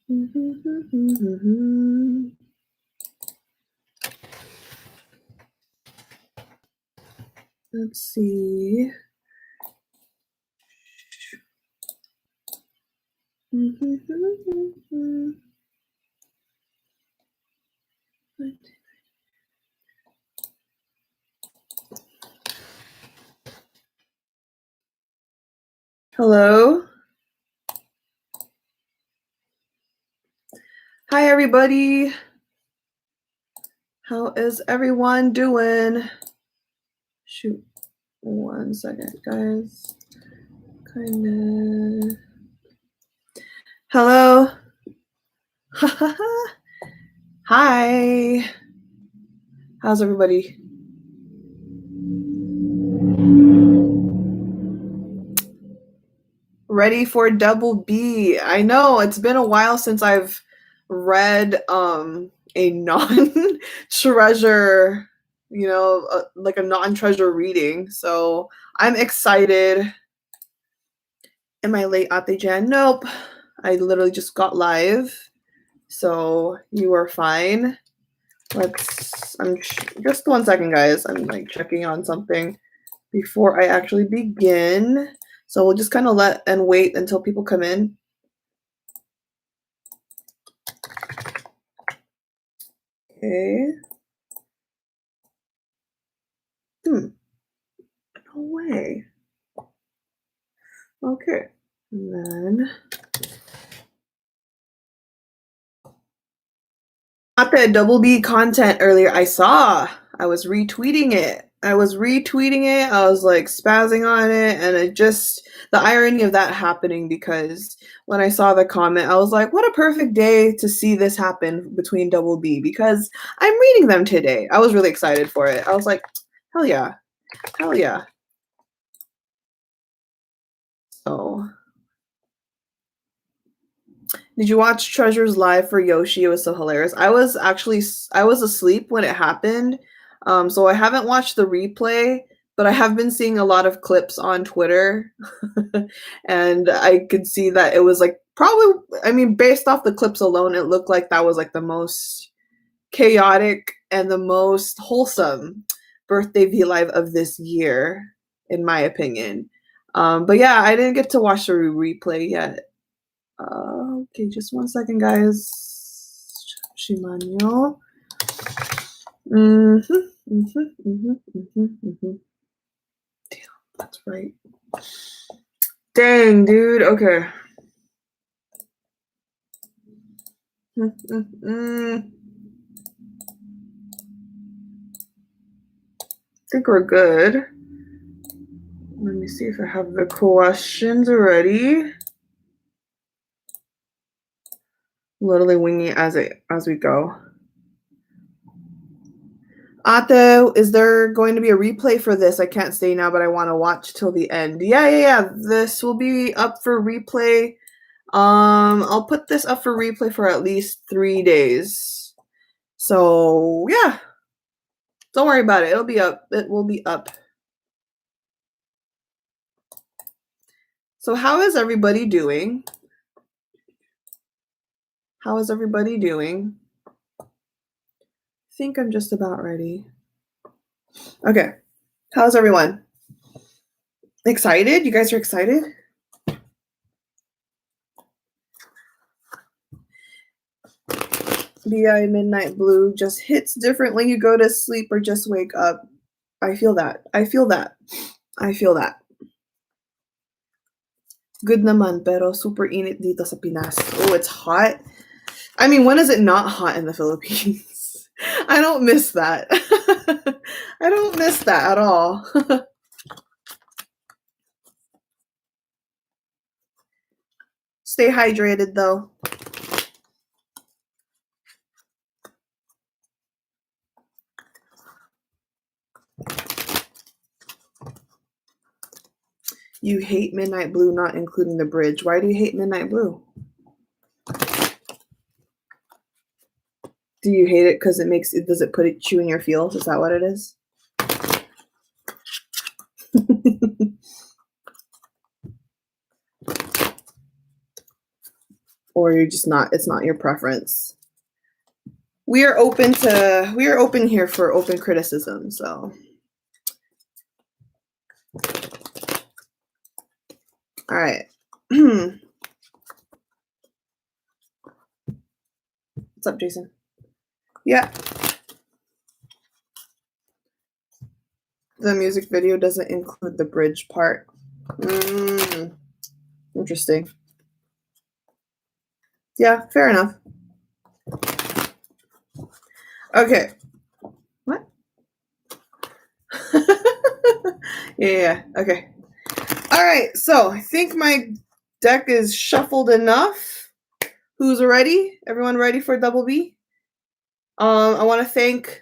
Let's see. Hello. Hi, everybody. How is everyone doing? Shoot. 1 second, guys. Kinda. Hello. Hi. How's everybody? Ready for double B. I know it's been a while since I've read a non-treasure, like a non-treasure reading. So I'm excited. Am I late, Ate Jan? Nope. I literally just got live. So you are fine. Just 1 second, guys. I'm like checking on something before I actually begin. So we'll just kind of let and wait until people come in. Okay. No way. Okay. And then got the double B content earlier. I saw. I was retweeting it. I was like spazzing on it, and the irony of that happening, because when I saw the comment, I was like, what a perfect day to see this happen between double B, because I'm reading them today. I was really excited for it. I was like, hell yeah. Hell yeah. So did you watch Treasures live for Yoshi? It was so hilarious. I was asleep when it happened. So I haven't watched the replay, but I have been seeing a lot of clips on Twitter. And I could see that it was like based off the clips alone, it looked like that was like the most chaotic and the most wholesome birthday V Live of this year, in my opinion. But yeah, I didn't get to watch the replay yet. Okay, just 1 second, guys. Shimanyo. Damn, that's right. Dang, dude. Okay. I think we're good. Let me see if I have the questions ready. Literally winging it as we go. Ate, is there going to be a replay for this? I can't stay now, but I want to watch till the end. Yeah. This will be up for replay. I'll put this up for replay for at least 3 days. So yeah, don't worry about it. It'll be up. It will be up. So how is everybody doing? How is everybody doing? I think I'm just about ready. Okay. How's everyone? Excited? You guys are excited? BI Midnight Blue just hits different when you go to sleep or just wake up. I feel that. Good naman, pero super init dito sa Pinas. Oh, it's hot. I mean, when is it not hot in the Philippines? I don't miss that. I don't miss that at all. Stay hydrated, though. You hate Midnight Blue, not including the bridge. Why do you hate Midnight Blue? Do you hate it because does it put you in your feels? Is that what it is? or you're just not, it's not your preference. We are open here for open criticism, so. All right. What's up, Jason? Yeah. The music video doesn't include the bridge part. Interesting. Yeah, fair enough. Okay. What? yeah, okay. All right, so I think my deck is shuffled enough. Who's ready? Everyone ready for double B? I want to thank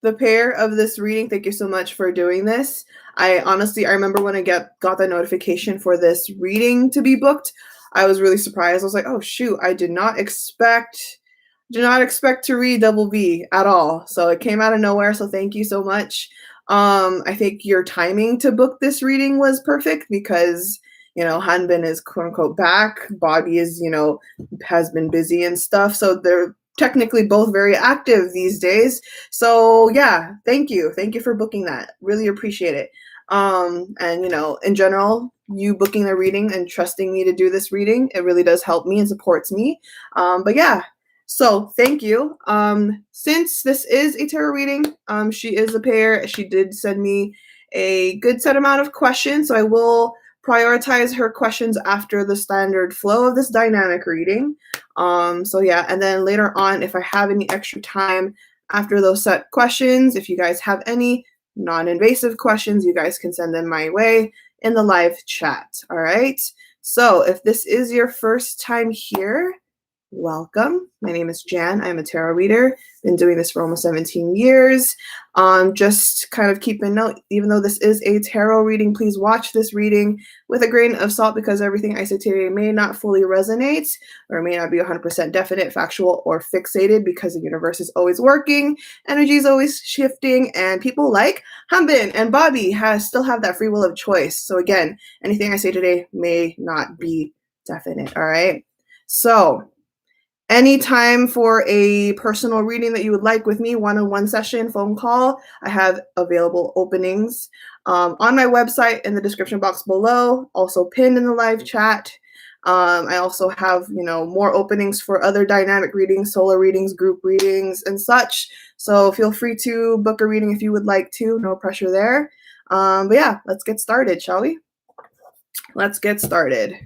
the pair of this reading. Thank you so much for doing this. I remember when I got the notification for this reading to be booked, I was really surprised. I was like, oh shoot, I did not expect to read double B at all. So it came out of nowhere. So thank you so much. I think your timing to book this reading was perfect because, Hanbin is quote unquote back. Bobby is, has been busy and stuff. So they're technically both very active these days. So yeah, thank you. Thank you for booking that. Really appreciate it. And in general, you booking the reading and trusting me to do this reading, it really does help me and supports me. But yeah, so thank you. Since this is a tarot reading, she is a pair. She did send me a good set amount of questions, so I will prioritize her questions after the standard flow of this dynamic reading. So yeah, and then later on, if I have any extra time after those set questions, if you guys have any non-invasive questions, you guys can send them my way in the live chat. All right. So if this is your first time here, welcome. My name is Jan. I'm a tarot reader. Been doing this for almost 17 years. Just kind of keep a note, even though this is a tarot reading, please watch this reading with a grain of salt because everything I say today may not fully resonate or may not be 100% definite, factual, or fixated because the universe is always working, energy is always shifting, and people like Hanbin and Bobby still have that free will of choice. So again, anything I say today may not be definite, all right? So any time for a personal reading that you would like with me, one-on-one session, phone call, I have available openings on my website in the description box below, also pinned in the live chat. I also have, more openings for other dynamic readings, solar readings, group readings, and such. So feel free to book a reading if you would like to. No pressure there. But yeah, let's get started, shall we? Let's get started.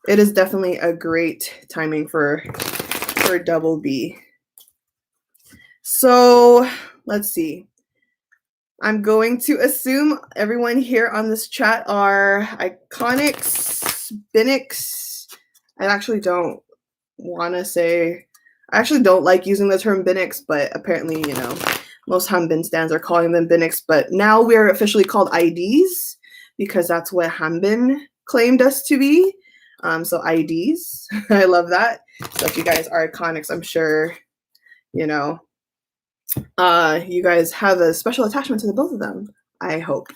It is definitely a great timing for double B. So let's see. I'm going to assume everyone here on this chat are iKON's, Binix. I actually don't like using the term Binix, but apparently, most Hanbin stands are calling them Binix. But now we're officially called IDs because that's what Hanbin claimed us to be. So IDs, I love that. So if you guys are iKON's, I'm sure, you guys have a special attachment to the both of them. I hope.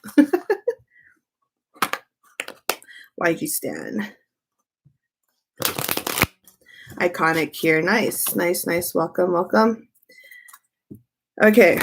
YG Stan. iKON here. Nice. Welcome. Okay.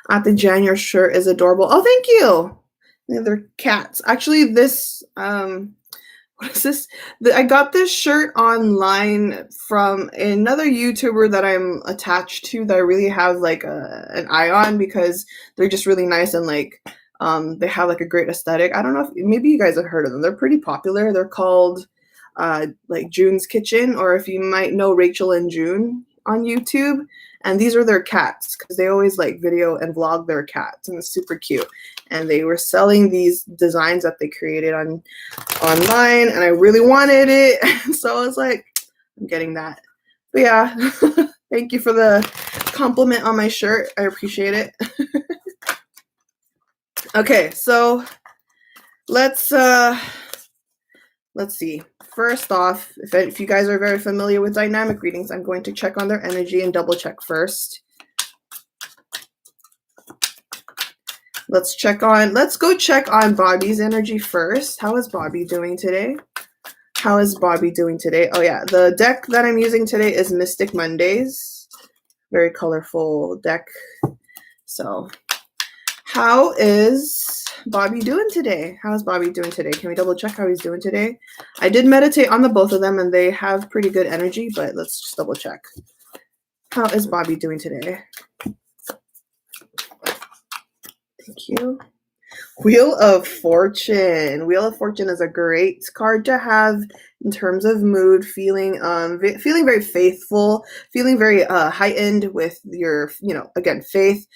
At the Jan, your shirt is adorable. Oh, thank you. They're cats. Actually, this, what is this? I got this shirt online from another YouTuber that I'm attached to that I really have like an eye on because they're just really nice and they have like a great aesthetic. I don't know if maybe you guys have heard of them. They're pretty popular. They're called like June's Kitchen, or if you might know Rachel and June on YouTube. And these are their cats because they always like video and vlog their cats, and it's super cute. And they were selling these designs that they created online, and I really wanted it. So I was like, I'm getting that. But yeah, thank you for the compliment on my shirt. I appreciate it. Okay, so let's see. First off, if you guys are very familiar with dynamic readings, I'm going to check on their energy and double check first. Let's go check on Bobby's energy first. How is Bobby doing today? How is Bobby doing today? Oh yeah, the deck that I'm using today is Mystic Mondays. Very colorful deck. So how is Bobby doing today? How is Bobby doing today? Can we double check how he's doing today? I did meditate on the both of them and they have pretty good energy, but let's just double check. How is Bobby doing today? Thank you. Wheel of Fortune. Wheel of Fortune is a great card to have in terms of mood, feeling very faithful, feeling very heightened with your, again, faith,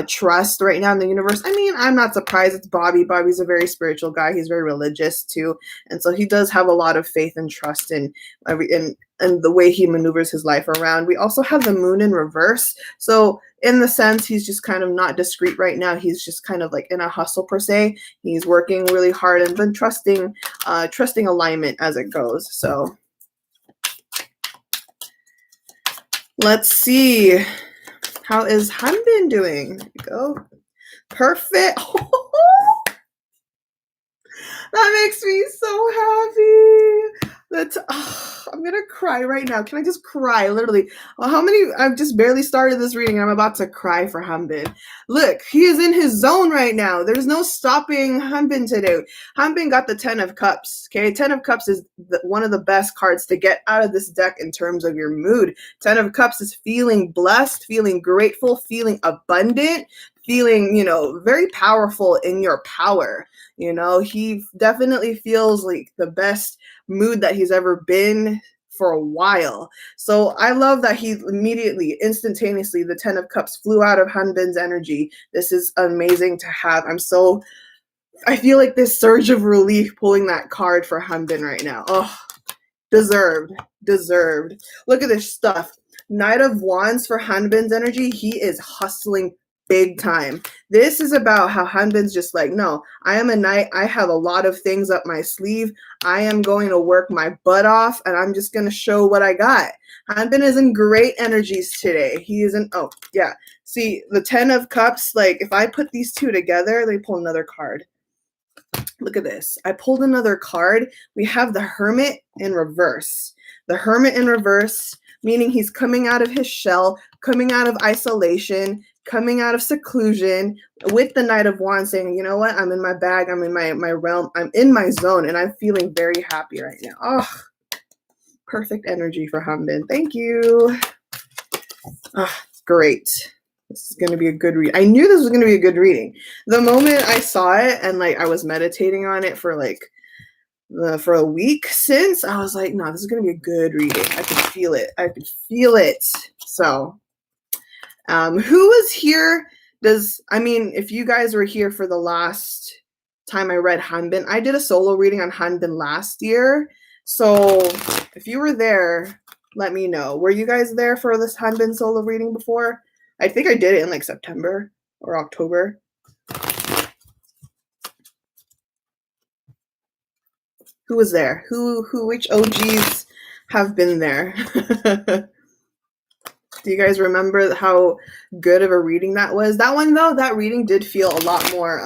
trust right now in the universe. I mean, I'm not surprised it's Bobby. Bobby's a very spiritual guy. He's very religious too. And so he does have a lot of faith and trust in the way he maneuvers his life around. We also have the moon in reverse. So in the sense, he's just kind of not discreet right now. He's just kind of like in a hustle per se. He's working really hard and then trusting alignment as it goes. So let's see. How is Hanbin doing? Go. Perfect. That makes me so happy. I'm gonna cry right now. Can I just cry? Literally. I've just barely started this reading and I'm about to cry for Hanbin. Look, he is in his zone right now. There's no stopping Hanbin today. Hanbin got the 10 of Cups. Okay, 10 of Cups is one of the best cards to get out of this deck in terms of your mood. 10 of Cups is feeling blessed, feeling grateful, feeling abundant, feeling, very powerful in your power. He definitely feels like the best mood that he's ever been for a while. So I love that he immediately, instantaneously, the 10 of Cups flew out of Hanbin's energy. This is amazing to have. I feel like this surge of relief pulling that card for Hanbin right now. Oh, deserved. Look at this stuff. Knight of Wands for Hanbin's energy. He is hustling big time. This is about how Hanbin's just like, no, I am a knight. I have a lot of things up my sleeve. I am going to work my butt off and I'm just going to show what I got. Hanbin is in great energies today. He is in, oh yeah. See the 10 of Cups, like if I put these two together, let me pull another card. Look at this. I pulled another card. We have the Hermit in reverse. The Hermit in reverse, meaning he's coming out of his shell, coming out of isolation, coming out of seclusion, with the Knight of Wands saying, you know what, I'm in my bag, I'm in my realm, I'm in my zone, and I'm feeling very happy right now. Oh, perfect energy for Hanbin. Thank you. Great. This is going to be a good read. I knew this was going to be a good reading. The moment I saw it and like I was meditating on it for a week since, I was like, no, this is going to be a good reading. I could feel it. So who was here? If you guys were here for the last time I read Hanbin, I did a solo reading on Hanbin last year. So if you were there, let me know. Were you guys there for this Hanbin solo reading before? I think I did it in like September or October. Who was there? Which OGs have been there? Do you guys remember how good of a reading that was? That one though, that reading did feel a lot more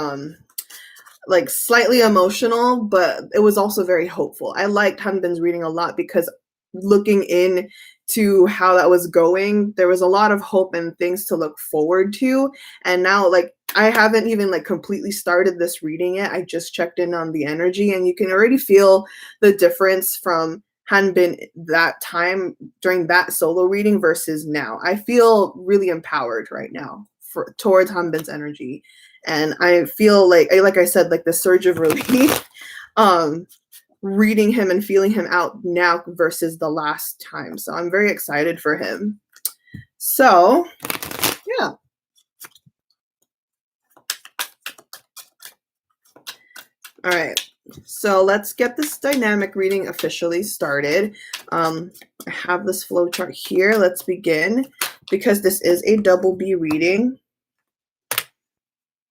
like slightly emotional, but it was also very hopeful. I liked Hanbin's reading a lot because looking in to how that was going, there was a lot of hope and things to look forward to. And now, like, I haven't even like completely started this reading yet. I just checked in on the energy and you can already feel the difference from Hanbin that time during that solo reading versus now. I feel really empowered right now towards Hanbin's energy. And I feel like I said, like the surge of relief, reading him and feeling him out now versus the last time. So I'm very excited for him. So, yeah. All right. So let's get this dynamic reading officially started. I have this flow chart here. Let's begin because this is a double B reading.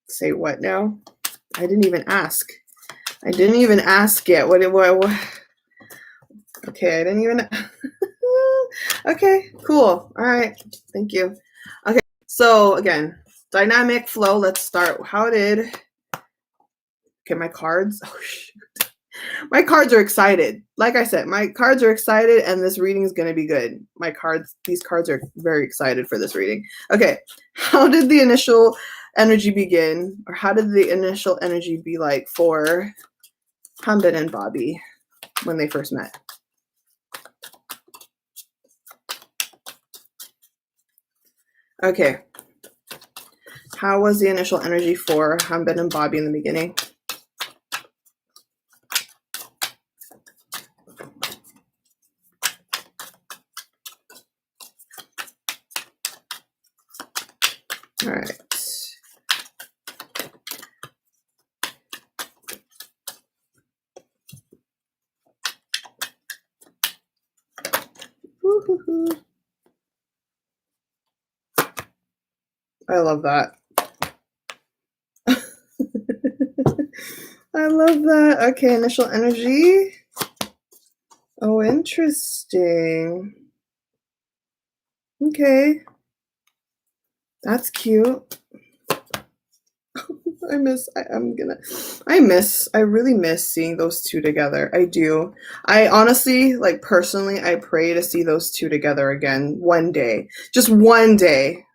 Say what now? I didn't even ask. Yet. What? Okay, I didn't even. Okay, cool. All right. Thank you. Okay, so again, Dynamic flow. Let's start. Okay, my cards. Oh, shoot. My cards are excited. Like I said, my cards are excited, and this reading is going to be good. These cards are very excited for this reading. Okay, how did the initial energy begin? Or how did the initial energy be like for Hanbin and Bobby when they first met? Okay. How was the initial energy for Hanbin and Bobby in the beginning? All right. Woo-hoo-hoo. I love that. I love that. Okay, initial energy. Oh, interesting. Okay. That's cute. I really miss seeing those two together. I do. I honestly, like personally, I pray to see those two together again one day. Just one day.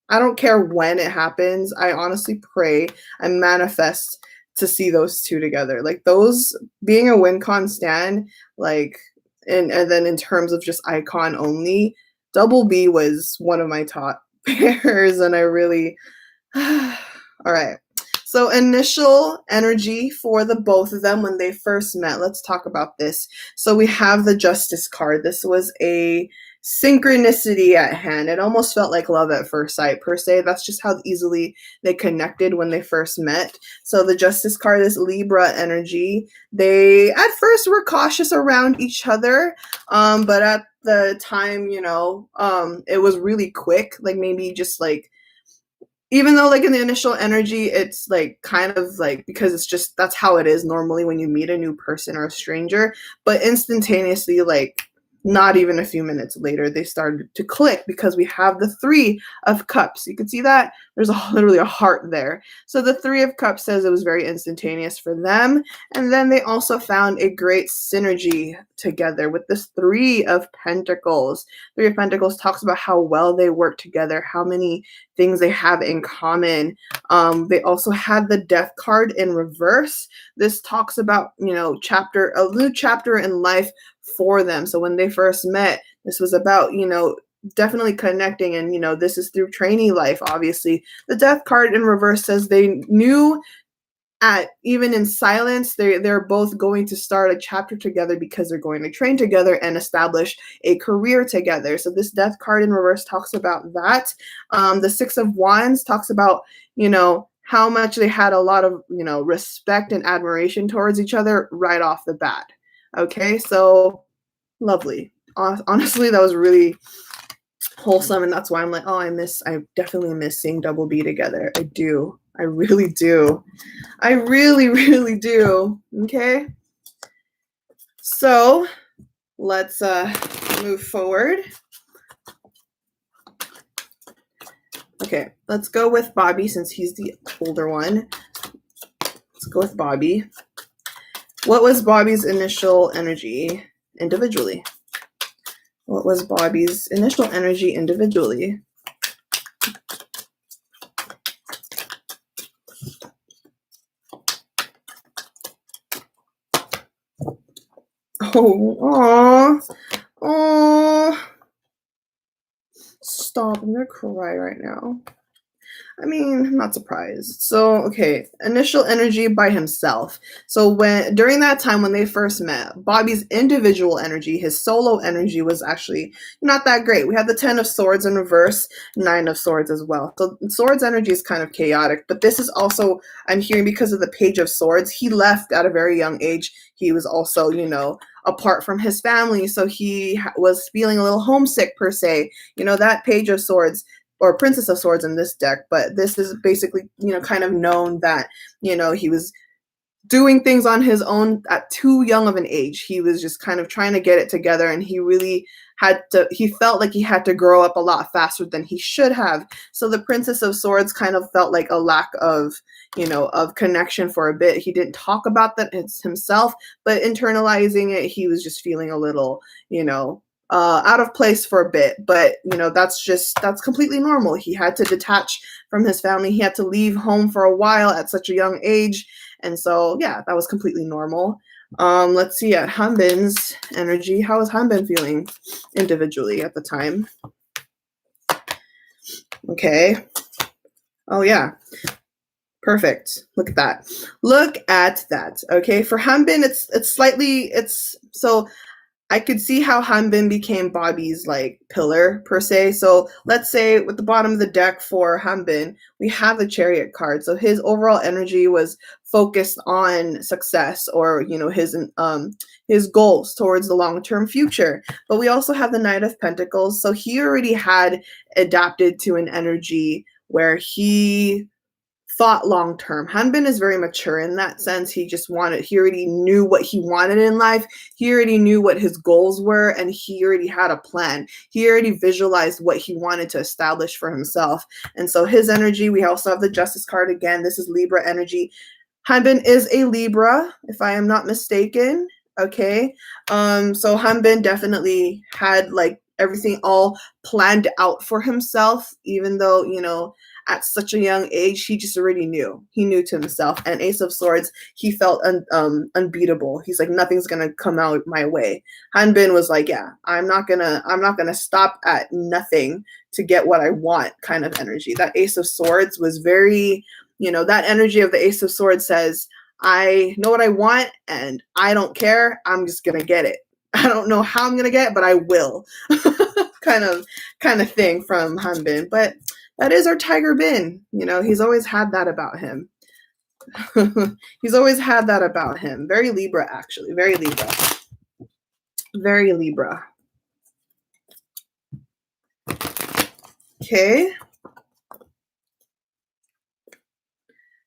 I don't care when it happens. I honestly pray and manifest to see those two together. Like those being a WinCon stan, like and then in terms of just iKON only, Double B was one of my top pairs, and I really all right. So initial energy for the both of them when they first met. Let's talk about this. So we have the Justice card. This was a synchronicity at hand. It almost felt like love at first sight per se. That's just how easily they connected when they first met. So the Justice card is Libra energy. They at first were cautious around each other, but at the time, it was really quick. Like maybe just like even though like in the initial energy it's like kind of like because it's just that's how it is normally when you meet a new person or a stranger, but instantaneously like not even a few minutes later they started to click because we have the Three of Cups. You can see that there's literally a heart there. So the Three of Cups says it was very instantaneous for them, and then they also found a great synergy together with this Three of Pentacles. Three of Pentacles talks about how well they work together, how many things they have in common. They also had the Death card in reverse. This talks about, a new chapter in life for them. So when they first met, this was about, definitely connecting, and, this is through trainee life, obviously. The Death card in reverse says they knew even in silence, they're both going to start a chapter together because they're going to train together and establish a career together. So this Death card in reverse talks about that. The Six of Wands talks about, how much they had a lot of, respect and admiration towards each other right off the bat. Okay, so lovely. Honestly, that was really wholesome, and that's why I'm like, oh, I definitely miss seeing Double B together. I do. I really do. I really, really do. Okay. So let's move forward. Okay, let's go with Bobby since he's the older one. Let's go with Bobby. What was Bobby's initial energy individually? What was Bobby's initial energy individually? Oh, stop. I'm gonna cry right now. I mean, I'm not surprised. So, okay, initial energy by himself. So during that time when they first met, Bobby's individual energy, his solo energy was actually not that great. We have the 10 of Swords in reverse, 9 of Swords as well. So Swords energy is kind of chaotic, but this is also, I'm hearing because of the Page of Swords, he left at a very young age. He was also, apart from his family, so he was feeling a little homesick per se. That Page of Swords or Princess of Swords in this deck, but this is basically, kind of known that, he was doing things on his own at too young of an age. He was just kind of trying to get it together, and he felt like he had to grow up a lot faster than he should have. So the Princess of Swords kind of felt like a lack of, of connection for a bit. He didn't talk about that himself, but internalizing it, he was just feeling a little, out of place for a bit. But, that's completely normal. He had to detach from his family. He had to leave home for a while at such a young age. And so, yeah, that was completely normal. Let's see at Hanbin's energy. How is Hanbin feeling individually at the time? Okay. Oh, yeah. Perfect. Look at that. Look at that. Okay. For Hanbin, so I could see how Hanbin became Bobby's like pillar per se. So let's say with the bottom of the deck for Hanbin, we have the Chariot card. So his overall energy was focused on success, or his goals towards the long-term future. But we also have the Knight of Pentacles. So he already had adapted to an energy where he thought long term. Hanbin is very mature in that sense. He already knew what he wanted in life. He already knew what his goals were, and he already had a plan. He already visualized what he wanted to establish for himself. And so his energy, we also have the Justice card again. This is Libra energy. Hanbin is a Libra, if I am not mistaken. Okay. So Hanbin definitely had like everything all planned out for himself, even though, at such a young age, he just already knew. He knew to himself. And Ace of Swords, he felt unbeatable. He's like, nothing's gonna come out my way. Hanbin was like, yeah, I'm not gonna stop at nothing to get what I want kind of energy. That Ace of Swords was very, that energy of the Ace of Swords says, I know what I want and I don't care. I'm just gonna get it. I don't know how I'm gonna get it, but I will. kind of thing from Hanbin. But that is our Tiger Bin. He's always had that about him. He's always had that about him. Very Libra, actually. Very Libra. Very Libra. Okay.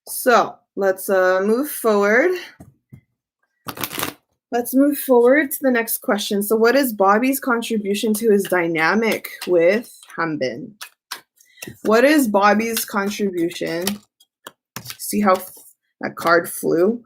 So let's move forward. Let's move forward to the next question. So what is Bobby's contribution to his dynamic with Hanbin? What is Bobby's contribution? See how that card flew?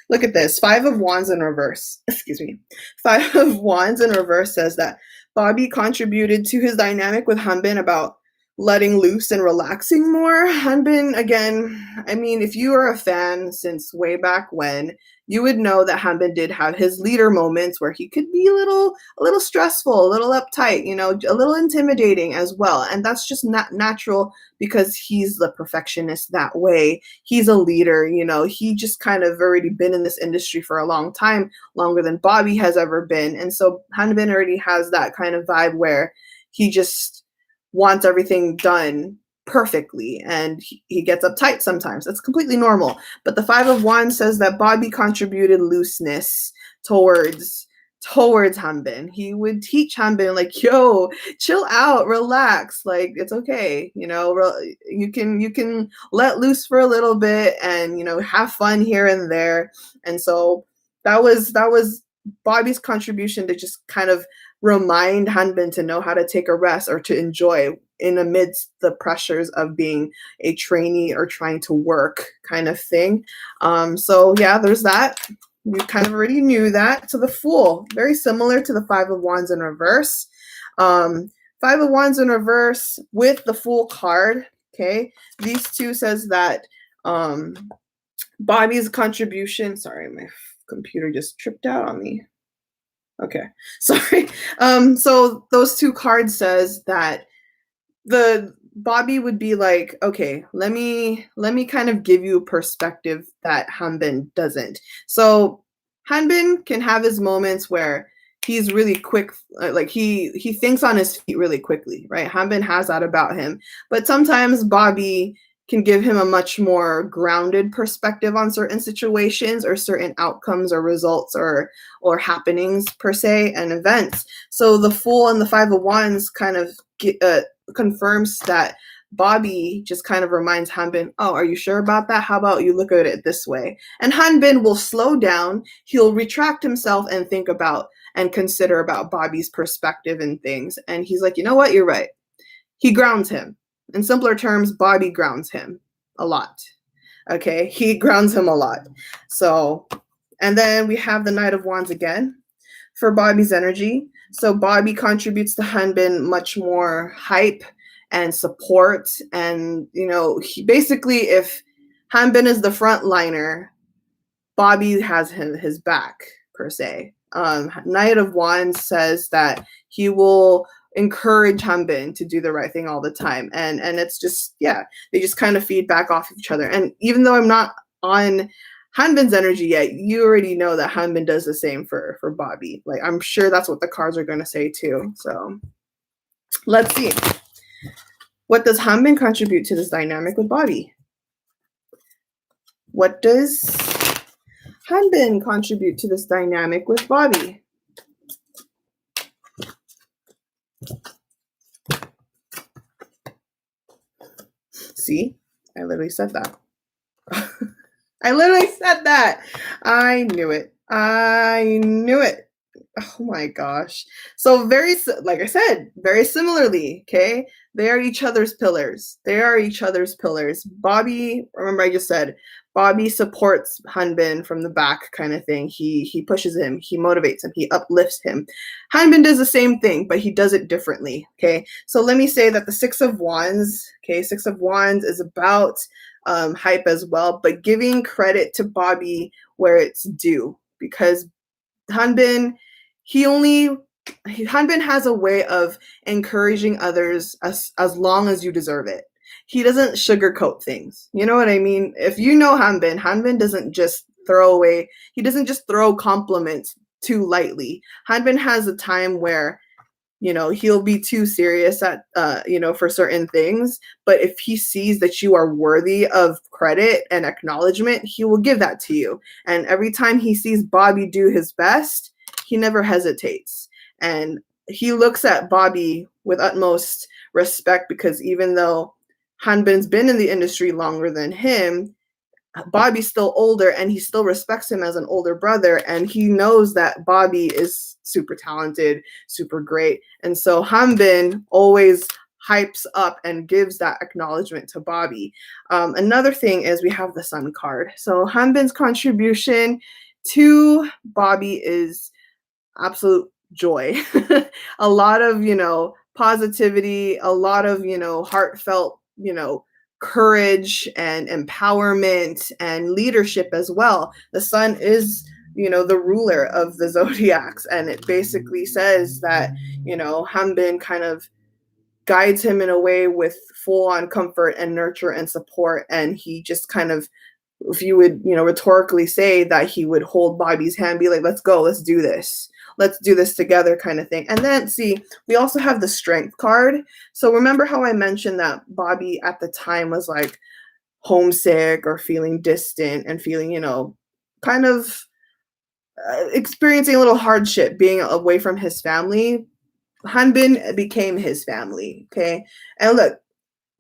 Look at this. 5 of Wands in reverse. Excuse me. 5 of Wands in reverse says that Bobby contributed to his dynamic with Hanbin about letting loose and relaxing more. Hanbin, again, I mean, if you are a fan since way back when, you would know that Hanbin did have his leader moments where he could be a little stressful, a little uptight, a little intimidating as well. And that's just not natural because he's the perfectionist that way. He's a leader, he just kind of already been in this industry for a long time, longer than Bobby has ever been. And so Hanbin already has that kind of vibe where he just wants everything done perfectly, and he gets uptight sometimes. That's completely normal. But the 5 of Wands says that Bobby contributed looseness towards Hanbin. He would teach Hanbin like, yo, chill out, relax, like it's okay, you can let loose for a little bit and have fun here and there. And so that was Bobby's contribution to just kind of remind Hanbin to know how to take a rest or to enjoy in amidst the pressures of being a trainee or trying to work kind of thing. So yeah, there's that. We kind of already knew that. So the Fool, very similar to the 5 of Wands in reverse. 5 of Wands in reverse with the Fool card. Okay, these two says that Bobby's contribution. Sorry, my computer just tripped out on me. Okay, sorry. So those two cards says that the Bobby would be like, okay, let me kind of give you a perspective that Hanbin doesn't. So Hanbin can have his moments where he's really quick, like he thinks on his feet really quickly, right? Hanbin has that about him. But sometimes Bobby can give him a much more grounded perspective on certain situations or certain outcomes or results or happenings per se and events. So the Fool and the 5 of Wands kind of confirms that Bobby just kind of reminds Hanbin, oh, are you sure about that? How about you look at it this way? And Hanbin will slow down. He'll retract himself and think about and consider about Bobby's perspective and things. And he's like, you know what? You're right. He grounds him. In simpler terms, Bobby grounds him a lot. Okay, he grounds him a lot. So, and then we have the Knight of Wands again for Bobby's energy. So Bobby contributes to Hanbin much more hype and support. And, you know, he basically, if Hanbin is the frontliner, Bobby has his back, per se. Knight of Wands says that he will encourage Hanbin to do the right thing all the time. And it's just, yeah, they just kind of feed back off each other. And even though I'm not on Hanbin's energy yet, you already know that Hanbin does the same for Bobby. Like, I'm sure that's what the cards are going to say too. So let's see. What does Hanbin contribute to this dynamic with Bobby? What does Hanbin contribute to this dynamic with Bobby? See, I literally said that. I literally said that. I knew it. I knew it. Oh my gosh. So like I said, very similarly, okay? They are each other's pillars. They are each other's pillars. Bobby, remember I just said, Bobby supports Hanbin from the back kind of thing. He pushes him, he motivates him, he uplifts him. Hanbin does the same thing, but he does it differently, okay? So let me say that the Six of Wands, okay, Six of Wands is about hype as well, but giving credit to Bobby where it's due, because Hanbin has a way of encouraging others as long as you deserve it. He doesn't sugarcoat things. You know what I mean? If you know Hanbin doesn't just he doesn't just throw compliments too lightly. Hanbin has a time where, you know, he'll be too serious at, you know, for certain things. But if he sees that you are worthy of credit and acknowledgement, he will give that to you. And every time he sees Bobby do his best, he never hesitates. And he looks at Bobby with utmost respect, because even though Hanbin's been in the industry longer than him, Bobby's still older and he still respects him as an older brother. And he knows that Bobby is super talented, super great. And so Hanbin always hypes up and gives that acknowledgement to Bobby. Another thing is we have the Sun card. So Hanbin's contribution to Bobby is absolute joy. A lot of, you know, positivity, a lot of, you know, heartfelt, you know, courage and empowerment and leadership as well. The Sun is, you know, the ruler of the zodiacs, and it basically says that, you know, Hanbin kind of guides him in a way with full-on comfort and nurture and support. And he just kind of, if you would, you know, rhetorically say that, he would hold Bobby's hand, be like, let's go, let's do this together kind of thing. And then see, we also have the Strength card. So remember how I mentioned that Bobby at the time was like homesick or feeling distant and feeling, you know, kind of experiencing a little hardship being away from his family. Hanbin became his family, okay? And look,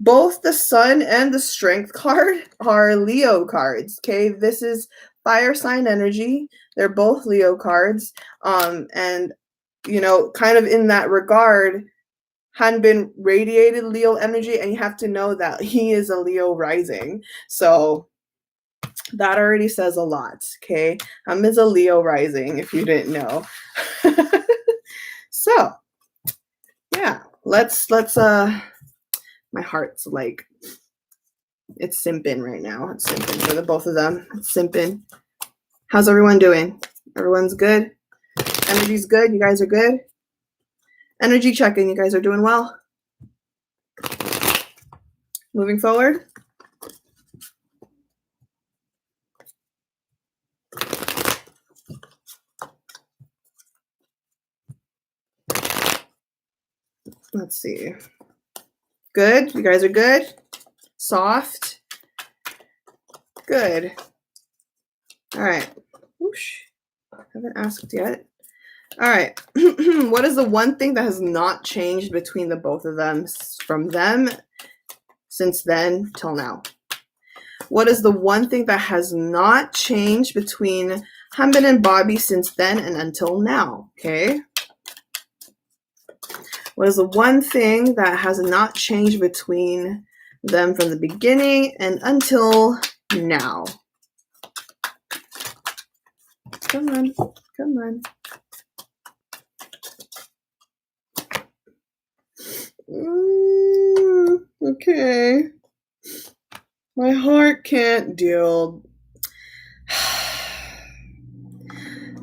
both the Sun and the Strength card are Leo cards, okay? This is fire sign energy. They're both Leo cards. And, you know, kind of in that regard, Hanbin radiated Leo energy, and you have to know that he is a Leo rising. So that already says a lot, okay? Hanbin's a Leo rising, if you didn't know. So, yeah, let's my heart's like, it's simping right now. It's simping for the both of them. It's simping. How's everyone doing? Everyone's good? Energy's good? You guys are good? Energy check-in. You guys are doing well? Moving forward? Let's see. Good? You guys are good? Soft? Good. All right. Whoosh. Haven't asked yet. All right. What is the one thing that has not changed between the both of them from them since then till now? What is the one thing that has not changed between Hanbin and Bobby since then and until now? Okay. What is the one thing that has not changed between them from the beginning and until now? Come on, come on. Okay. My heart can't deal.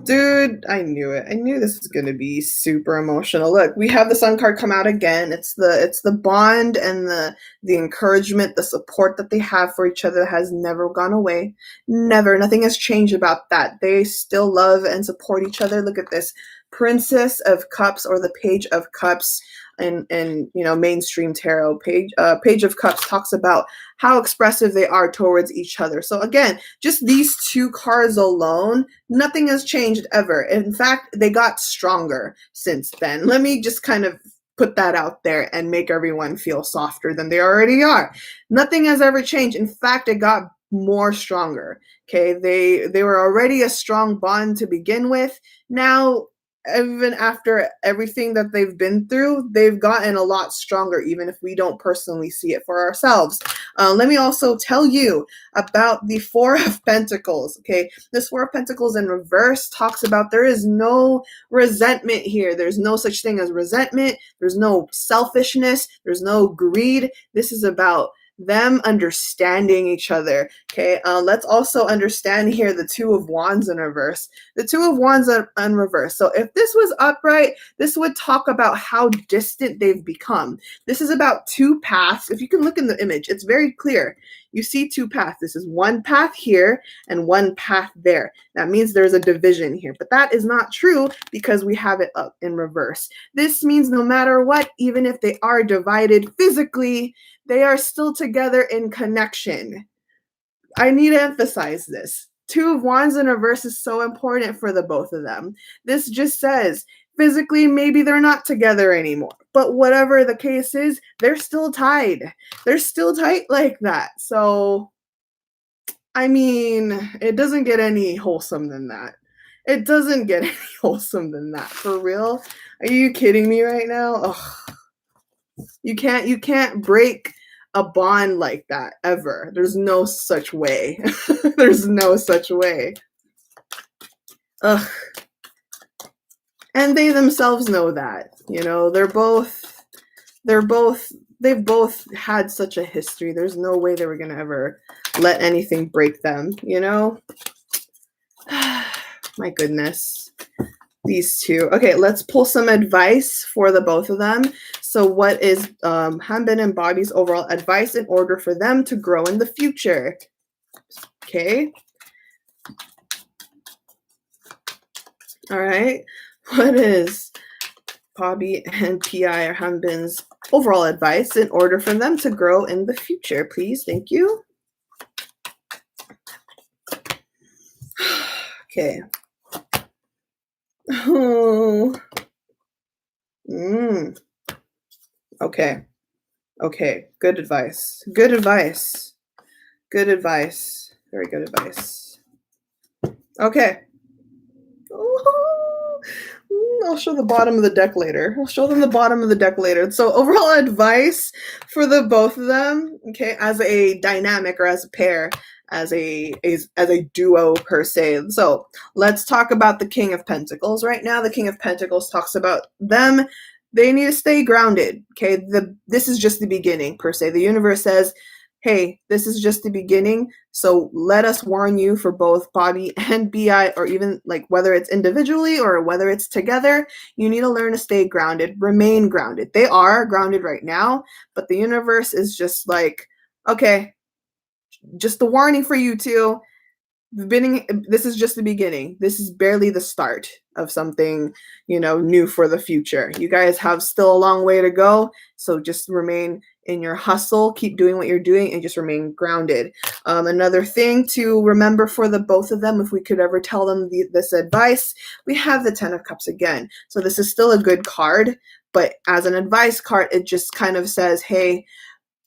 Dude, I knew it. I knew this was gonna be super emotional. Look, we have the Sun card come out again. It's the bond and the encouragement, the support that they have for each other has never gone away. Never. Nothing has changed about that. They still love and support each other. Look at this. Princess of Cups, or the Page of Cups, and mainstream tarot. Page of Cups talks about how expressive they are towards each other. So again, just these two cards alone, nothing has changed ever. In fact, they got stronger since then. Let me just kind of put that out there and make everyone feel softer than they already are. Nothing has ever changed. In fact, it got more stronger. Okay, they were already a strong bond to begin with. Now, even after everything that they've been through, they've gotten a lot stronger, even if we don't personally see it for ourselves. Let me also tell you about the Four of Pentacles. Okay, this Four of Pentacles in reverse talks about there is no resentment here. There's no such thing as resentment. There's no selfishness. There's no greed. This is about them understanding each other. Okay, let's also understand here the Two of Wands in reverse. The Two of Wands in reverse. So if this was upright, this would talk about how distant they've become. This is about two paths. If you can look in the image, it's very clear. You see two paths. This is one path here and one path there. That means there's a division here, but that is not true because we have it up in reverse. This means no matter what, even if they are divided physically, they are still together in connection. I need to emphasize this. Two of Wands in reverse is so important for the both of them. This just says physically maybe they're not together anymore, but whatever the case is, they're still tied. They're still tight like that. So, I mean, it doesn't get any wholesome than that. It doesn't get any wholesome than that. For real? Are you kidding me right now? Ugh. You can't break a bond like that ever. There's no such way. There's no such way. Ugh. And they themselves know that. You know, they've both had such a history. There's no way they were gonna ever let anything break them, you know? My goodness. These two. Okay, let's pull some advice for the both of them. So what is Hanbin and Bobby's overall advice in order for them to grow in the future? Okay. All right. What is Bobby and PI or Hanbin's overall advice in order for them to grow in the future, please? Thank you. Okay. Oh. Okay. Okay. Good advice. Good advice. Good advice. Very good advice. Okay. I'll show the bottom of the deck later. I'll show them the bottom of the deck later. So overall advice for the both of them, okay, as a dynamic or as a pair, as a duo per se. So let's talk about the King of Pentacles. Right now, the King of Pentacles talks about them. They need to stay grounded. Okay, this is just the beginning per se. The universe says, hey, this is just the beginning. So let us warn you for both Bobby and BI, or even like whether it's individually or whether it's together, you need to learn to stay grounded, remain grounded. They are grounded right now, but the universe is just like, okay, just the warning for you two. This is just the beginning. This is barely the start of something, new for the future. You guys have still a long way to go. So just remain in your hustle, keep doing what you're doing, and just remain grounded. Another thing to remember for the both of them, if we could ever tell them this advice, we have the Ten of Cups again. So this is still a good card, but as an advice card, it just kind of says, hey,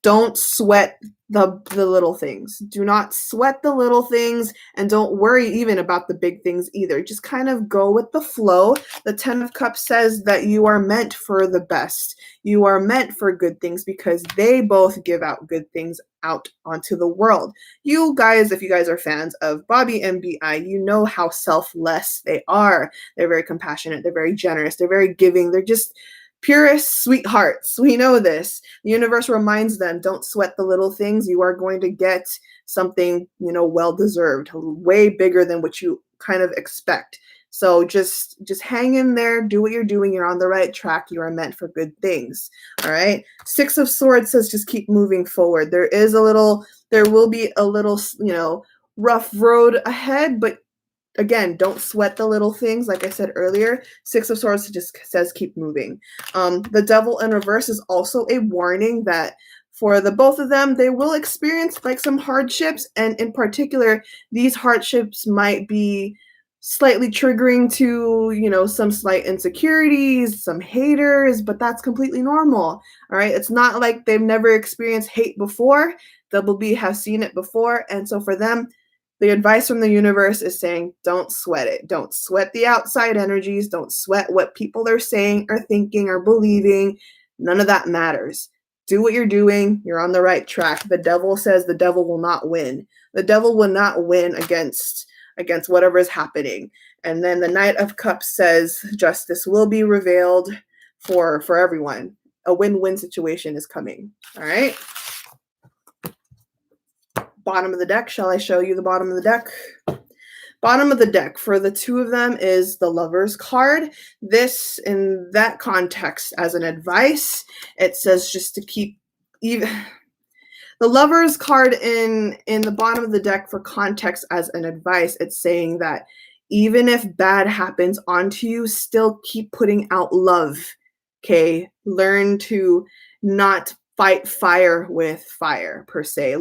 Don't sweat the little things. Do not sweat the little things, and don't worry even about the big things either. Just kind of go with the flow. The 10 of Cups says that you are meant for the best. You are meant for good things because they both give out good things out onto the world. You guys, if you guys are fans of Bobby and BI, you know how selfless they are. They're very compassionate. They're very generous. They're very giving. They're just purest sweethearts. We know this. The universe reminds them, don't sweat the little things. You are going to get something, well deserved, way bigger than what you kind of expect. So just hang in there, do what you're doing. You're on the right track. You are meant for good things. All right. 6 of Swords says just keep moving forward. There will be a little, rough road ahead, but again, don't sweat the little things. Like I said earlier, 6 of Swords just says keep moving. The Devil in reverse is also a warning that for the both of them, they will experience like some hardships. And in particular, these hardships might be slightly triggering to, some slight insecurities, some haters, but that's completely normal. All right. It's not like they've never experienced hate before. Double B has seen it before. And so for them, the advice from the universe is saying, don't sweat it. Don't sweat the outside energies. Don't sweat what people are saying or thinking or believing. None of that matters. Do what you're doing. You're on the right track. The devil says the devil will not win. The devil will not win against whatever is happening. And then the Knight of Cups says justice will be revealed for everyone. A win-win situation is coming. All right. Bottom of the deck. Shall I show you the bottom of the deck? Bottom of the deck for the two of them is the Lovers card. This, in that context, as an advice, it says just to keep even. The Lovers card in the bottom of the deck for context as an advice, it's saying that even if bad happens onto you, still keep putting out love. Okay? Learn to not fight fire with fire, per se.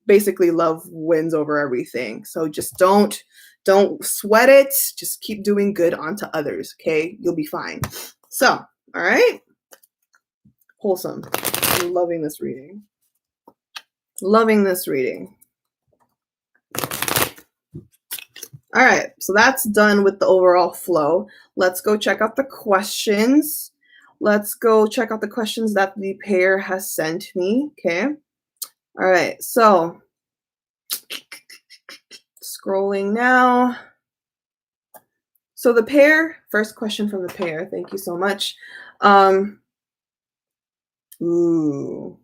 Basically love wins over everything. So just don't sweat it. Just keep doing good onto others. Okay. You'll be fine. So, all right. Wholesome. I'm loving this reading. Loving this reading. All right. So that's done with the overall flow. Let's go check out the questions. Let's go check out the questions that the pair has sent me. Okay. All right, so scrolling now. So the pair, first question from the pair. Thank you so much. Ooh.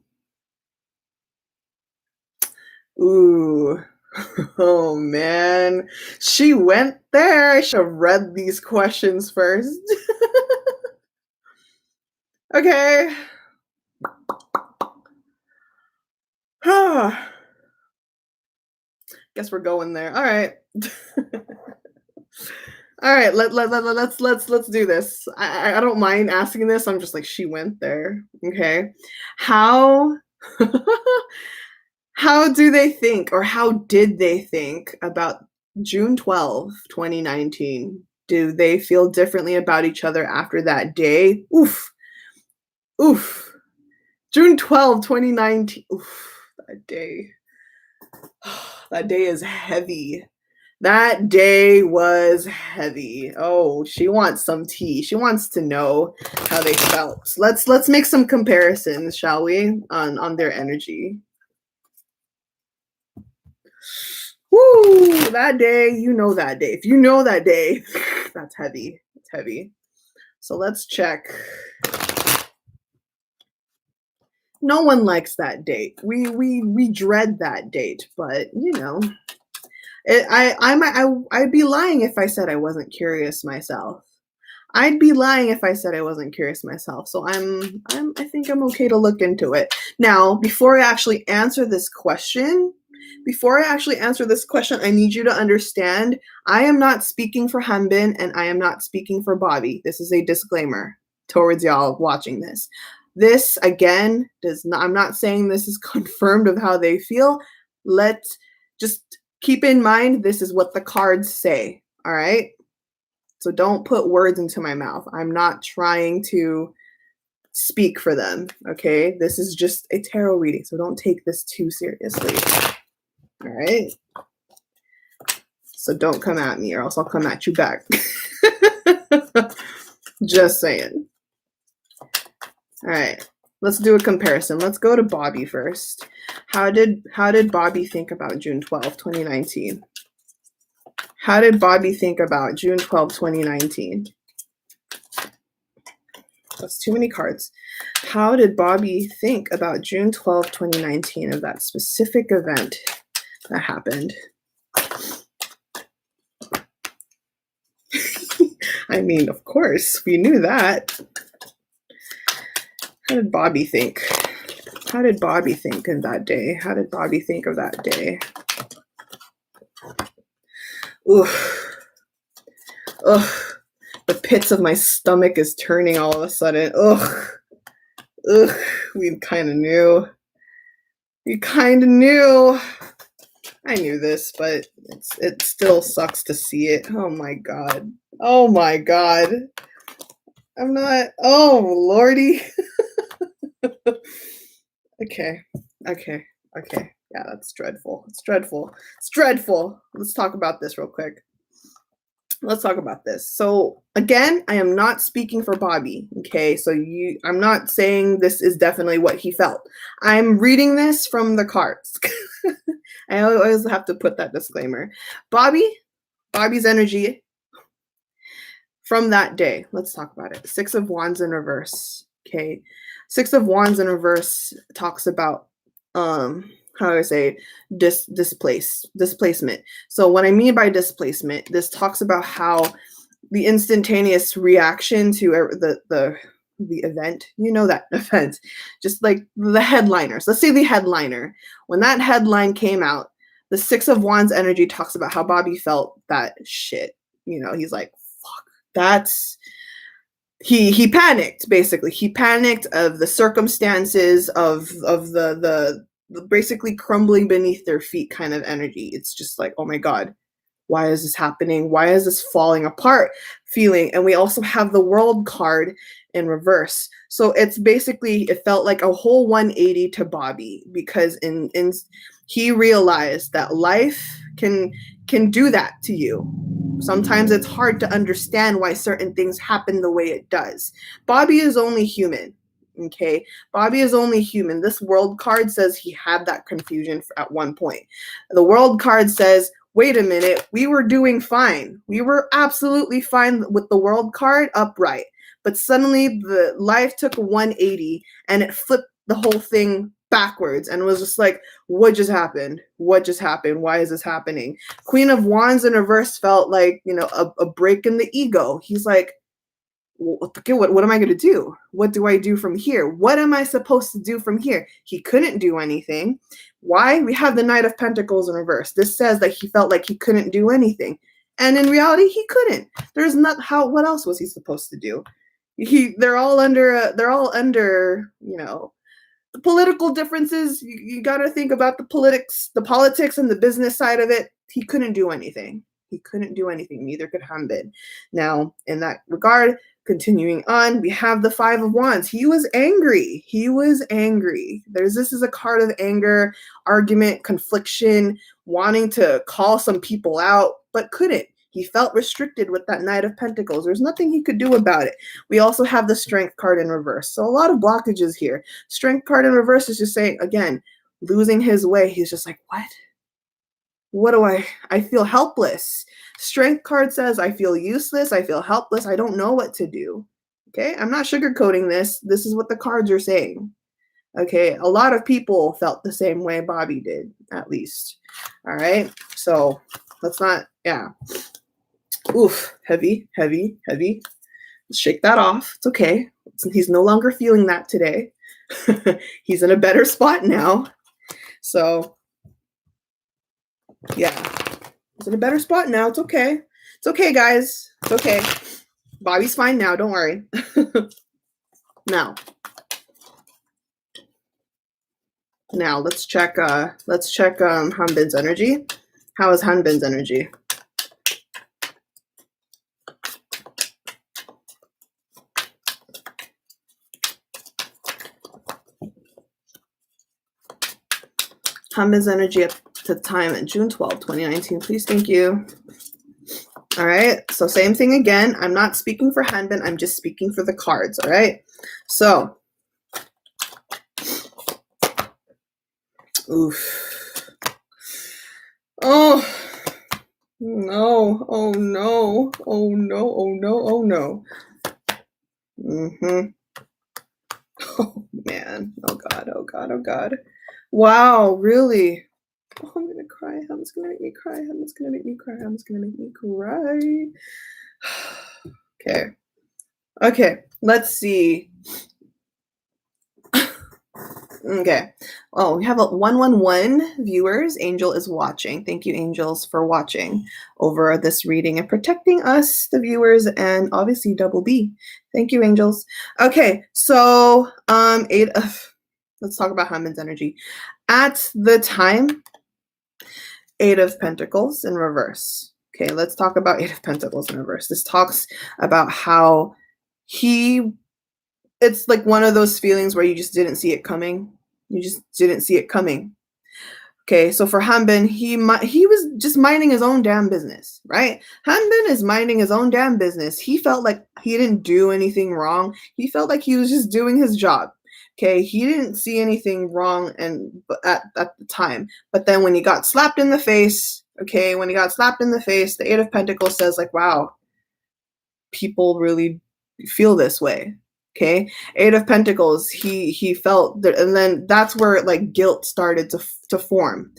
Oh man, she went there. I should have read these questions first. Okay. Guess we're going there. All right. All right, let's do this. I don't mind asking this. I'm just like, she went there. Okay. How how do they think, or how did they think about June 12th, 2019? Do they feel differently about each other after that day? Oof. June 12th, 2019. Oof, that day. That day is heavy. That day was heavy. Oh, she wants some tea. She wants to know how they felt. Let's make some comparisons, shall we, on their energy. Woo! That day, that day. If you know that day, that's heavy. It's heavy. So let's check. No one likes that date. We dread that date, but I'd be lying if I said I wasn't curious myself. I'd be lying if I said I wasn't curious myself. So I think I'm okay to look into it. Now, before I actually answer this question, I need you to understand I am not speaking for Hanbin and I am not speaking for Bobby. This is a disclaimer towards y'all watching this. This, again, I'm not saying this is confirmed of how they feel. Let's just keep in mind, this is what the cards say, all right? So don't put words into my mouth. I'm not trying to speak for them, okay? This is just a tarot reading, so don't take this too seriously. All right? So don't come at me or else I'll come at you back. Just saying. All right. Let's do a comparison. Let's go to Bobby first. How did Bobby think about June 12, 2019? How did Bobby think about June 12, 2019? That's too many cards. How did Bobby think about June 12, 2019 of that specific event that happened? I mean, of course, we knew that. How did Bobby think? How did Bobby think in that day? How did Bobby think of that day? Oof. Ugh. The pits of my stomach is turning all of a sudden. Ugh. Ugh. We kind of knew. We kind of knew. I knew this, but it still sucks to see it. Oh my god. Oh my god. I'm not. Oh lordy. Okay. Yeah, that's dreadful. It's dreadful. It's dreadful. Let's talk about this real quick. Let's talk about this. So again, I am not speaking for Bobby. Okay, so I'm not saying this is definitely what he felt. I'm reading this from the cards. I always have to put that disclaimer. Bobby's energy from that day. Let's talk about it. 6 of Wands in reverse. Okay. 6 of Wands in reverse talks about how do I say displacement. So what I mean by displacement, this talks about how the instantaneous reaction to the event, you know, that event, just like the headliners. Let's say the headliner. When that headline came out, the 6 of Wands energy talks about how Bobby felt that shit. You know, he's like, fuck, that's he panicked, basically. He panicked of the circumstances of the basically crumbling beneath their feet kind of energy. It's just like, oh my god, why is this happening? Why is this falling apart feeling? And we also have the World card in reverse. So it's basically, it felt like a whole 180 to Bobby, because in he realized that life can do that to you. Sometimes it's hard to understand why certain things happen the way it does. Bobby is only human. Okay, Bobby is only human. This World card says he had that confusion at one point. The World card says, wait a minute, we were doing fine. We were absolutely fine with the World card upright. But suddenly the life took a 180 and it flipped the whole thing backwards and was just like, what just happened? What just happened? Why is this happening? Queen of Wands in reverse felt like, you know, a break in the ego. He's like, what am I going to do? What do I do from here? What am I supposed to do from here? He couldn't do anything. Why? We have the Knight of Pentacles in reverse. This says that he felt like he couldn't do anything. And in reality, he couldn't. There's not what else was he supposed to do? They're all under, you know, the political differences. You got to think about the politics and the business side of it. He couldn't do anything. He couldn't do anything. Neither could Hanbin. Now, in that regard, continuing on, we have the 5 of Wands. He was angry. He was angry. This is a card of anger, argument, confliction, wanting to call some people out, but couldn't. He felt restricted with that Knight of Pentacles. There's nothing he could do about it. We also have the Strength card in reverse. So a lot of blockages here. Strength card in reverse is just saying, again, losing his way. He's just like, what? What do I feel helpless. Strength card says, I feel useless. I feel helpless. I don't know what to do. Okay. I'm not sugarcoating this. This is what the cards are saying. Okay. A lot of people felt the same way Bobby did, at least. All right. So let's not, yeah. Oof. Heavy. Let's shake that off. It's okay. He's no longer feeling that today. He's in a better spot now. So yeah, he's in a better spot now. It's okay. It's okay, guys. It's okay. Bobby's fine now. Don't worry. Now let's check Hanbin's energy. How is Hanbin's energy? Hanbin's energy at the time at June 12, 2019. Please, thank you. All right, so same thing again. I'm not speaking for Hanbin. I'm just speaking for the cards, all right? So, oof. Oh, no. Oh, no. Oh, no. Oh, no. Oh, no. Mm-hmm. Oh, man. Oh, God. Oh, God. Oh, God. Wow, really? Oh, I'm gonna cry. Hanbin's gonna make me cry. Hanbin's gonna make me cry. Hanbin's gonna make me cry. Okay. Okay, let's see. Okay. Oh, we have a 111 viewers. Angel is watching. Thank you, angels, for watching over this reading and protecting us, the viewers, and obviously Double B. Thank you, angels. Okay, so let's talk about Hanbin's energy. At the time, 8 of Pentacles in reverse. Okay, let's talk about 8 of Pentacles in reverse. This talks about how it's like one of those feelings where you just didn't see it coming. You just didn't see it coming. Okay, so for Hanbin, he was just minding his own damn business, right? Hanbin is minding his own damn business. He felt like he didn't do anything wrong. He felt like he was just doing his job. Okay, he didn't see anything wrong at the time. But then when he got slapped in the face, okay, when he got slapped in the face, the 8 of Pentacles says like, wow, people really feel this way. Okay, 8 of Pentacles, he felt that, and then that's where like guilt started to form.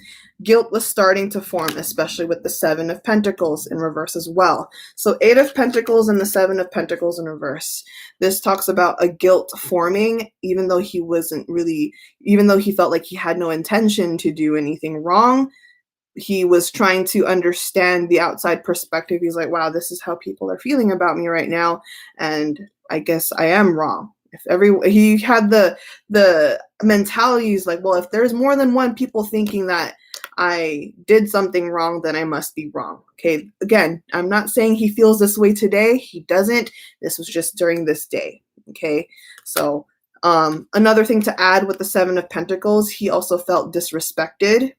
Guilt was starting to form, especially with the 7 of Pentacles in reverse as well. So 8 of Pentacles and the 7 of Pentacles in reverse. This talks about a guilt forming, even though he felt like he had no intention to do anything wrong. He was trying to understand the outside perspective. He's like, wow, this is how people are feeling about me right now. And I guess I am wrong. He had the mentalities like, well, if there's more than one people thinking that I did something wrong, then I must be wrong. Okay. Again, I'm not saying he feels this way today. He doesn't. This was just during this day. Okay. So, another thing to add with the 7 of Pentacles, he also felt disrespected.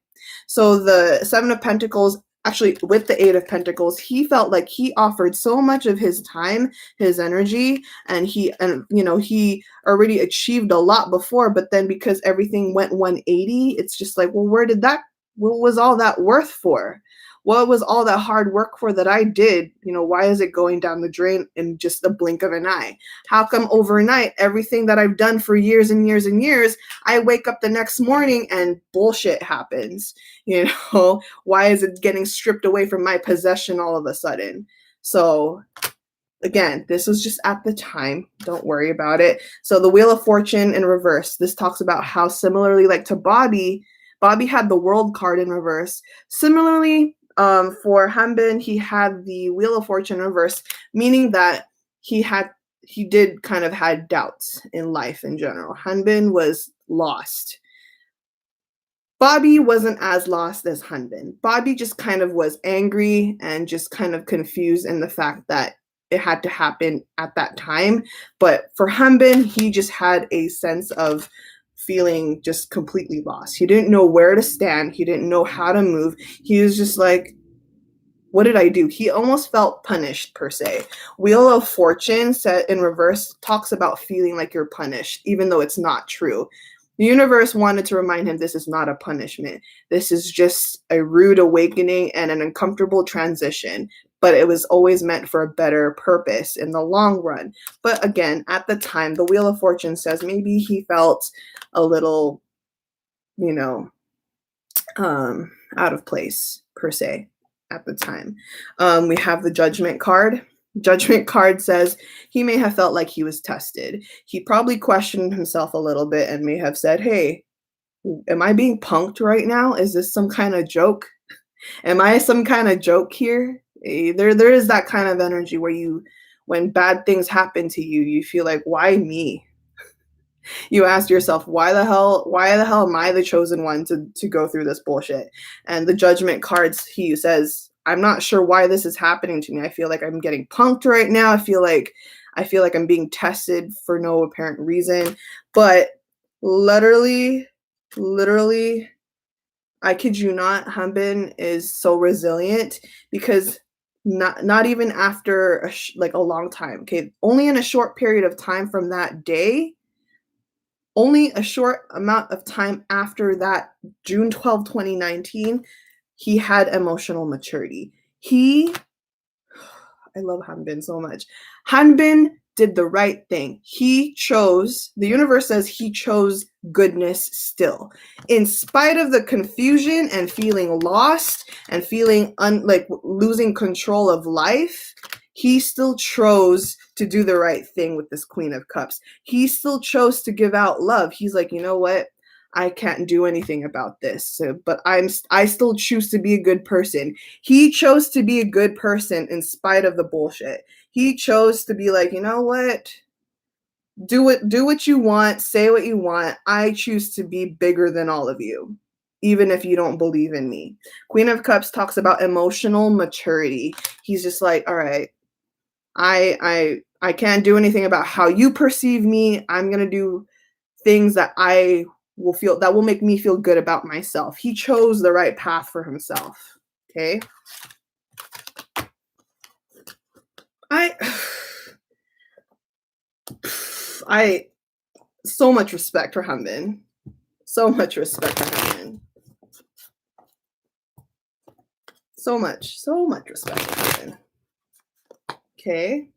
So the 7 of Pentacles, actually with the 8 of Pentacles, he felt like he offered so much of his time, his energy, and he already achieved a lot before, but then because everything went 180, it's just like, well, what was all that worth for? What was all that hard work for that I did? Why is it going down the drain in just the blink of an eye? How come overnight, everything that I've done for years and years and years, I wake up the next morning and bullshit happens? Why is it getting stripped away from my possession all of a sudden? So again, this was just at the time. Don't worry about it. So the Wheel of Fortune in reverse. This talks about how similarly like to Bobby had the World card in reverse. Similarly, for Hanbin, he had the Wheel of Fortune in reverse, meaning that he did kind of had doubts in life in general. Hanbin was lost. Bobby wasn't as lost as Hanbin. Bobby just kind of was angry and just kind of confused in the fact that it had to happen at that time. But for Hanbin, he just had a sense of feeling just completely lost. He didn't know where to stand. He didn't know how to move. He was just like, what did I do? He almost felt punished, per se. Wheel of Fortune, set in reverse, talks about feeling like you're punished, even though it's not true. The universe wanted to remind him this is not a punishment. This is just a rude awakening and an uncomfortable transition, but it was always meant for a better purpose in the long run. But again, at the time, the Wheel of Fortune says maybe he felt a little, out of place, per se, at the time. We have the Judgment card. Judgment card says he may have felt like he was tested. He probably questioned himself a little bit and may have said, hey, am I being punked right now? Is this some kind of joke? Am I some kind of joke here? There is that kind of energy where when bad things happen to you, you feel like, why me? You ask yourself, why the hell am I the chosen one to go through this bullshit? And the Judgment cards, he says, I'm not sure why this is happening to me. I feel like I'm getting punked right now. I feel like I'm being tested for no apparent reason. But literally, I kid you not, Hanbin is so resilient because not even after like a long time. Okay, only in a short period of time from that day, only a short amount of time after that, June 12, 2019, he had emotional maturity. I love Hanbin so much. Hanbin did the right thing. He chose, the universe says he chose goodness still. In spite of the confusion and feeling lost and feeling like losing control of life, he still chose to do the right thing with this Queen of Cups. He still chose to give out love. He's like, you know what? I can't do anything about this, but I still choose to be a good person. He chose to be a good person in spite of the bullshit. He chose to be like, you know what? Do what you want, say what you want. I choose to be bigger than all of you, even if you don't believe in me. Queen of Cups talks about emotional maturity. He's just like, all right, I can't do anything about how you perceive me. I'm gonna do things that will make me feel good about myself. He chose the right path for himself. Okay. I so much respect for Hanbin. So much respect for Hanbin. So much respect for Hanbin. Okay.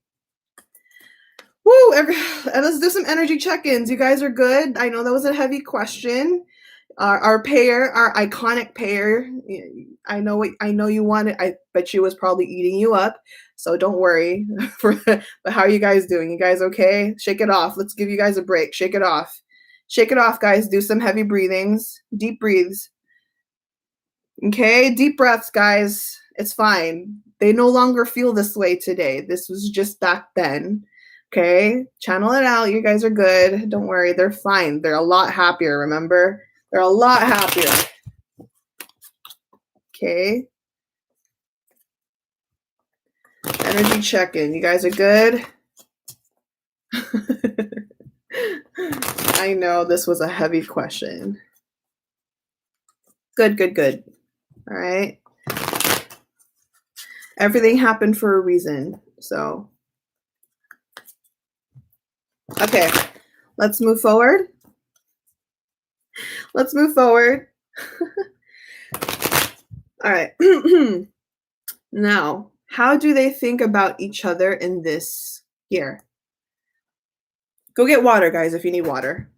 Woo! Let's do some energy check-ins. You guys are good. I know that was a heavy question. Our pair, our iconic pair. I know you wanted. I bet she was probably eating you up. So don't worry. But how are you guys doing? You guys okay? Shake it off. Let's give you guys a break. Shake it off. Shake it off, guys. Do some heavy breathings. Deep breathes. Okay, deep breaths, guys. It's fine. They no longer feel this way today. This was just back then. Okay, channel it out. You guys are good. Don't worry. They're fine. They're a lot happier, remember? They're a lot happier. Okay. Energy check-in. You guys are good? I know this was a heavy question. Good. All right. Everything happened for a reason. So, okay. Let's move forward. Let's move forward. All right. Now, how do they think about each other in this year? Go get water, guys, if you need water.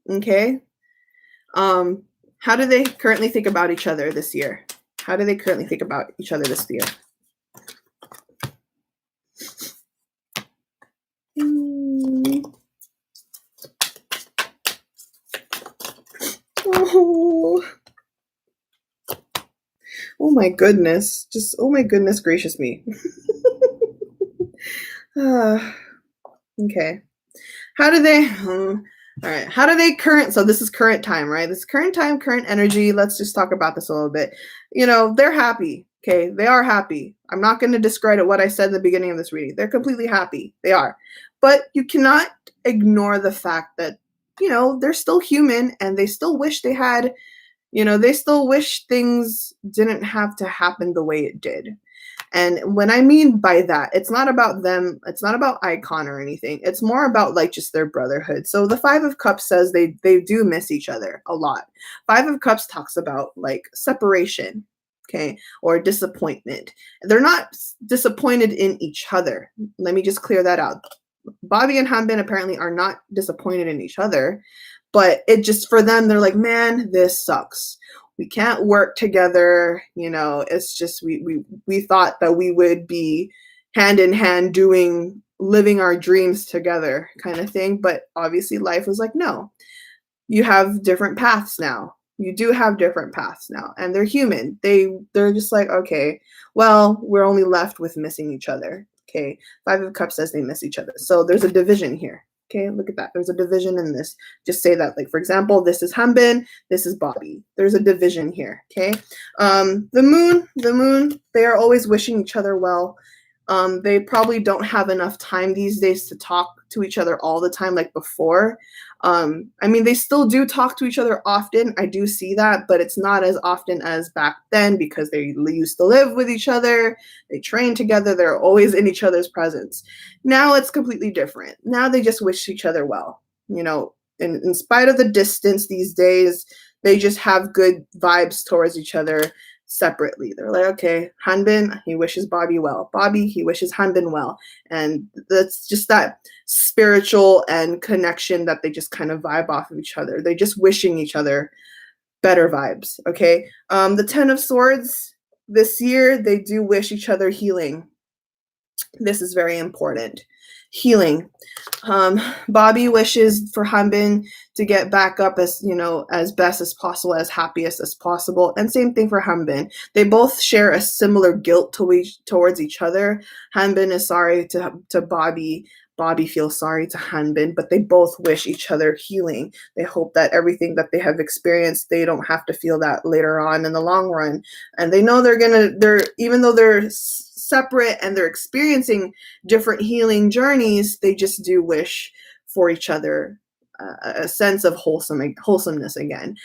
Okay? How do they currently think about each other this year? How do they currently think about each other this year? Oh my goodness. Just, oh my goodness gracious me. Okay. How do they, all right. How do they so this is current time, right? This is current time, current energy. Let's just talk about this a little bit. You know, they're happy. Okay. They are happy. I'm not going to discredit what I said in the beginning of this reading. They're completely happy. They are. But you cannot ignore the fact that, you know, they're still human and they still wish they had, you know, they still wish things didn't have to happen the way it did. And when I mean by that, it's not about them, it's not about iKON or anything. It's more about like just their brotherhood. So the Five of Cups says they do miss each other a lot. Five of Cups talks about like separation, okay, or disappointment. They're not disappointed in each other. Let me just clear that out. Bobby and Hanbin apparently are not disappointed in each other, but it just, for them, they're like, man, this sucks. We can't work together. You know, it's just, we thought that we would be hand in hand living our dreams together kind of thing. But obviously life was like, no, you have different paths now. You do have different paths now, and they're human. They're just like, okay, well, we're only left with missing each other. Okay. Five of Cups says they miss each other. So there's a division here. Okay, look at that. There's a division in this. Just say that, like, for example, this is Hanbin, this is Bobby. There's a division here, okay? The moon, they are always wishing each other well. They probably don't have enough time these days to talk to each other all the time like before. I mean, they still do talk to each other often. I do see that, but it's not as often as back then because they used to live with each other. They train together. They're always in each other's presence. Now it's completely different. Now they just wish each other well. You know, in spite of the distance these days, they just have good vibes towards each other separately. They're like, okay, Hanbin, he wishes Bobby well. Bobby, he wishes Hanbin well. And that's just that spiritual and connection that they just kind of vibe off of each other. They're just wishing each other better vibes, okay? The Ten of Swords, this year, they do wish each other healing. This is very important. Healing. Bobby wishes for Hanbin to get back up as, you know, as best as possible, as happiest as possible. And same thing for Hanbin. They both share a similar guilt towards each other. Hanbin is sorry to Bobby. Bobby feels sorry to Hanbin, but they both wish each other healing. They hope that everything that they have experienced, they don't have to feel that later on in the long run. And they know even though they're separate and they're experiencing different healing journeys, they just do wish for each other a sense of wholesomeness again.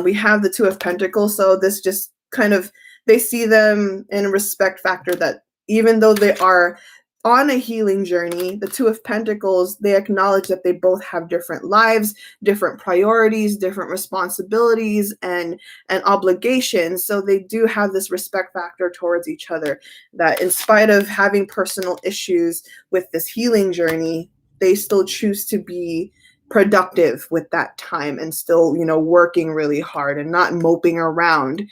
We have the Two of Pentacles, so this just kind of, they see them in a respect factor that even though they are on a healing journey, the Two of Pentacles, they acknowledge that they both have different lives, different priorities, different responsibilities, and obligations. So they do have this respect factor towards each other, that in spite of having personal issues with this healing journey, they still choose to be productive with that time and still, you know, working really hard and not moping around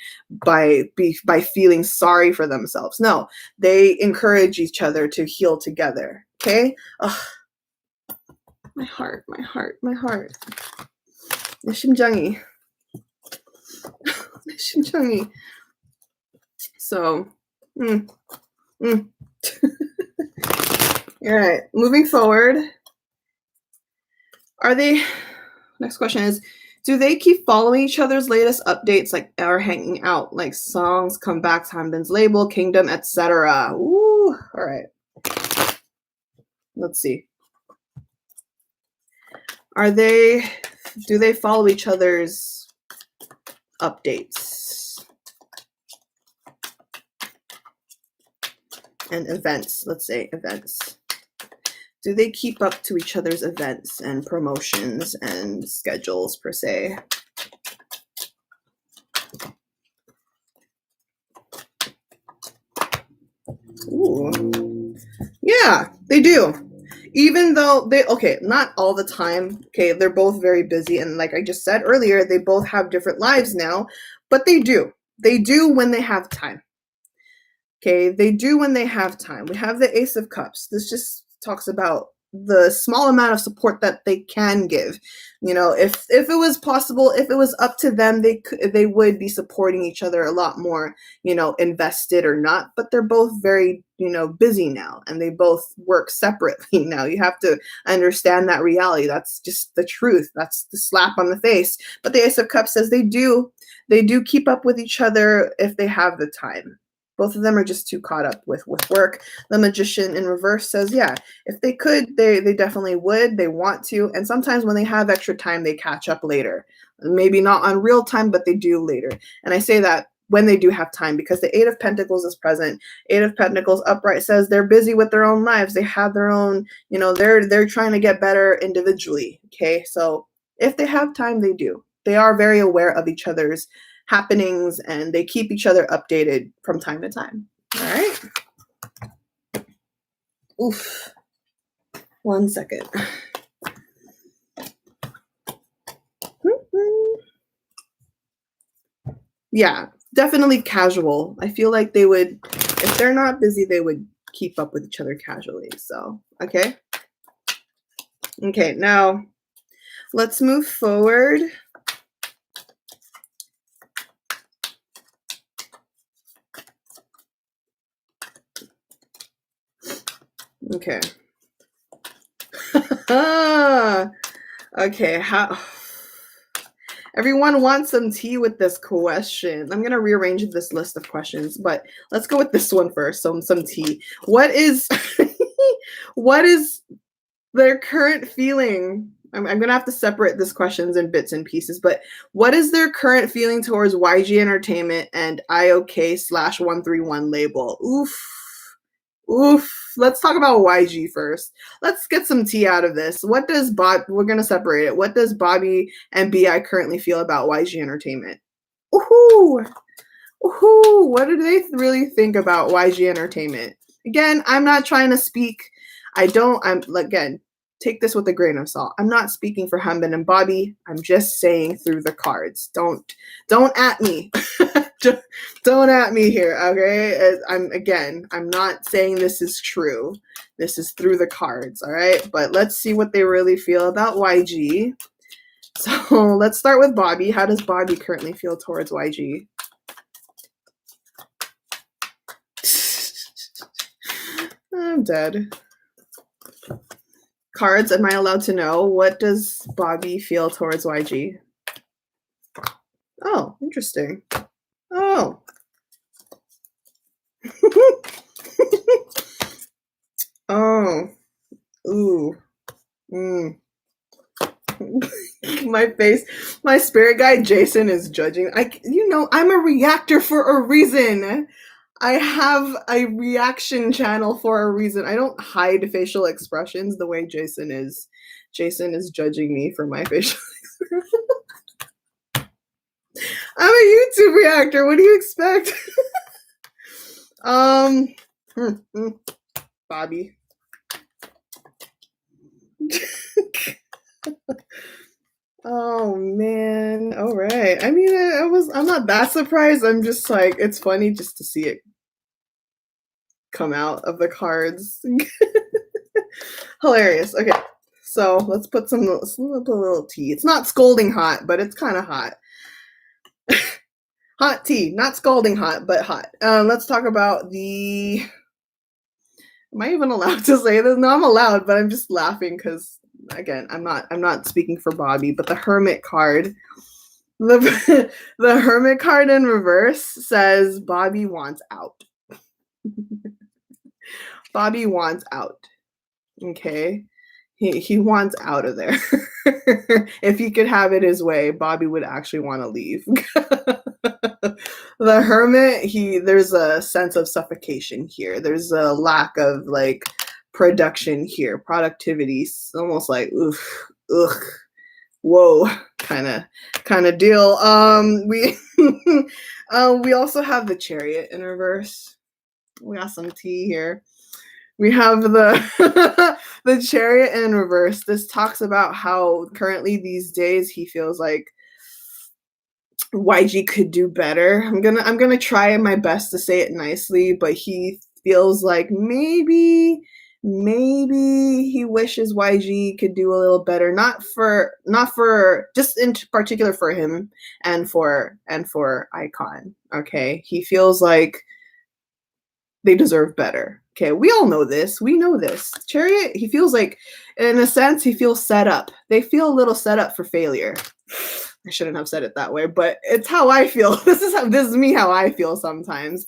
by feeling sorry for themselves. No, they encourage each other to heal together. Okay. Ugh. My heart. 내 심장이. 내 심장이. So, all right, moving forward. Next question is, do they keep following each other's latest updates, like are hanging out, like songs, comebacks, Hanbin's label, Kingdom, etc.? Ooh, all right. Let's see. Do they follow each other's updates and events? Let's say events. Do they keep up to each other's events and promotions and schedules per se? Ooh. Yeah, they do. Even though not all the time. Okay, they're both very busy. And like I just said earlier, they both have different lives now, but they do. They do when they have time. Okay, they do when they have time. We have the Ace of Cups. This just talks about the small amount of support that they can give. You know, if it was possible, if it was up to them, they would be supporting each other a lot more, you know, invested or not. But they're both very, you know, busy now, and they both work separately now. You have to understand that reality. That's just the truth. That's the slap on the face. But the Ace of Cups says they do keep up with each other if they have the time. Both of them are just too caught up with work. The Magician in reverse says, yeah, if they could, they definitely would. They want to. And sometimes when they have extra time, they catch up later. Maybe not on real time, but they do later. And I say that when they do have time because the Eight of Pentacles is present. Eight of Pentacles upright says they're busy with their own lives. They have their own, you know, they're trying to get better individually. Okay, so if they have time, they do. They are very aware of each other's happenings and they keep each other updated from time to time. All right. Oof. 1 second. Yeah, definitely casual. I feel like they would, if they're not busy, they would keep up with each other casually. So, okay. Okay, now let's move forward. Okay. Okay, everyone wants some tea with this question. I'm going to rearrange this list of questions, but let's go with this one first. Some tea. What is what is their current feeling I'm gonna have to separate this questions in bits and pieces, but what is their current feeling towards YG Entertainment and IOK/131 label? Oof. Oof. Let's talk about YG first. Let's get some tea out of this. What does we're gonna separate it. What does Bobby and BI currently feel about YG Entertainment? Woohoo! Woohoo! What do they really think about YG Entertainment? Again, I'm not trying to speak. Again, take this with a grain of salt. I'm not speaking for Hanbin and Bobby. I'm just saying through the cards. Don't at me. Don't at me here, okay? I'm not saying this is true. This is through the cards, all right? But let's see what they really feel about YG. So let's start with Bobby. How does Bobby currently feel towards YG? I'm dead. Cards, am I allowed to know? What does Bobby feel towards YG? Oh, interesting. Oh. Oh. Ooh. My face, my spirit guide Jason is judging. I'm a reactor for a reason. I have a reaction channel for a reason. I don't hide facial expressions the way Jason is. Jason is judging me for my facial expressions. I'm a YouTube reactor. What do you expect? Bobby. Oh man. All right. I mean, I'm not that surprised. I'm just like, it's funny just to see it come out of the cards. Hilarious. Okay. So let's put a little tea. It's not scalding hot, but it's kind of hot. Hot tea, not scalding hot, but hot. Let's talk about the. Am I even allowed to say this? No, I'm allowed, but I'm just laughing because, again, I'm not speaking for Bobby. But the Hermit card, the Hermit card in reverse says Bobby wants out. Bobby wants out. Okay. He wants out of there. If he could have it his way, Bobby would actually want to leave. The Hermit, there's a sense of suffocation here. There's a lack of like production here, productivity. It's almost like ugh, whoa, kind of deal. We also have the Chariot in reverse. We got some tea here. We have the the Chariot in reverse. This talks about how currently these days he feels like YG could do better. I'm gonna try my best to say it nicely, but he feels like maybe he wishes YG could do a little better. Not for just in particular for him and for iKON. Okay, he feels like they deserve better. Okay, we all know this. We know this. Chariot, he feels like, in a sense, he feels set up. They feel a little set up for failure. I shouldn't have said it that way, but it's how I feel. This is me how I feel sometimes.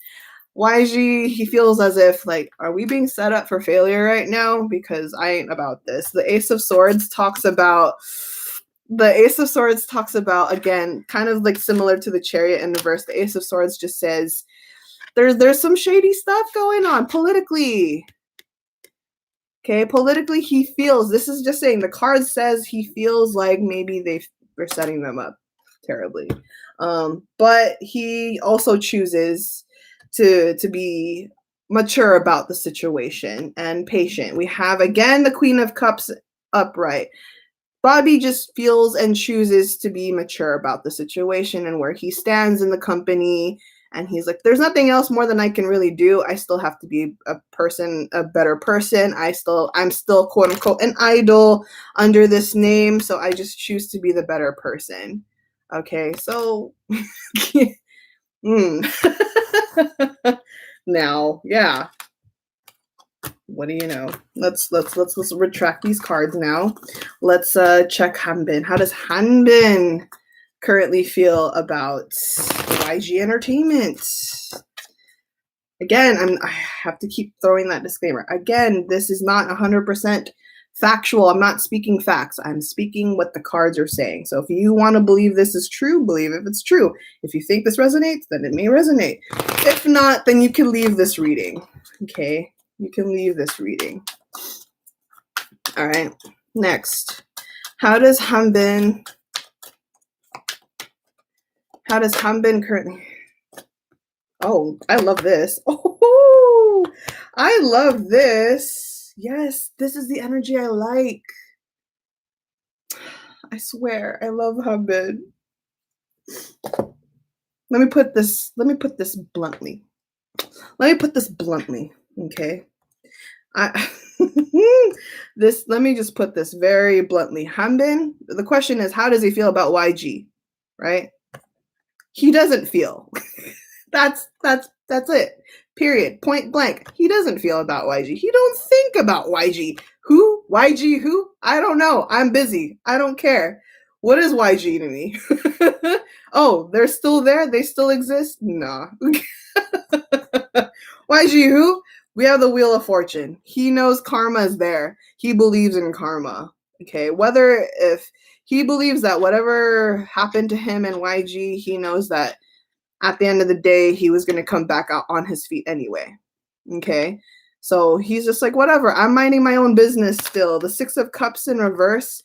YG, he feels as if like, are we being set up for failure right now? Because I ain't about this. The Ace of Swords talks about, again, kind of like similar to the Chariot in reverse. The Ace of Swords just says, there's some shady stuff going on politically. Okay, politically he feels, this is just saying, the card says he feels like maybe they're setting them up terribly. But he also chooses to be mature about the situation and patient. We have, again, the Queen of Cups upright. Bobby just feels and chooses to be mature about the situation and where he stands in the company. And he's like, there's nothing else more than I can really do. I still have to be a better person. I'm still quote unquote an idol under this name. So I just choose to be the better person. Okay, so now, yeah. What do you know? Let's retract these cards now. Let's check Hanbin. How does Hanbin currently feel about YG Entertainment? Again, I have to keep throwing that disclaimer. Again, this is not 100% factual. I'm not speaking facts. I'm speaking what the cards are saying. So if you want to believe this is true, believe if it's true. If you think this resonates, then it may resonate. If not, then you can leave this reading. Okay, you can leave this reading. All right, next. How does Hanbin currently... Oh, I love this. Oh, I love this. Yes, this is the energy I like. I swear, I love Hanbin. Let me put this bluntly. Okay. Let me just put this very bluntly. Hanbin, the question is, how does he feel about YG? Right? He doesn't feel. That's it. Period. Point blank. He doesn't feel about YG. He don't think about YG. Who? YG who? I don't know. I'm busy. I don't care. What is YG to me? Oh, they're still there? They still exist? Nah. YG who? We have the Wheel of Fortune. He knows karma is there. He believes in karma. Okay. Whether if he believes that whatever happened to him and YG, he knows that at the end of the day, he was going to come back out on his feet anyway. Okay. So he's just like, whatever, I'm minding my own business still. The Six of Cups in reverse.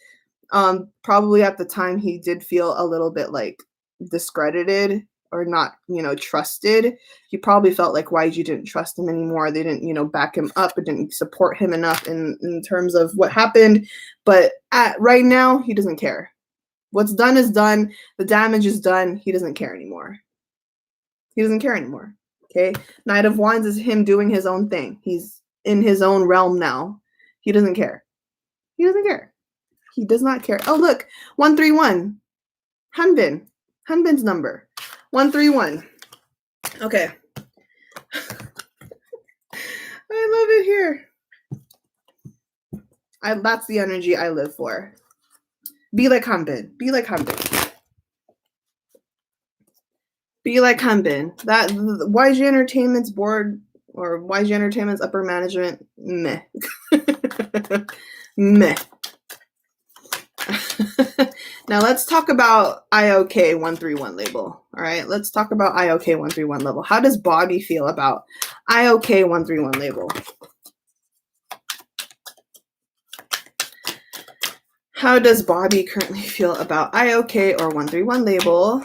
Probably at the time he did feel a little bit like discredited or not, trusted. He probably felt like YG didn't trust him anymore. They didn't, back him up. It didn't support him enough in terms of what happened. But right now, he doesn't care. What's done is done. The damage is done. He doesn't care anymore. Okay. Knight of Wands is him doing his own thing. He's in his own realm now. He doesn't care. He does not care. Oh, look, 131. Hanbin's number. 131. Okay. I love it here. That's the energy I live for. Be like Hanbin. Be like Hanbin. That YG Entertainment's board or YG Entertainment's upper management, meh. Meh. Now let's talk about iOK 131 label. All right, let's talk about iOK 131 label. How does Bobby feel about iOK 131 label? How does Bobby currently feel about iOK or 131 label?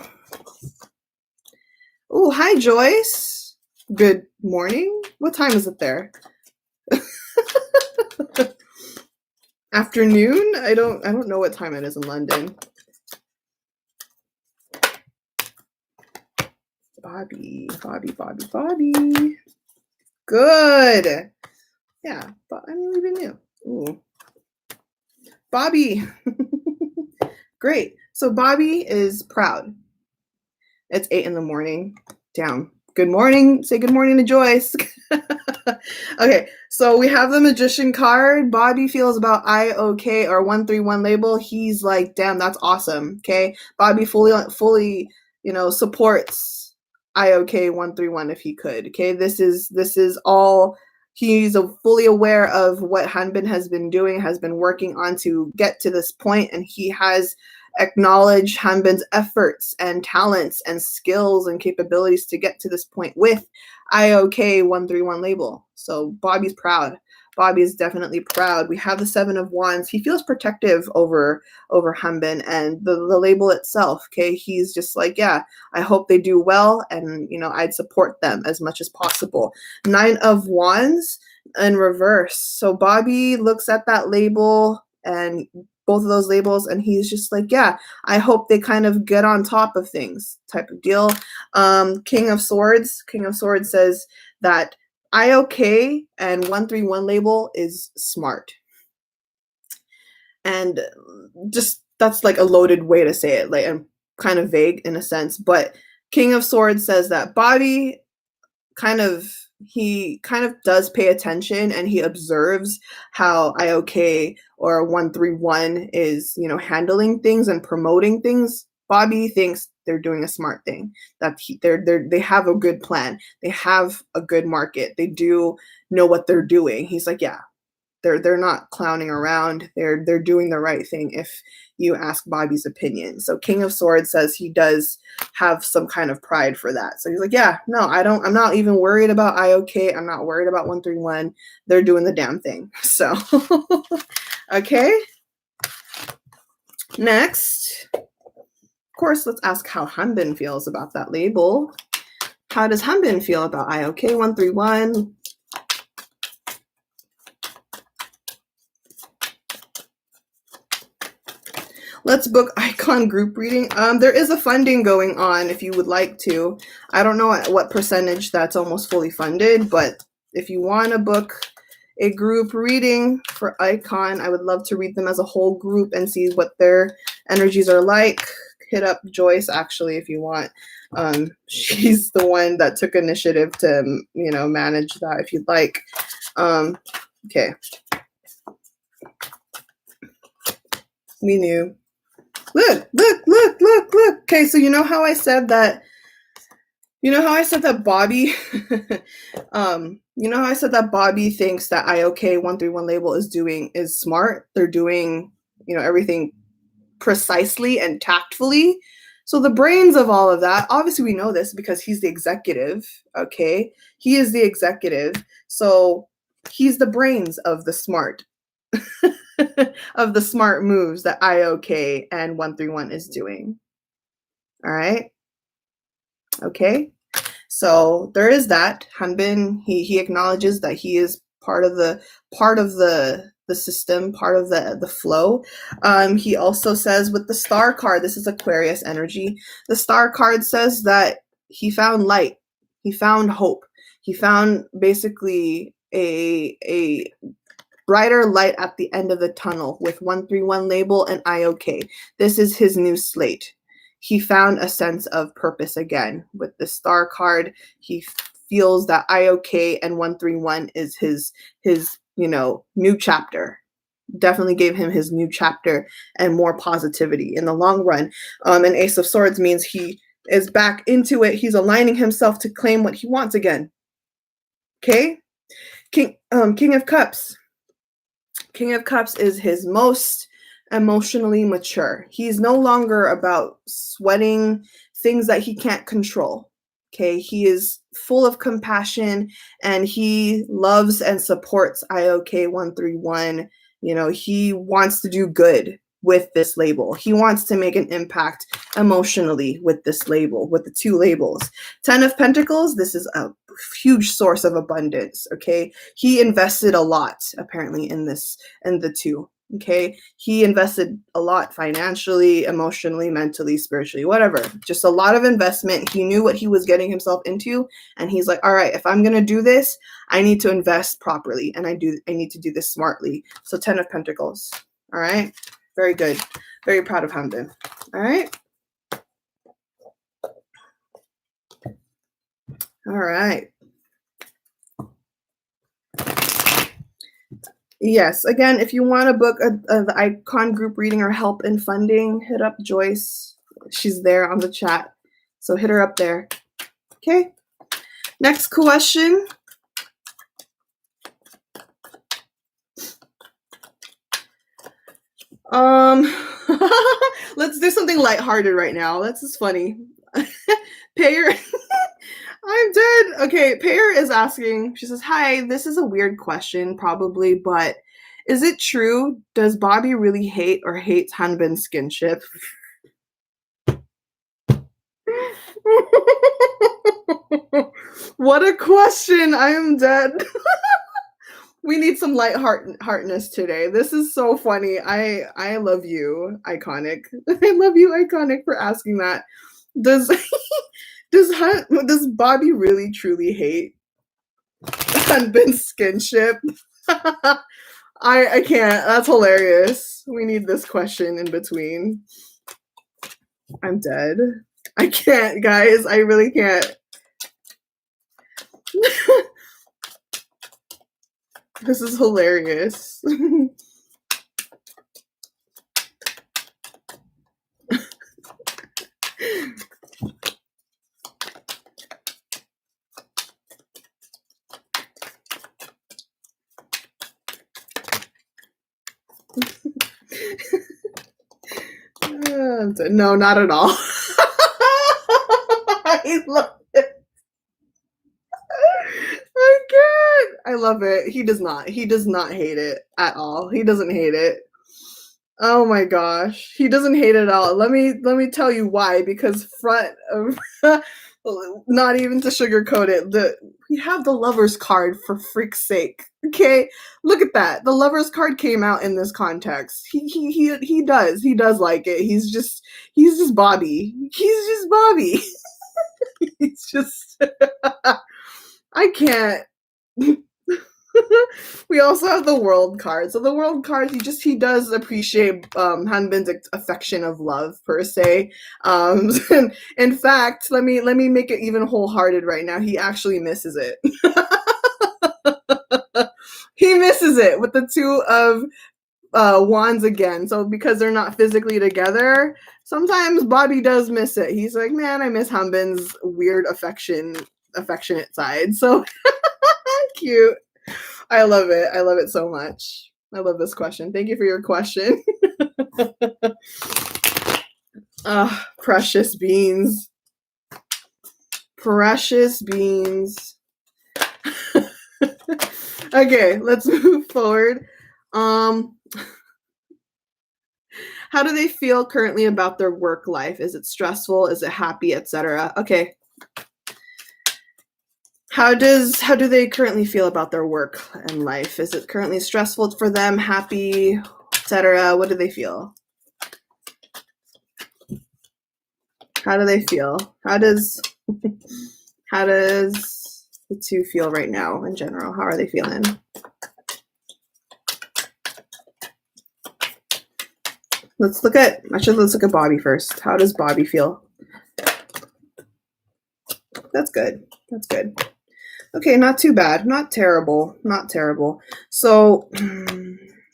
Oh, hi Joyce. Good morning. What time is it there? Afternoon? I don't know what time it is in London. Bobby. Good. Yeah, but I mean, we even knew. Ooh. Bobby. Great. So Bobby is proud. It's 8 a.m. Down. Good morning. Say good morning to Joyce. Okay, so we have the Magician card. Bobby feels about iOK or 131 label. He's like, damn, that's awesome. Okay, Bobby fully, supports iOK 131 if he could. Okay, this is all. He's fully aware of what Hanbin has been doing, has been working on to get to this point, and he has acknowledge Hanbin's efforts and talents and skills and capabilities to get to this point with iOK 131 label. So Bobby's proud. Bobby is definitely proud. We have the 7 of Wands. He feels protective over Hanbin and the label itself. Okay, he's just like, yeah, I hope they do well, and I'd support them as much as possible. 9 of Wands in reverse. So Bobby looks at that label and both of those labels, and he's just like, yeah, I hope they kind of get on top of things type of deal. King of Swords says that iOK and 131 label is smart. And just that's like a loaded way to say it, like, and kind of vague in a sense, but King of Swords says that Bobby kind of does pay attention, and he observes how iOK or 131 is, handling things and promoting things. Bobby thinks they're doing a smart thing, that they have a good plan. They have a good market. They do know what they're doing. He's like, yeah, they're not clowning around. They're doing the right thing if you ask Bobby's opinion. So King of Swords says he does have some kind of pride for that. So he's like, yeah, no, I'm not even worried about iOK. I'm not worried about 131. They're doing the damn thing. So okay. Next, of course, let's ask how Hanbin feels about that label. How does Hanbin feel about iOK 131? Let's book iKON group reading. There is a funding going on if you would like to. I don't know at what percentage that's almost fully funded, but if you want to book a group reading for iKON, I would love to read them as a whole group and see what their energies are like. Hit up Joyce, actually, if you want. She's the one that took initiative to, manage that if you'd like. Okay. We knew. Look. Okay, so you know how I said that Bobby Bobby thinks that iOK 131 label is smart. They're doing, everything precisely and tactfully. So the brains of all of that, obviously we know this because he's the executive, okay? He is the executive. So he's the brains of the smart of the smart moves that iOK and 131 is doing. All right. Okay. So there is that. Hanbin, he acknowledges that he is part of the system, part of the flow. He also says with the star card, this is Aquarius energy. The star card says that he found light. He found hope. He found basically a brighter light at the end of the tunnel with 131 label and iOK. This is his new slate. He found a sense of purpose again. With the star card, he feels that iOK and 131 is his new chapter. Definitely gave him his new chapter and more positivity in the long run. And Ace of Swords means he is back into it. He's aligning himself to claim what he wants again. Okay? King of Cups. King of Cups is his most emotionally mature. He's no longer about sweating things that he can't control. Okay, he is full of compassion and he loves and supports iOK 131. He wants to do good with this label. He wants to make an impact emotionally with this label, with the two labels. 10 of Pentacles, this is a huge source of abundance, okay? He invested a lot, apparently, in the two, okay? He invested a lot financially, emotionally, mentally, spiritually, whatever. Just a lot of investment. He knew what he was getting himself into, and he's like, all right, if I'm going to do this, I need to invest properly, and I need to do this smartly. So 10 of Pentacles, all right? Very good. Very proud of Hanbin. All right. All right. Yes. Again, if you want to book the iKON group reading or help in funding, hit up Joyce. She's there on the chat. So hit her up there. Okay. Next question. Let's do something lighthearted right now. That's just funny. Payer. I'm dead. Okay, Payer is asking, she says, hi, this is a weird question, probably, but is it true? Does Bobby really hate or hates Hanbin's skinship? What a question. I am dead. We need some lightheartedness today. This is so funny. I love you, iKONic. I love you, iKONic, for asking that. Does Bobby really truly hate Hanbin's skinship? I can't. That's hilarious. We need this question in between. I'm dead. I can't, guys. I really can't. This is hilarious. No, not at all. I love it. I can't. I love it. He does not. He does not hate it at all. He doesn't hate it. Oh my gosh. He doesn't hate it at all. Let me tell you why. Because front of not even to sugarcoat it, we have the lover's card for freak's sake. Okay? Look at that. The lover's card came out in this context. He does like it. He's just Bobby. He's just Bobby. He's just I can't. We also have the world card. So the world card, he does appreciate Hanbin's affection of love per se. And in fact, let me make it even wholehearted right now. He actually misses it. He misses it with the two of wands again. So because they're not physically together, sometimes Bobby does miss it. He's like, man, I miss Hanbin's weird affectionate side. So cute. I love it. I love it so much. I love this question. Thank you for your question. Precious beans. Precious beans. Okay, let's move forward. How do they feel currently about their work life? Is it stressful? Is it happy, etc.? Okay. How do they currently feel about their work and life? Is it currently stressful for them, happy, etc.? What do they feel? How do they feel? How does the two feel right now in general? How are they feeling? Let's look at Bobby first. How does Bobby feel? That's good. That's good. Okay, not too bad. Not terrible. Not terrible. So,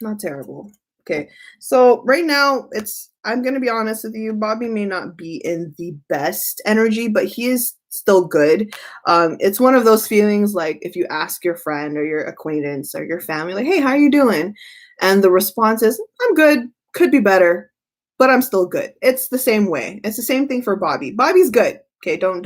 not terrible. Okay, so right now, I'm going to be honest with you, Bobby may not be in the best energy, but he is still good. It's one of those feelings like if you ask your friend or your acquaintance or your family, like, hey, how are you doing? And the response is, I'm good, could be better, but I'm still good. It's the same way. It's the same thing for Bobby. Bobby's good. Okay, don't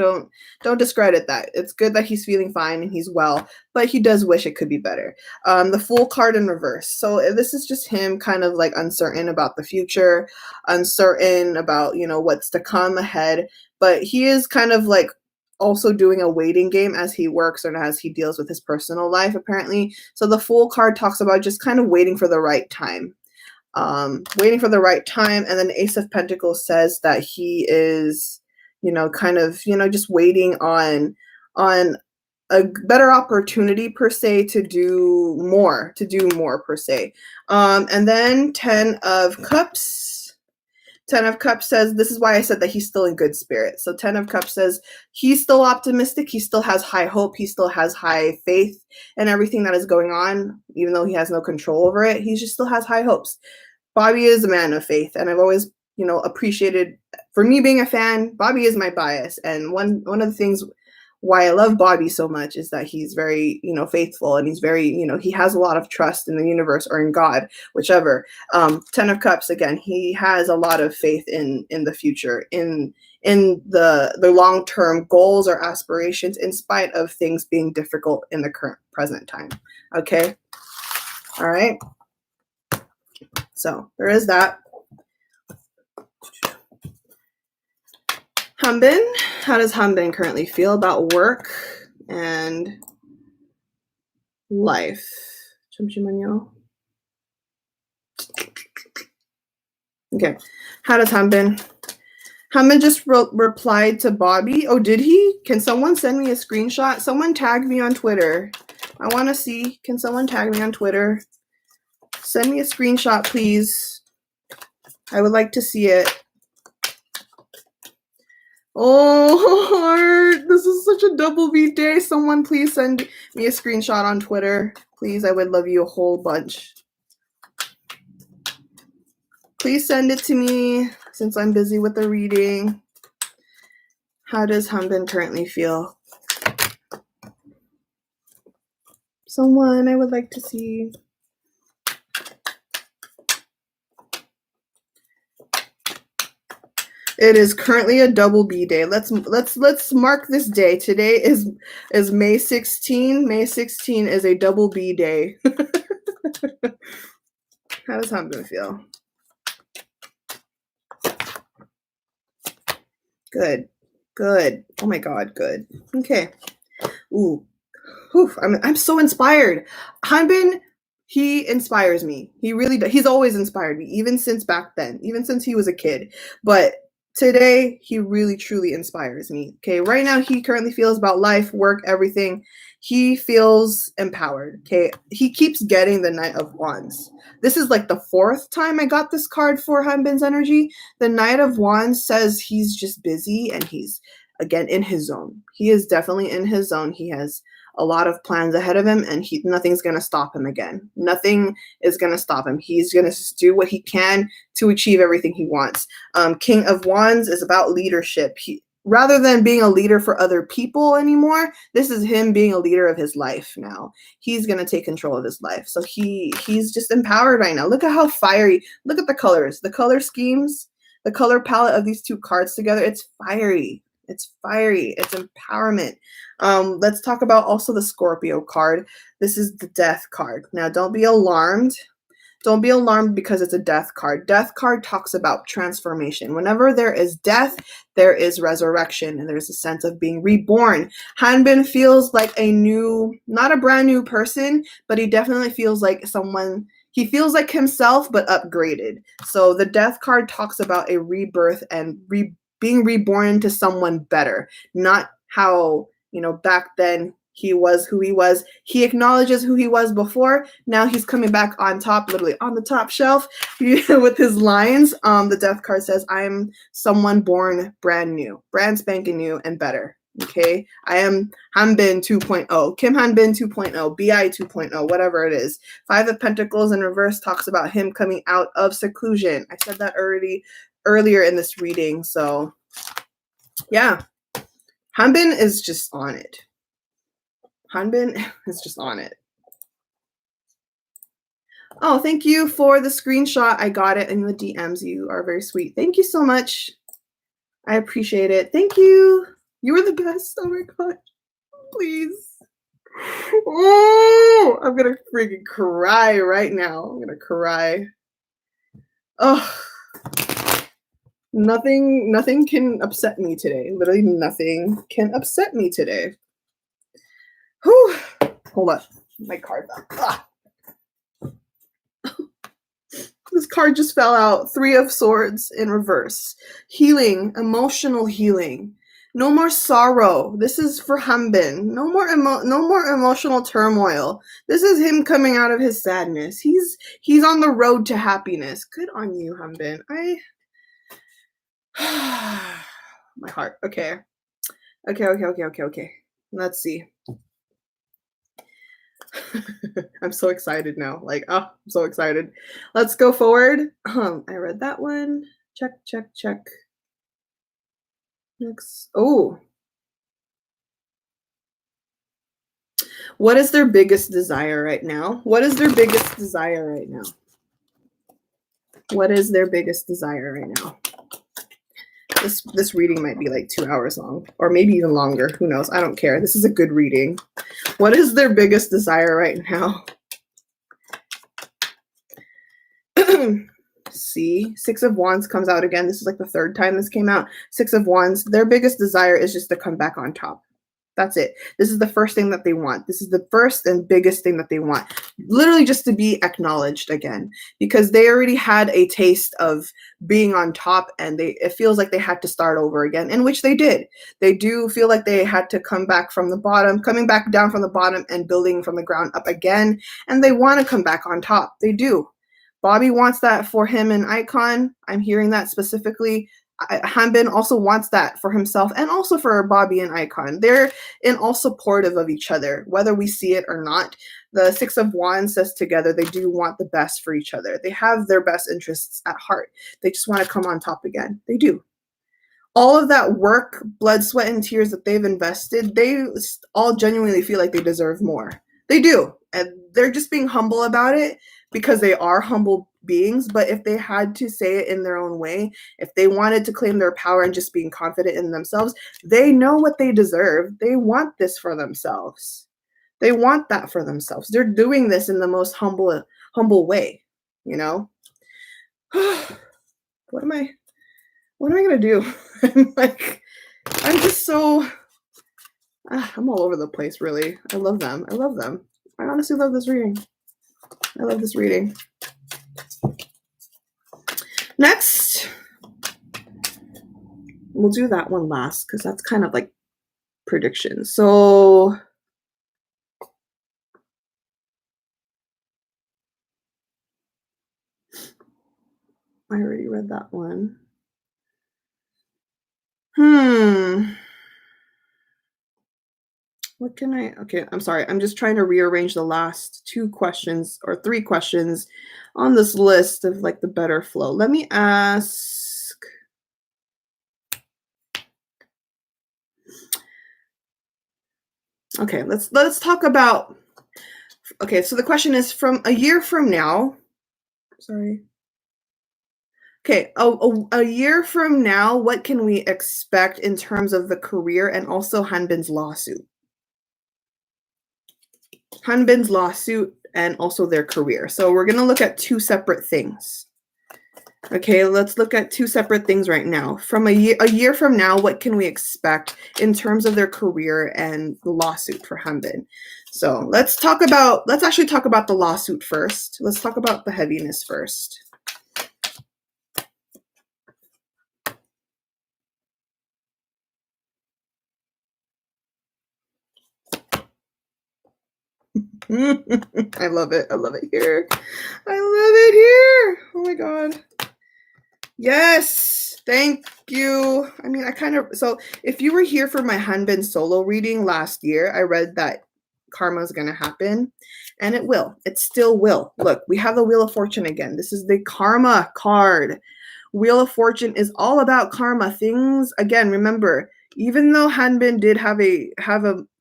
discredit that. It's good that he's feeling fine and he's well, but he does wish it could be better. The Fool card in reverse. So this is just him kind of like uncertain about the future, uncertain about, what's to come ahead, but he is kind of like also doing a waiting game as he works and as he deals with his personal life, apparently. So the Fool card talks about just kind of waiting for the right time. Waiting for the right time. And then Ace of Pentacles says that he is kind of, just waiting on a better opportunity per se to do more per se. And then 10 of Cups. 10 of Cups says, this is why I said that he's still in good spirit. So 10 of Cups says he's still optimistic. He still has high hope. He still has high faith in everything that is going on, even though he has no control over it. He just still has high hopes. Bobby is a man of faith, and I've always appreciated, for me being a fan, Bobby is my bias. And one of the things why I love Bobby so much is that he's very, faithful, and he's very, he has a lot of trust in the universe or in God, whichever. 10 of Cups, again, he has a lot of faith in the future, in the long-term goals or aspirations, in spite of things being difficult in the current present time. Okay. All right. So there is that. Hanbin, how does Hanbin currently feel about work and life? Okay, how does Hanbin? Hanbin just replied to Bobby. Oh, did he? Can someone send me a screenshot? Someone tag me on Twitter. I want to see. Can someone tag me on Twitter? Send me a screenshot, please. I would like to see it. Oh, heart. This is such a double V day. Someone please send me a screenshot on Twitter. Please, I would love you a whole bunch. Please send it to me since I'm busy with the reading. How does Hanbin currently feel? Someone I would like to see. It is currently a double B day. Let's mark this day. Today is May 16. May 16 is a double B day. How does Hanbin feel? Good. Good. Oh my god, good. Okay. Ooh. Whew, I'm so inspired. Hanbin, he inspires me. He really does. He's always inspired me, even since back then, even since he was a kid. But today, he really truly inspires me. Okay, right now he currently feels about life, work, everything. He feels empowered. Okay, he keeps getting the Knight of Wands. This is like the fourth time I got this card for Hanbin's energy. The Knight of Wands says he's just busy and he's again in his zone. He is definitely in his zone. He has a lot of plans ahead of him, and nothing's going to stop him again. Nothing is going to stop him. He's going to do what he can to achieve everything he wants. King of Wands is about leadership. Rather than being a leader for other people anymore, this is him being a leader of his life now. He's going to take control of his life. So he's just empowered right now. Look at how fiery. Look at the colors, the color schemes, the color palette of these two cards together. It's fiery. It's fiery. It's empowerment. Let's talk about also the Scorpio card. This is the Death card. Now, don't be alarmed. Don't be alarmed because it's a Death card. Death card talks about transformation. Whenever there is death, there is resurrection, and there's a sense of being reborn. Hanbin feels like a new, not a brand new person, but he definitely feels like someone, he feels like himself, but upgraded. So the Death card talks about a rebirth and being reborn into someone better, not how, back then he was who he was. He acknowledges who he was before. Now he's coming back on top, literally on the top shelf with his lines. The Death card says, I'm someone born brand new, brand spanking new and better. Okay, I am Hanbin 2.0, Kim Hanbin 2.0, BI 2.0, whatever it is. Five of Pentacles in reverse talks about him coming out of seclusion. I said that earlier in this reading. So yeah, Hanbin is just on it. Hanbin is just on it. Oh, thank you for the screenshot. I got it in the DMs. You are very sweet. Thank you so much. I appreciate it. Thank you. You were the best. Oh my god. Please. Oh, I'm gonna freaking cry right now. I'm gonna cry. Oh, nothing can upset me today. Literally nothing can upset me today. Whew. Hold on. My card fell. Ah. This card just fell out. Three of Swords in reverse. Healing, emotional healing. No more sorrow. This is for Hanbin. No more emotional turmoil. This is him coming out of his sadness. He's on the road to happiness. Good on you, Hanbin. My heart. Okay. Let's see. I'm so excited now. Like, I'm so excited. Let's go forward. I read that one. Check. Next. Oh. What is their biggest desire right now? What is their biggest desire right now? What is their biggest desire right now? This reading might be like 2 hours long, or maybe even longer. Who knows? I don't care. This is a good reading. What is their biggest desire right now? See, Six of Wands comes out again. This is like the third time this came out. Six of Wands. Their biggest desire is just to come back on top. That's it. This is the first thing that they want. This is the first and biggest thing that they want. Literally just to be acknowledged again, because they already had a taste of being on top, and it feels like they had to start over again, in which they did. They do feel like they had to come back from the bottom, coming back down from the bottom and building from the ground up again, and they want to come back on top. They do. Bobby wants that for him and iKON. I'm hearing that specifically. Hanbin also wants that for himself and also for Bobby and iKON. They're all supportive of each other, whether we see it or not. The Six of Wands says together they do want the best for each other. They have their best interests at heart. They just want to come on top again. They do. All of that work, blood, sweat, and tears that they've invested, they all genuinely feel like they deserve more. They do. And they're just being humble about it. because they are humble beings, but if they had to say it in their own way, if they wanted to claim their power and just being confident in themselves, they know what they deserve. They want this for themselves. They want that for themselves. They're doing this in the most humble way, you know? What am I gonna do? I'm like, I'm just so I'm all over the place, really. I love them. I love them. I honestly love this reading. I love this reading. Next, we'll do that one last because that's kind of like predictions. So I already read that one. What can I, okay, I'm sorry. I'm just trying to rearrange the last 2 questions or 3 questions on this list of like the better flow. Let me ask. Okay, let's talk about, okay, so the question is from a year from now, sorry. Okay, a year from now, what can we expect in terms of the career and also Hanbin's lawsuit? Hanbin's lawsuit and also their career. So we're going to look at 2 separate things. Okay, let's look at 2 separate things right now. From a year from now, what can we expect in terms of their career and the lawsuit for Hanbin? So let's actually talk about the lawsuit first. Let's talk about the heaviness first. I love it. I love it here. I love it here. Oh my God. Yes. Thank you. I mean, so if you were here for my Hanbin solo reading last year, I read that karma is going to happen, and it will. It still will. Look, we have the Wheel of Fortune again. This is the karma card. Wheel of Fortune is all about karma. Things, again, remember, even though Hanbin did have a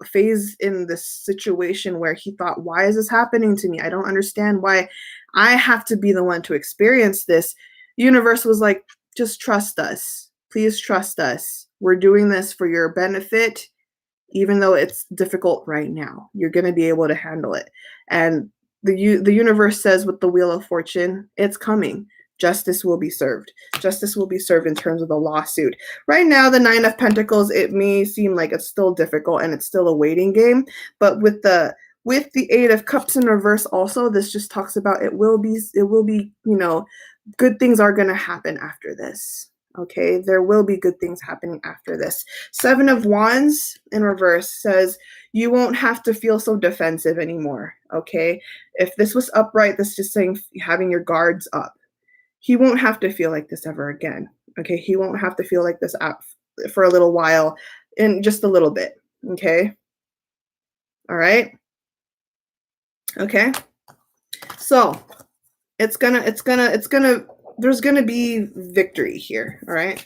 phase in this situation where he thought, why is this happening to me? I don't understand why I have to be the one to experience this. Universe was like, just trust us. Please trust us. We're doing this for your benefit, even though it's difficult right now. You're going to be able to handle it. And the universe says with the Wheel of Fortune, it's coming. Justice will be served. Justice will be served in terms of the lawsuit. Right now, the 9 of Pentacles, it may seem like it's still difficult and it's still a waiting game. But with the 8 of Cups in reverse also, this just talks about it will be, good things are going to happen after this. Okay, there will be good things happening after this. 7 of Wands in reverse says you won't have to feel so defensive anymore. Okay, if this was upright, this is just saying having your guards up. He won't have to feel like this ever again. Okay, he won't have to feel like this for a little while, in just a little bit. Okay, all right. Okay, so there's gonna be victory here. All right.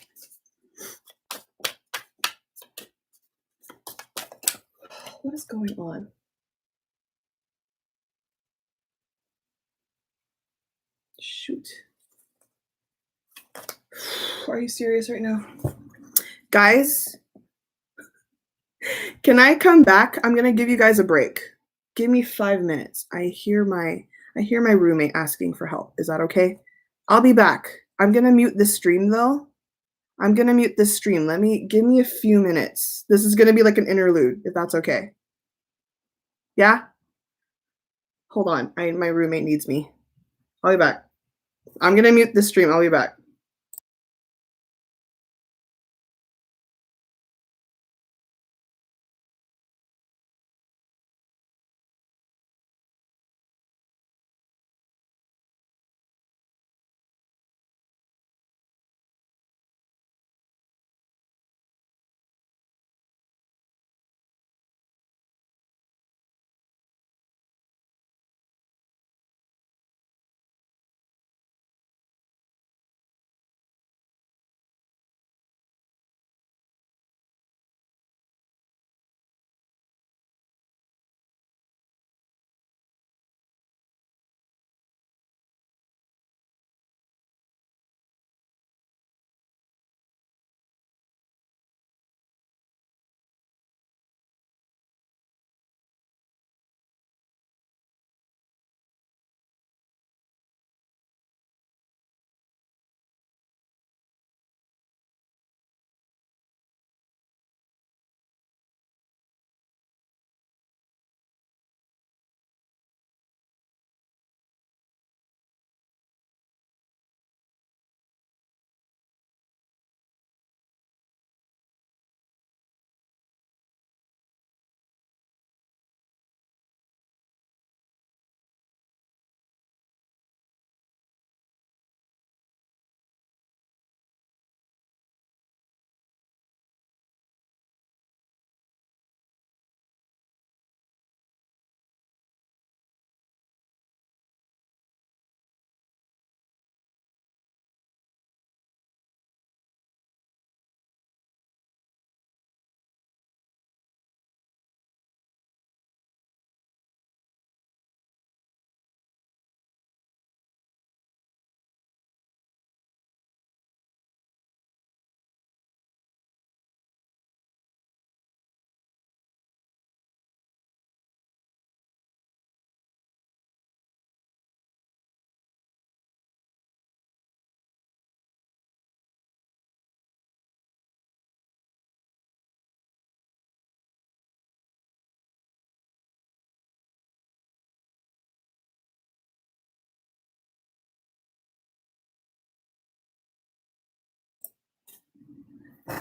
What is going on? Shoot. Are you serious right now? Guys, can I come back? I'm going to give you guys a break. Give me 5 minutes. I hear my roommate asking for help. Is that okay? I'll be back. I'm going to mute this stream though. I'm going to mute this stream. Give me a few minutes. This is going to be like an interlude, if that's okay. Yeah? Hold on. My roommate needs me. I'll be back. I'm going to mute this stream. I'll be back.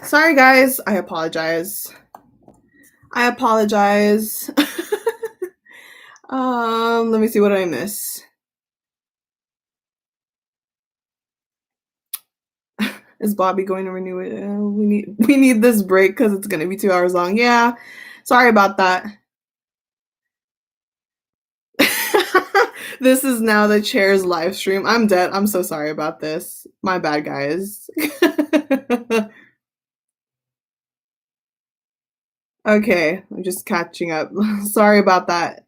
Sorry, guys. I apologize. I apologize. Let me see, what did I miss? Is Bobby going to renew it? We need this break because it's gonna be 2 hours long. Yeah. Sorry about that. This is now the chair's live stream. I'm dead. I'm so sorry about this. My bad, guys. Okay, I'm just catching up. Sorry about that.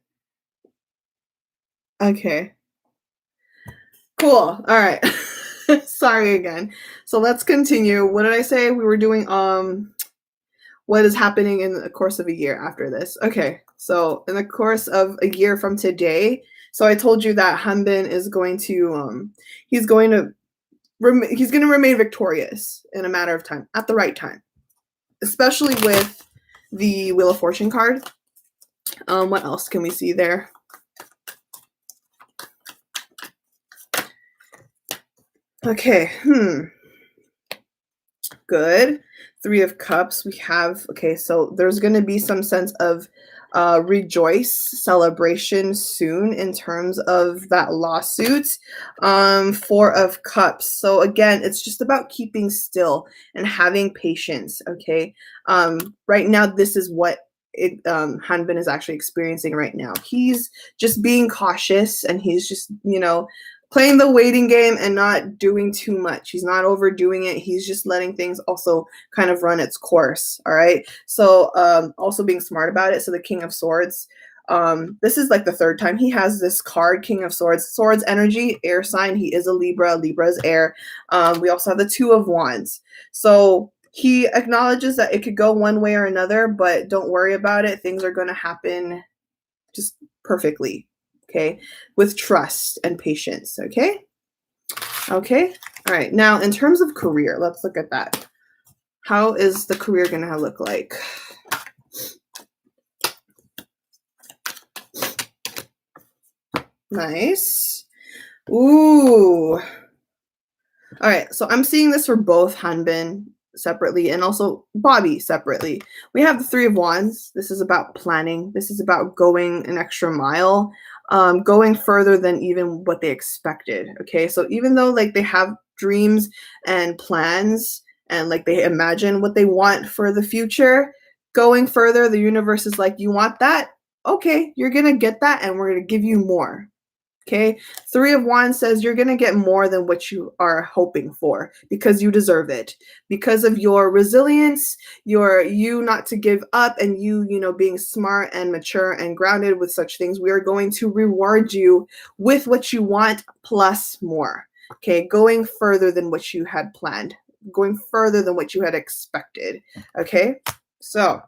Okay. Cool. All right. Sorry again. So let's continue. What did I say? We were doing what is happening in the course of a year after this. Okay. So in the course of a year from today, so I told you that Hanbin is going to he's going to remain victorious in a matter of time, at the right time, especially with the Wheel of Fortune card. What else can we see there? Okay, good. 3 of Cups, we have, okay, so there's going to be some sense of rejoice, celebration soon in terms of that lawsuit. 4 of Cups. So again, it's just about keeping still and having patience, okay? Right now, this is what Hanbin is actually experiencing right now. He's just being cautious, and he's just, playing the waiting game and not doing too much. He's not overdoing it. He's just letting things also kind of run its course. All right. So also being smart about it. So the King of Swords. This is like the 3rd time he has this card, King of Swords. Swords energy, air sign. He is a Libra. Libra is air. We also have the 2 of Wands. So he acknowledges that it could go one way or another, but don't worry about it. Things are going to happen just perfectly. Okay, with trust and patience. Okay. All right. Now, in terms of career, let's look at that. How is the career going to look like? Nice. Ooh. All right. So I'm seeing this for both Hanbin separately and also Bobby separately. We have the 3 of Wands. This is about planning. This is about going an extra mile. Going further than even what they expected. Okay, so even though like they have dreams and plans and like they imagine what they want for the future, going further, the universe is like, you want that? Okay, you're gonna get that, and we're gonna give you more. Okay, 3 of Wands says you're going to get more than what you are hoping for because you deserve it. Because of your resilience, you not to give up, and you being smart and mature and grounded with such things, we are going to reward you with what you want plus more. Okay, going further than what you had planned, going further than what you had expected. Okay, so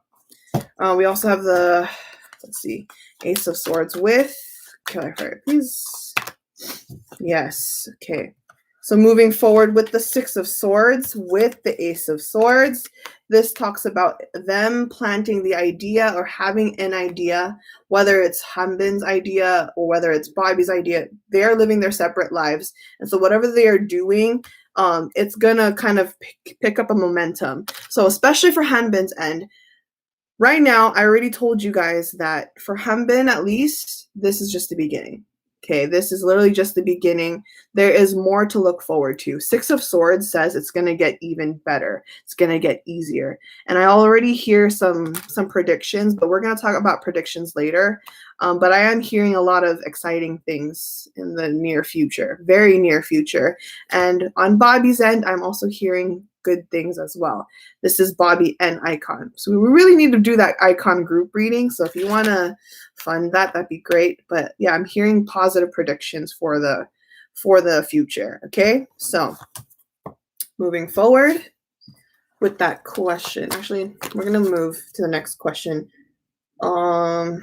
we also have the, let's see, Ace of Swords with, clarify, please. Yes. Okay. So moving forward with the 6 of Swords with the Ace of Swords, this talks about them planting the idea or having an idea, whether it's Hanbin's idea or whether it's Bobby's idea. They're living their separate lives. And so whatever they are doing, it's going to kind of pick up a momentum. So especially for Hanbin's end, right now, I already told you guys that for Hanbin, at least, this is just the beginning. Okay, this is literally just the beginning. There is more to look forward to. 6 of Swords says it's going to get even better. It's going to get easier. And I already hear some predictions, but we're going to talk about predictions later. But I am hearing a lot of exciting things in the near future, very near future. And on Bobby's end, I'm also hearing good things as well. This is Bobby and iKON. So we really need to do that iKON group reading. So if you want to fund that, that'd be great. But yeah, I'm hearing positive predictions for the future. Okay, so moving forward with that question. Actually, we're gonna move to the next question. Done.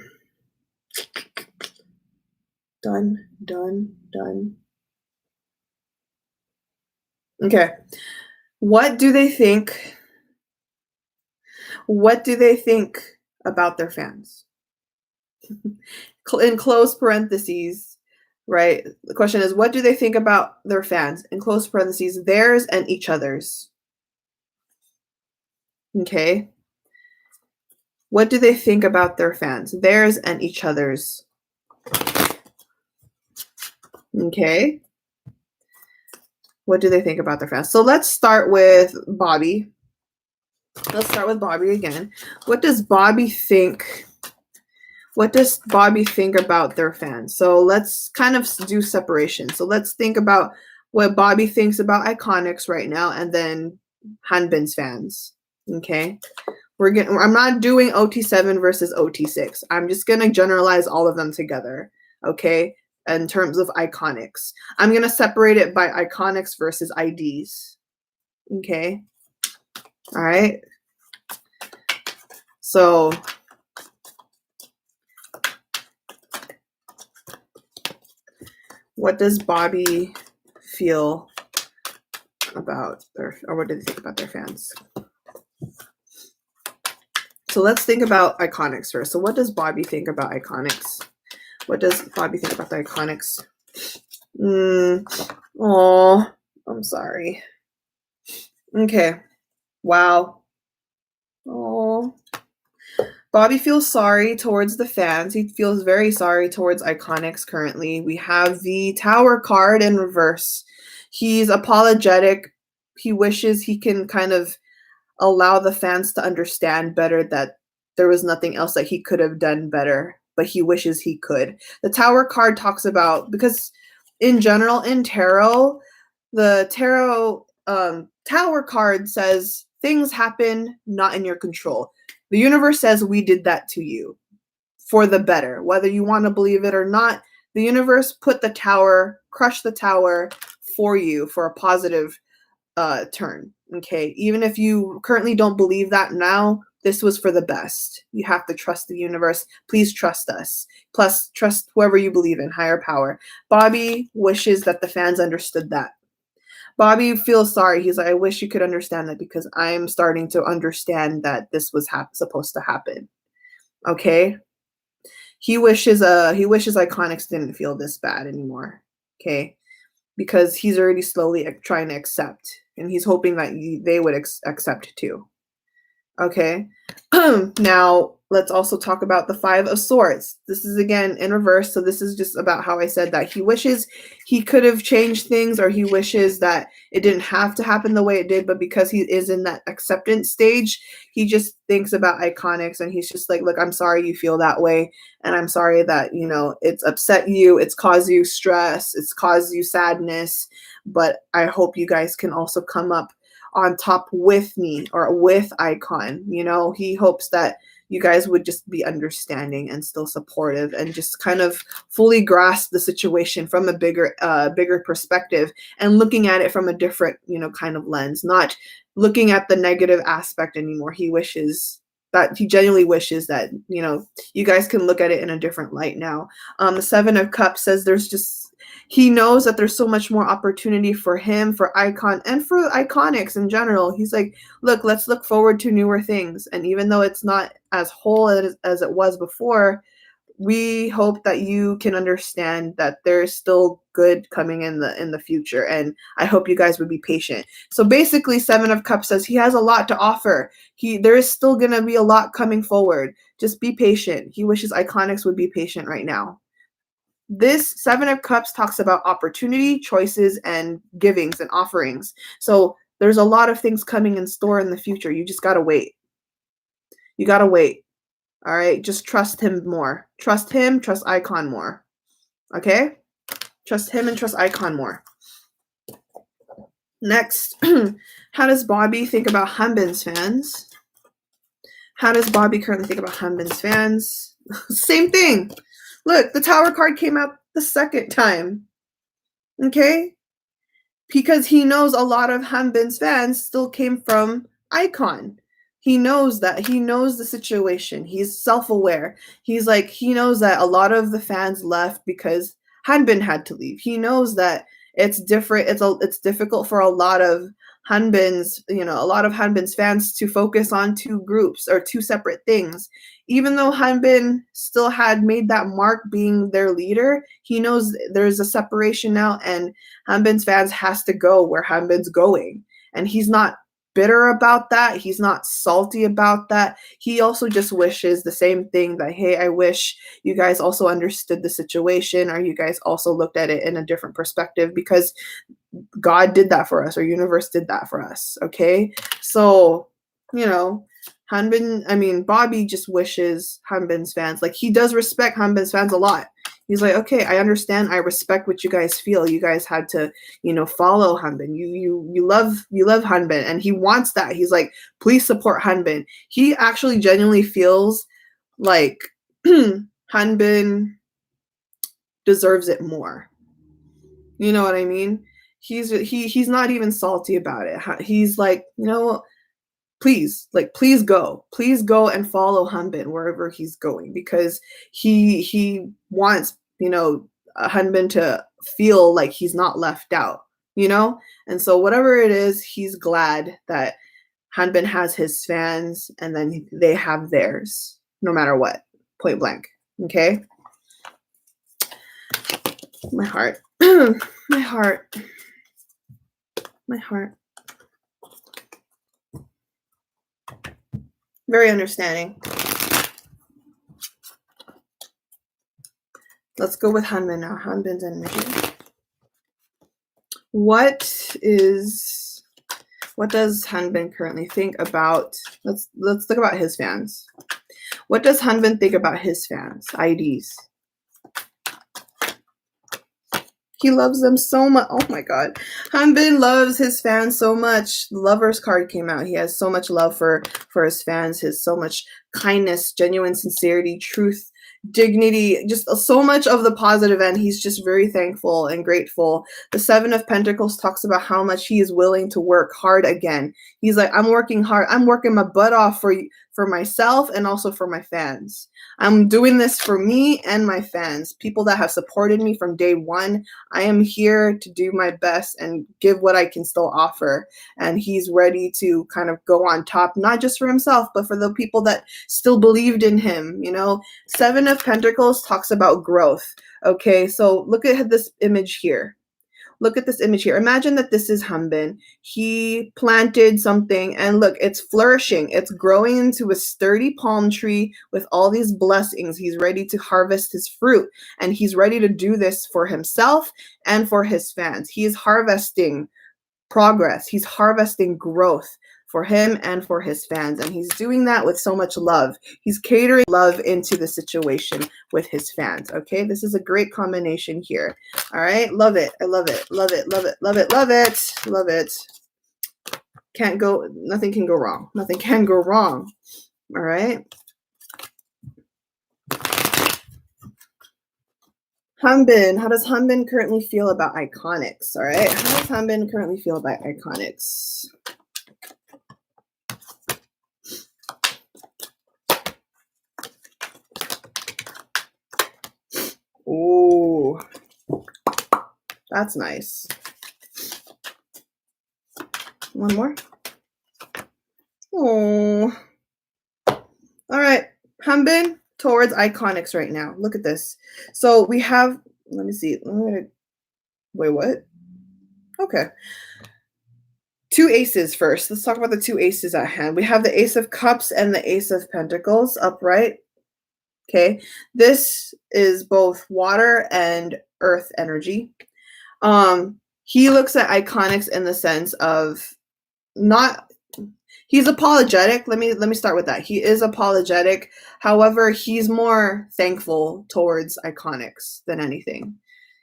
Okay. What do they think? What do they think about their fans? In close parentheses, right? The question is, what do they think about their fans? In close parentheses, theirs and each other's. Okay. What do they think about their fans? Theirs and each other's. Okay. What do they think about their fans? So let's start with Bobby. Let's start with Bobby again. What does Bobby think? What does Bobby think about their fans? So let's kind of do separation. So let's think about what Bobby thinks about iKON's right now, and then Hanbin's fans. Okay. I'm not doing OT7 versus OT6. I'm just gonna generalize all of them together. Okay. In terms of iKON's. I'm gonna separate it by iKON's versus IDs. Okay. All right. So what does Bobby feel about or what do they think about their fans? So let's think about iKON's first. So what does Bobby think about iKON's? What does Bobby think about the iKON's? Oh, I'm sorry. Okay. Wow. Oh. Bobby feels sorry towards the fans. He feels very sorry towards iKON's currently. We have the Tower card in reverse. He's apologetic. He wishes he can kind of allow the fans to understand better that there was nothing else that he could have done better, but he wishes he could. The Tower card talks about, because in general, in tarot, the tarot Tower card says things happen not in your control. The universe says we did that to you for the better. Whether you want to believe it or not, the universe put the tower, crushed the tower for you for a positive turn. Okay. Even if you currently don't believe that now, this was for the best. You have to trust the universe. Please trust us. Plus, trust whoever you believe in, higher power. Bobby wishes that the fans understood that. Bobby feels sorry. He's like, I wish you could understand that, because I'm starting to understand that this was supposed to happen. Okay. He wishes iKON's didn't feel this bad anymore. Okay. Because he's already slowly trying to accept, and he's hoping that they would accept too. Okay. Now let's also talk about the Five of Swords. This is again in reverse. So this is just about how I said that he wishes he could have changed things, or he wishes that it didn't have to happen the way it did, but because he is in that acceptance stage, he just thinks about iKON's, and he's just like, look, I'm sorry you feel that way, and I'm sorry that, you know, it's upset you, it's caused you stress, it's caused you sadness, but I hope you guys can also come up on top with me, or with iKON. You know, he hopes that you guys would just be understanding and still supportive, and just kind of fully grasp the situation from a bigger perspective, and looking at it from a different, you know, kind of lens, not looking at the negative aspect anymore. He genuinely wishes that, you know, you guys can look at it in a different light now. The Seven of Cups says he knows that there's so much more opportunity for him, for iKON, and for iKON's in general. He's like, look, let's look forward to newer things. And even though it's not as whole as it was before, we hope that you can understand that there's still good coming in the future. And I hope you guys would be patient. So basically, Seven of Cups says he has a lot to offer. There is still going to be a lot coming forward. Just be patient. He wishes iKON's would be patient right now. This Seven of Cups talks about opportunity, choices, and givings and offerings. So there's a lot of things coming in store in the future. You just got to wait. You got to wait. All right. Just trust him more. Trust him, trust iKON more. Okay. Trust him and trust iKON more. Next, how does Bobby think about Hanbin's fans? How does Bobby currently think about Hanbin's fans? Same thing. Look, the Tower card came out the second time. Okay? Because he knows a lot of Hanbin's fans still came from iKON. He knows that. He knows the situation. He's self-aware. He knows that a lot of the fans left because Hanbin had to leave. He knows that it's different. It's difficult for a lot of Hanbin's fans to focus on two groups or two separate things. Even though Hanbin still had made that mark being their leader, he knows there's a separation now, and Hanbin's fans has to go where Hanbin's going. And he's not bitter about that. He's not salty about that. He also just wishes the same thing, that, hey, I wish you guys also understood the situation, or you guys also looked at it in a different perspective, because God did that for us, or universe did that for us. Okay. So, you know, Bobby just wishes Hanbin's fans, like, he does respect Hanbin's fans a lot. He's like, okay, I understand. I respect what you guys feel. You guys had to, follow Hanbin. You love Hanbin, and he wants that. He's like, please support Hanbin. He actually genuinely feels like Hanbin deserves it more. You know what I mean? He's not even salty about it. He's like, please go and follow Hanbin wherever he's going, because he wants, Hanbin to feel like he's not left out, and so whatever it is, he's glad that Hanbin has his fans, and then they have theirs, no matter what, point blank. Okay. My heart. My heart. My heart. Very understanding. Let's go with Hanbin now. Hanbin's energy. What does Hanbin currently think about? Let's think about his fans. What does Hanbin think about his fans? IDs. He loves them so much. Oh my God. Hanbin loves his fans so much. The Lover's card came out. He has so much love for his fans, his so much kindness, genuine sincerity, truth, dignity, just so much of the positive end. He's just very thankful and grateful. The Seven of Pentacles talks about how much he is willing to work hard again. He's like, I'm working hard. I'm working my butt off for myself and also for my fans. I'm doing this for me and my fans, people that have supported me from day one. I am here to do my best and give what I can still offer. And he's ready to kind of go on top, not just for himself, but for the people that still believed in him. Seven of Pentacles talks about growth. Okay, so look at this image here. Look at this image here. Imagine that this is Hanbin. He planted something, and look, it's flourishing. It's growing into a sturdy palm tree with all these blessings. He's ready to harvest his fruit, and he's ready to do this for himself and for his fans. He is harvesting progress. He's harvesting growth for him and for his fans. And he's doing that with so much love. He's catering love into the situation with his fans. Okay, this is a great combination here. All right, love it. I love it. Love it. Love it. Love it. Love it. Love it. Nothing can go wrong. Nothing can go wrong. All right. Hanbin, how does Hanbin currently feel about iKON's? All right, how does Hanbin currently feel about iKON's? Oh, that's nice. One more. Oh, all right, Hanbin towards iKON's right now. Look at this. So we have, let me see. Wait, what? Okay. Two aces first. Let's talk about the two aces at hand. We have the Ace of Cups and the Ace of Pentacles upright. Okay. This is both water and earth energy. He looks at iKON's in the sense of he's apologetic. Let me start with that. He is apologetic. However, he's more thankful towards iKON's than anything.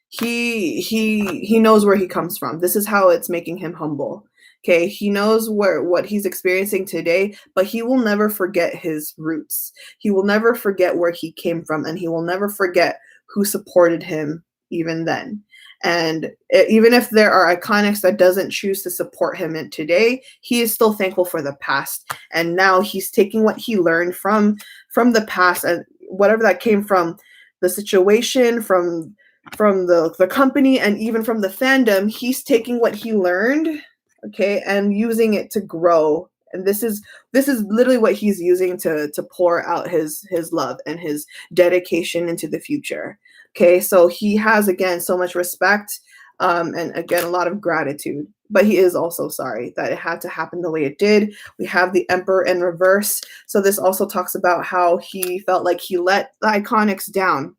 He knows where he comes from. This is how it's making him humble. Okay, he knows what he's experiencing today, but he will never forget his roots. He will never forget where he came from, and he will never forget who supported him even then. And even if there are iKON's that doesn't choose to support him in today, he is still thankful for the past. And now he's taking what he learned from the past, and whatever that came from, the situation, from the company, and even from the fandom, he's taking what he learned, okay, and using it to grow. And this is literally what he's using to pour out his love and his dedication into the future. Okay, so he has, again, so much respect, and again, a lot of gratitude. but he is also sorry that it had to happen the way it did. We have the Emperor in reverse. So this also talks about how he felt like he let the Iconics down.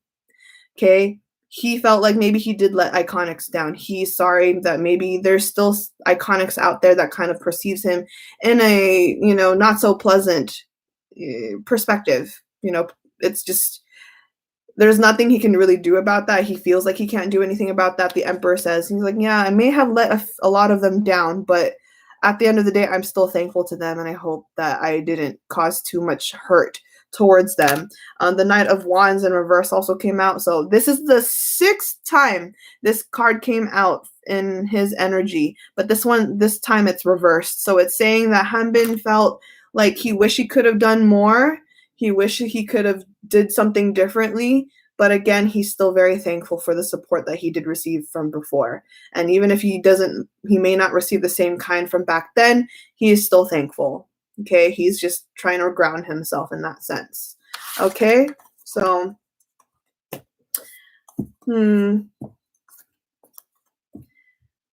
Okay. He felt like maybe he did let Iconics down. He's sorry that maybe there's still Iconics out there that kind of perceives him in a, not so pleasant perspective. It's just, there's nothing he can really do about that. He feels like he can't do anything about that. The Emperor says, he's like, yeah, I may have let a lot of them down, but at the end of the day, I'm still thankful to them, and I hope that I didn't cause too much hurt towards them. The Knight of Wands in reverse also came out. So this is the 6th time this card came out in his energy, but this time it's reversed. So it's saying that Hanbin felt like he wished he could have done more. He wished he could have did something differently. But again, he's still very thankful for the support that he did receive from before. And even if he may not receive the same kind from back then, he is still thankful. Okay, he's just trying to ground himself in that sense. Okay, so,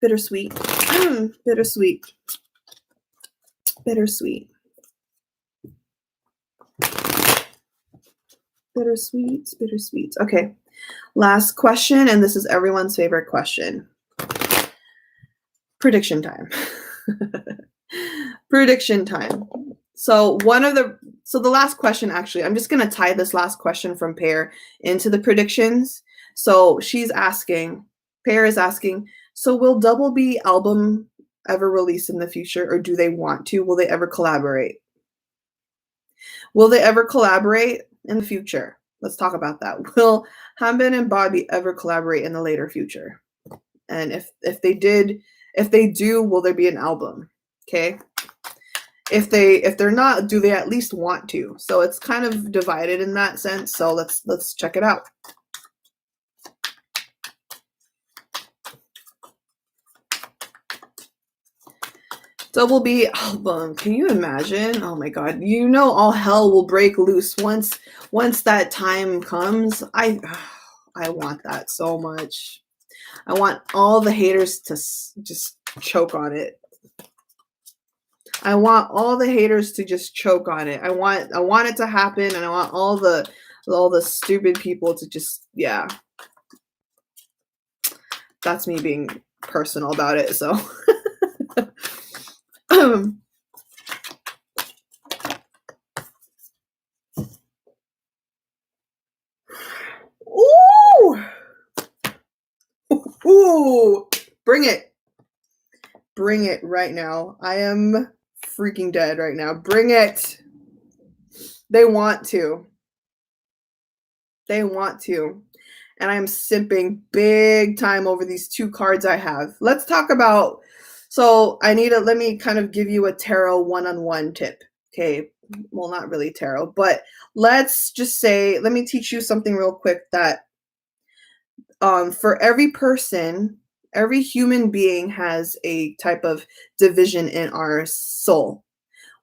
bittersweet, bittersweet, bittersweet, bittersweet, bittersweet. Okay, last question, and this is everyone's favorite question. Prediction time. Prediction time. So the last question, actually, I'm just going to tie this last question from Pear into the predictions. So Pear is asking, so will Double B album ever release in the future, or do they want to? Will they ever collaborate? Will they ever collaborate in the future? Let's talk about that. Will Hanbin and Bobby ever collaborate in the later future? And if they do, will there be an album? Okay. If they're not, do they at least want to? So it's kind of divided in that sense. So let's check it out. Double B album. Can you imagine? Oh my God. All hell will break loose once that time comes. I want that so much. I want all the haters to just choke on it. I want all the haters to just choke on it. I want it to happen, and I want all the stupid people to just, yeah. That's me being personal about it, so. Ooh! Ooh! Bring it. Bring it right now. I am freaking dead right now. Bring it. They want to. They want to. And I'm simping big time over these 2 cards I have. Let's talk about, so let me kind of give you a tarot one-on-one tip. Okay. Well, not really tarot, but let's just say, let me teach you something real quick that for every person, every human being has a type of division in our soul.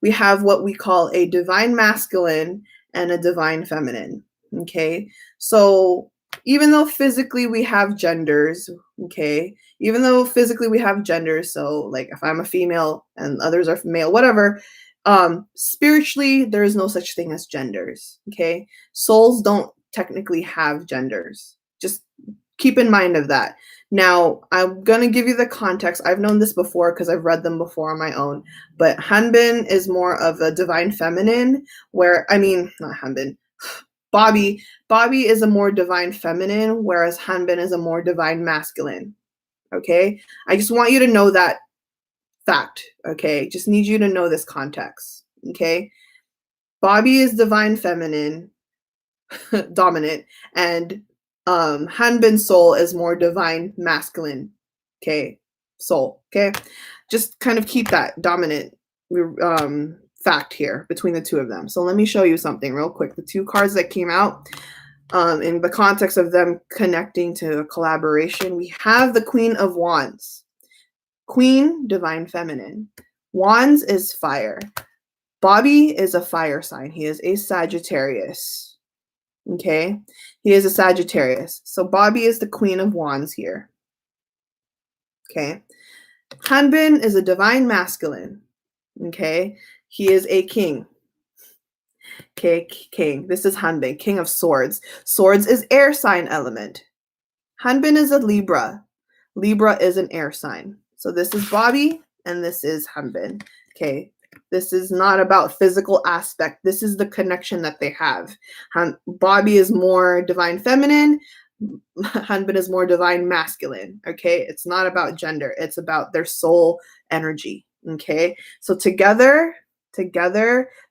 We have what we call a divine masculine and a divine feminine. Okay. So even though physically we have genders, okay, so like if I'm a female and others are male, whatever, spiritually, there is no such thing as genders. Okay. Souls don't technically have genders. Just keep in mind of that. Now, I'm going to give you the context. I've known this before because I've read them before on my own, but Hanbin is more of a divine feminine, not Hanbin. Bobby is a more divine feminine, whereas Hanbin is a more divine masculine. Okay? I just want you to know that fact. Okay? Just need you to know this context. Okay? Bobby is divine feminine, dominant, and Hanbin's soul is more divine masculine. Okay? Soul. Okay? Just kind of keep that dominant fact here between the 2 of them. So let me show you something real quick. The 2 cards that came out in the context of them connecting to a collaboration, we have the Queen of Wands. Queen, divine feminine. Wands is fire. Bobby is a fire sign. He is a Sagittarius. Okay? He is a Sagittarius. So Bobby is the Queen of Wands here. Okay? Hanbin is a divine masculine. Okay, he is a king. Okay, king. This is Hanbin, king of swords. Swords is air sign element. Hanbin is a Libra. Libra is an air sign. So this is Bobby and this is Hanbin. Okay, this is not about physical aspect. This is the connection that they have. Bobby is more divine feminine. Hanbin is more divine masculine. Okay, it's not about gender. It's about their soul energy. Okay, so together,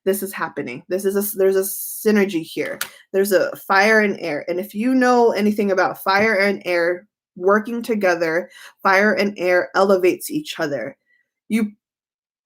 this is happening. There's a synergy here. There's a fire and air. And if you know anything about fire and air working together, fire and air elevates each other. You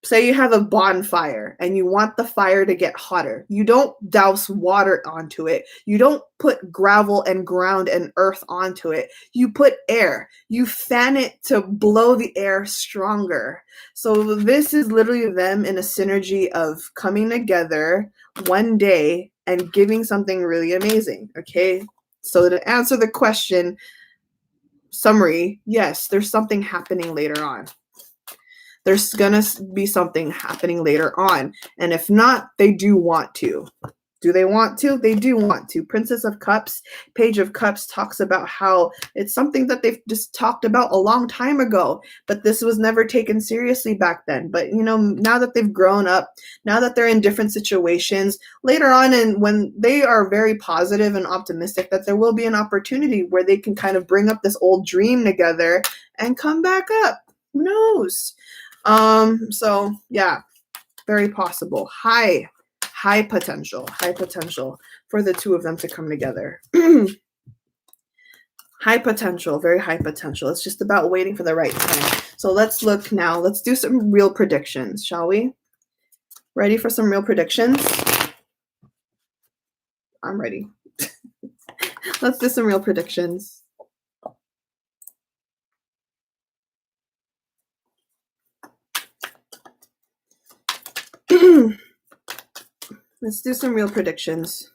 say you have a bonfire and you want the fire to get hotter. You don't douse water onto it. You don't put gravel and ground and earth onto it. You put air. You fan it to blow the air stronger. So this is literally them in a synergy of coming together one day and giving something really amazing. Okay. So to answer the question, summary, yes, there's something happening later on. There's gonna be something happening later on. And if not, they do want to. Do they want to? They do want to. Princess of Cups, Page of Cups talks about how it's something that they've just talked about a long time ago, but this was never taken seriously back then. But, you know, now that they've grown up, now that they're in different situations, later on, and when they are very positive and optimistic that there will be an opportunity where they can kind of bring up this old dream together and come back up. Who knows? So yeah, very possible. High potential for the two of them to come together. High potential, very high potential. It's just about waiting for the right time. So let's look now. Let's do some real predictions, shall we? Ready for some real predictions? I'm ready. Let's do some real predictions. Let's do some real predictions.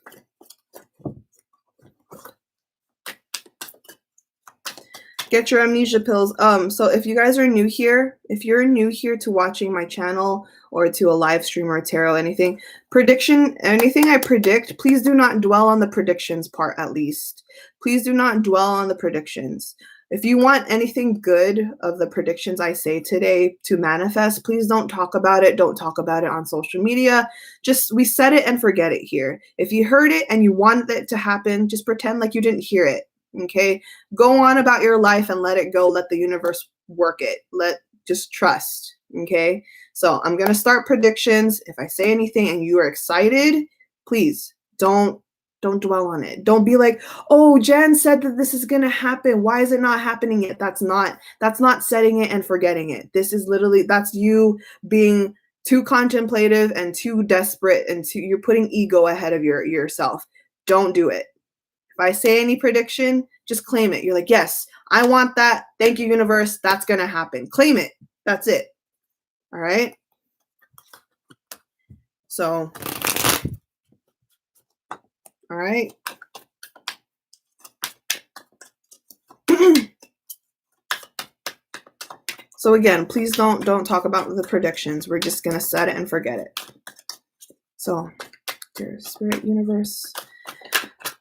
Get your amnesia pills. So if you guys are new here, if you're new here to watching my channel or to a live stream or a tarot, anything I predict, please do not dwell on the predictions part at least. Please do not dwell on the predictions. If you want anything good of the predictions I say today to manifest, please don't talk about it. Don't talk about it on social media. Just, we set it and forget it here. If you heard it and you want it to happen, just pretend like you didn't hear it. Okay, go on about your life and let it go. Let the universe work it. Just trust. Okay, so I'm gonna start predictions. If I say anything and you are excited, please don't dwell on it. Don't be like, oh, Jen said that this is gonna happen. Why is it not happening yet? That's not setting it and forgetting it. This is literally, that's you being too contemplative and too desperate, and you're putting ego ahead of yourself. Don't do it. If I say any prediction, just claim it. You're like, yes, I want that. Thank you, universe. That's going to happen. Claim it. That's it. All right. So, all right. So again, please don't talk about the predictions. We're just going to set it and forget it. So, dear Spirit Universe,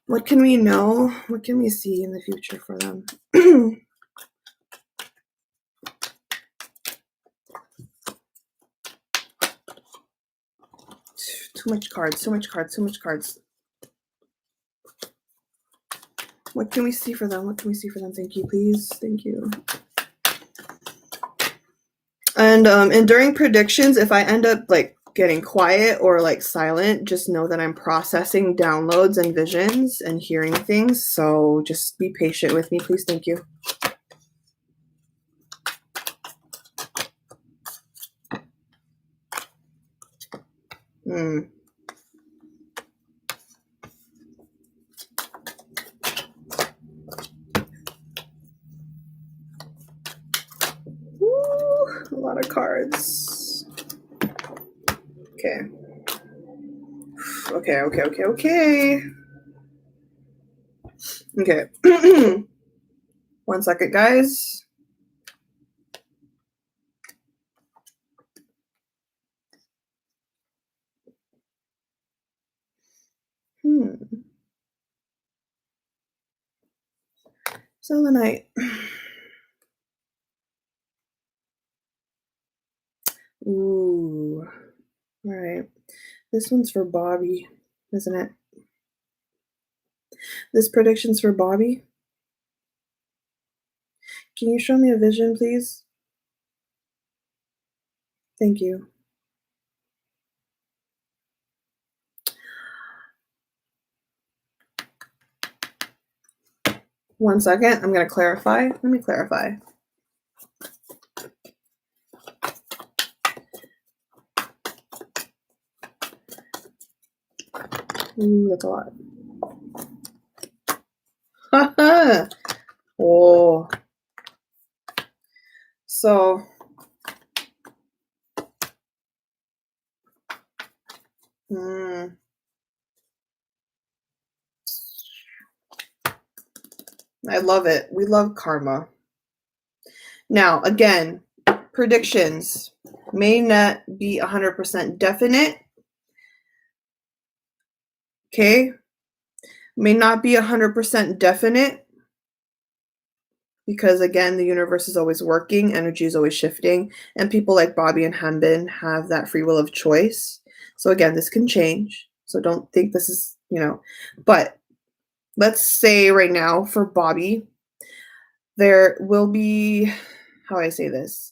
what can we know? What can we see in the future for them? Too much cards. What can we see for them? Thank you, please. Thank you. And during predictions, if I end up like getting quiet or like silent, just know that I'm processing downloads and visions and hearing things. So just be patient with me, please. Thank you. Ooh, a lot of cards. Okay. Okay. 1 second, guys. Selenite. Ooh. All right. This one's for Bobby, isn't it? This prediction's for Bobby. Can you show me a vision, please? Thank you. One second. I'm going to clarify. Let me clarify. Ooh, that's a lot. Oh. So. I love it. We love karma. Now, again, predictions may not be 100% definite. Okay? May not be 100% definite because, again, the universe is always working, energy is always shifting, and people like Bobby and Hanbin have that free will of choice. So, again, this can change. So don't think this is, but let's say right now for Bobby, there will be, how do I say this?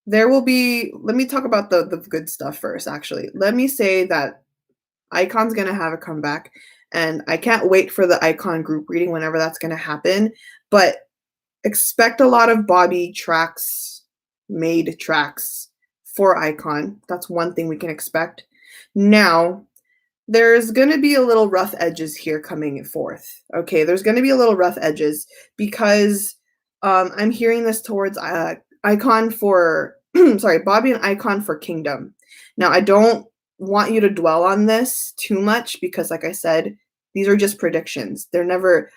There will be, let me talk about the good stuff first, actually. Let me say that iKON's going to have a comeback, and I can't wait for the iKON group reading whenever that's going to happen, but expect a lot of Bobby tracks, made tracks for iKON. That's one thing we can expect. Now, there's going to be a little rough edges here coming forth. Okay, there's going to be a little rough edges because I'm hearing this towards iKON for, sorry, Bobby and iKON for Kingdom. Now, I don't want you to dwell on this too much because, like I said, these are just predictions. They're never,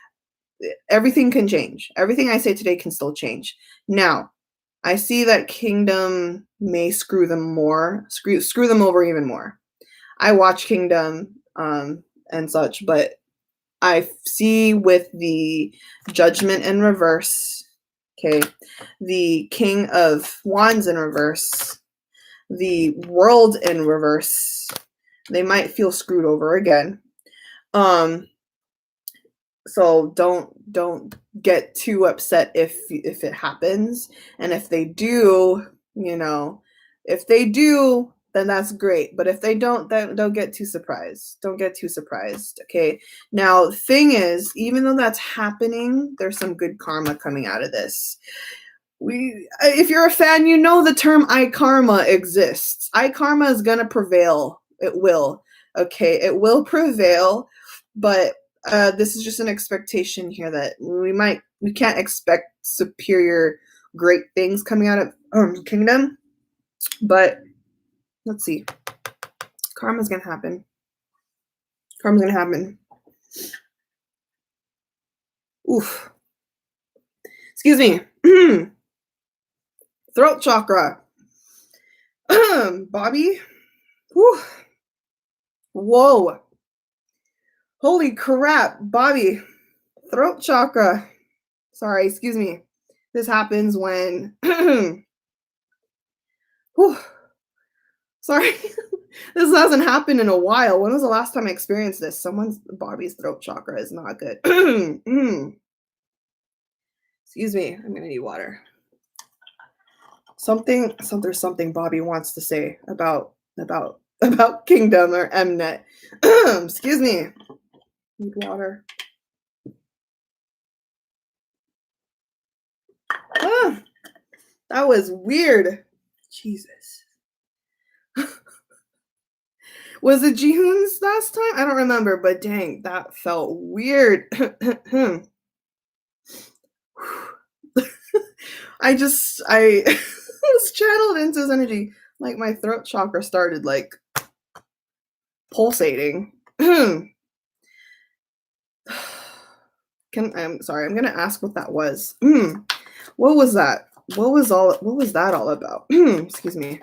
everything can change. Everything I say today can still change. Now, I see that Kingdom may screw them more, screw them over even more. I watch Kingdom and such, but I see with the Judgment in reverse, okay, the King of Wands in reverse, the World in reverse, they might feel screwed over again. So don't get too upset if it happens, and if they do, if they do, then that's great. But if they don't, then don't get too surprised. Don't get too surprised. Okay. Now, the thing is, even though that's happening, there's some good karma coming out of this. If you're a fan, you know the term iKarma exists. iKarma is gonna prevail. It will. Okay, it will prevail, but this is just an expectation here that we can't expect superior, great things coming out of Kingdom, but let's see. Karma's gonna happen. Karma's gonna happen. Oof. Excuse me. Throat chakra. Bobby. Whew. Whoa. Holy crap, Bobby. Throat chakra. Sorry, excuse me. This happens when whew. Sorry. This hasn't happened in a while. When was the last time I experienced this? Bobby's throat chakra is not good. Excuse me. I'm gonna need water. There's something Bobby wants to say about Kingdom or Mnet. Excuse me. Need water. That was weird. Jesus. Was it Jihoon's last time? I don't remember, but dang, that felt weird. I was channeled into his energy. Like my throat chakra started like pulsating. I'm sorry, I'm gonna ask what that was. What was that? What was that all about? Excuse me.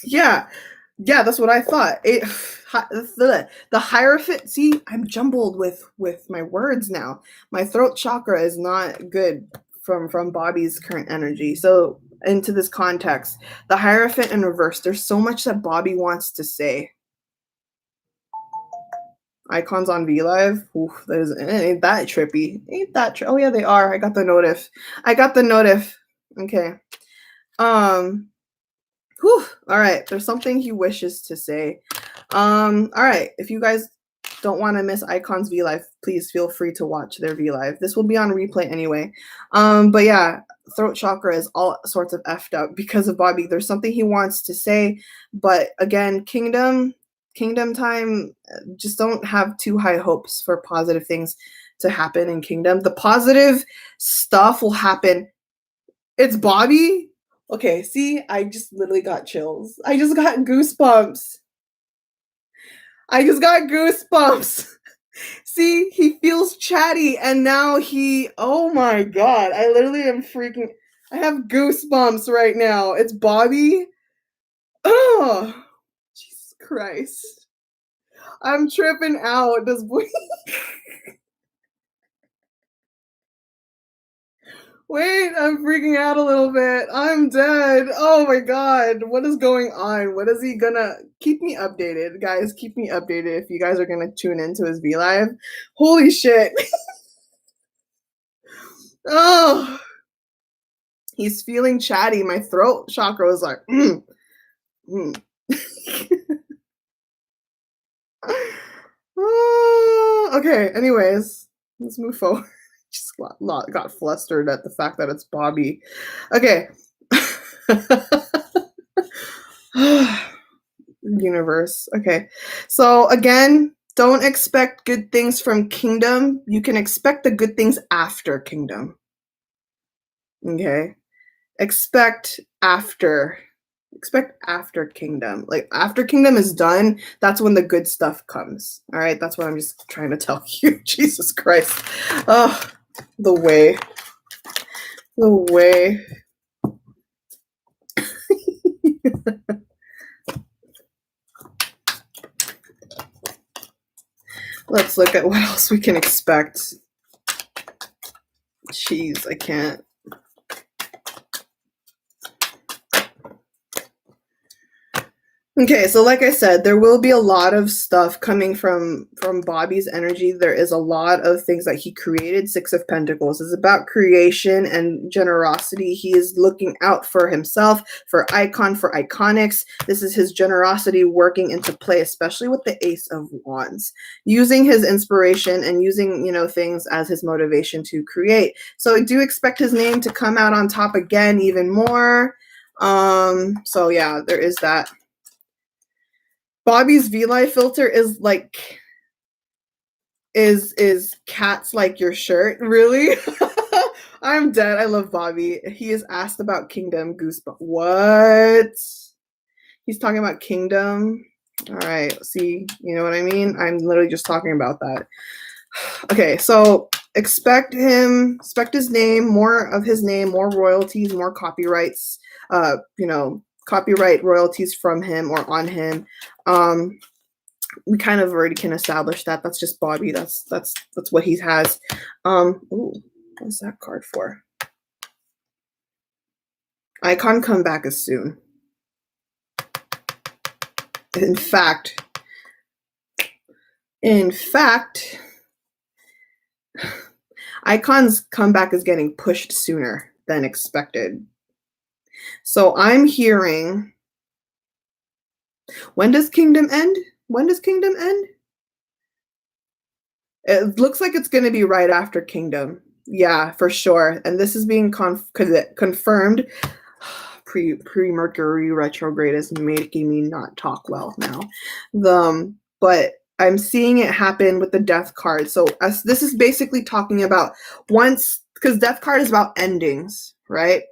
Yeah, that's what I thought. the Hierophant. See, I'm jumbled with my words now. My throat chakra is not good from Bobby's current energy. So into this context, the Hierophant in reverse. There's so much that Bobby wants to say. iKON's on V Live. Oof, ain't that trippy. Ain't that oh yeah, they are. I got the notif. Okay. Whew. All right. There's something he wishes to say. All right. If you guys don't want to miss iKON's V Live, please feel free to watch their V Live. This will be on replay anyway. But yeah, throat chakra is all sorts of effed up because of Bobby. There's something he wants to say, but again, kingdom time, just don't have too high hopes for positive things to happen in kingdom. The positive stuff will happen. It's Bobby. Okay, see, I just literally got chills. I just got goosebumps. See, he feels chatty and now oh my god, I literally am freaking, I have goosebumps right now. It's Bobby. Oh, Jesus Christ. I'm tripping out. This boy. Wait, I'm freaking out a little bit. I'm dead. Oh my god. What is going on? What is he gonna keep me updated? Guys, keep me updated if you guys are gonna tune into his V Live. Holy shit. Oh. He's feeling chatty. My throat chakra was like, Okay, anyways, let's move forward. Just got flustered at the fact that it's Bobby. Okay. Universe. Okay. So again, don't expect good things from kingdom. You can expect the good things after kingdom. Okay. Expect after kingdom. Like after kingdom is done, that's when the good stuff comes. All right. That's what I'm just trying to tell you. Jesus Christ. Oh, the way. Let's look at what else we can expect. Jeez, I can't. Okay, so like I said, there will be a lot of stuff coming from Bobby's energy. There is a lot of things that he created. Six of Pentacles is about creation and generosity. He is looking out for himself, for iKON, for iconics. This is his generosity working into play, especially with the Ace of Wands, using his inspiration and using, things as his motivation to create. So I do expect his name to come out on top again, even more. So yeah, there is that. Bobby's V-Live filter is like, is cats like your shirt? Really? I'm dead. I love Bobby. He is asked about kingdom. Goosebumps. What? He's talking about kingdom. All right. See, you know what I mean? I'm literally just talking about that. Okay. So expect his name, more of his name, more royalties, more copyrights, copyright royalties from him or on him. We kind of already can establish that. That's just Bobby. That's what he has. Ooh, what's that card for? iKON comeback is soon. In fact, iKON's comeback is getting pushed sooner than expected. So I'm hearing, when does Kingdom end? It looks like it's going to be right after Kingdom. Yeah, for sure. And this is being confirmed. Pre-Mercury retrograde is making me not talk well now. But I'm seeing it happen with the Death card. So this is basically talking about once, because Death card is about endings, right?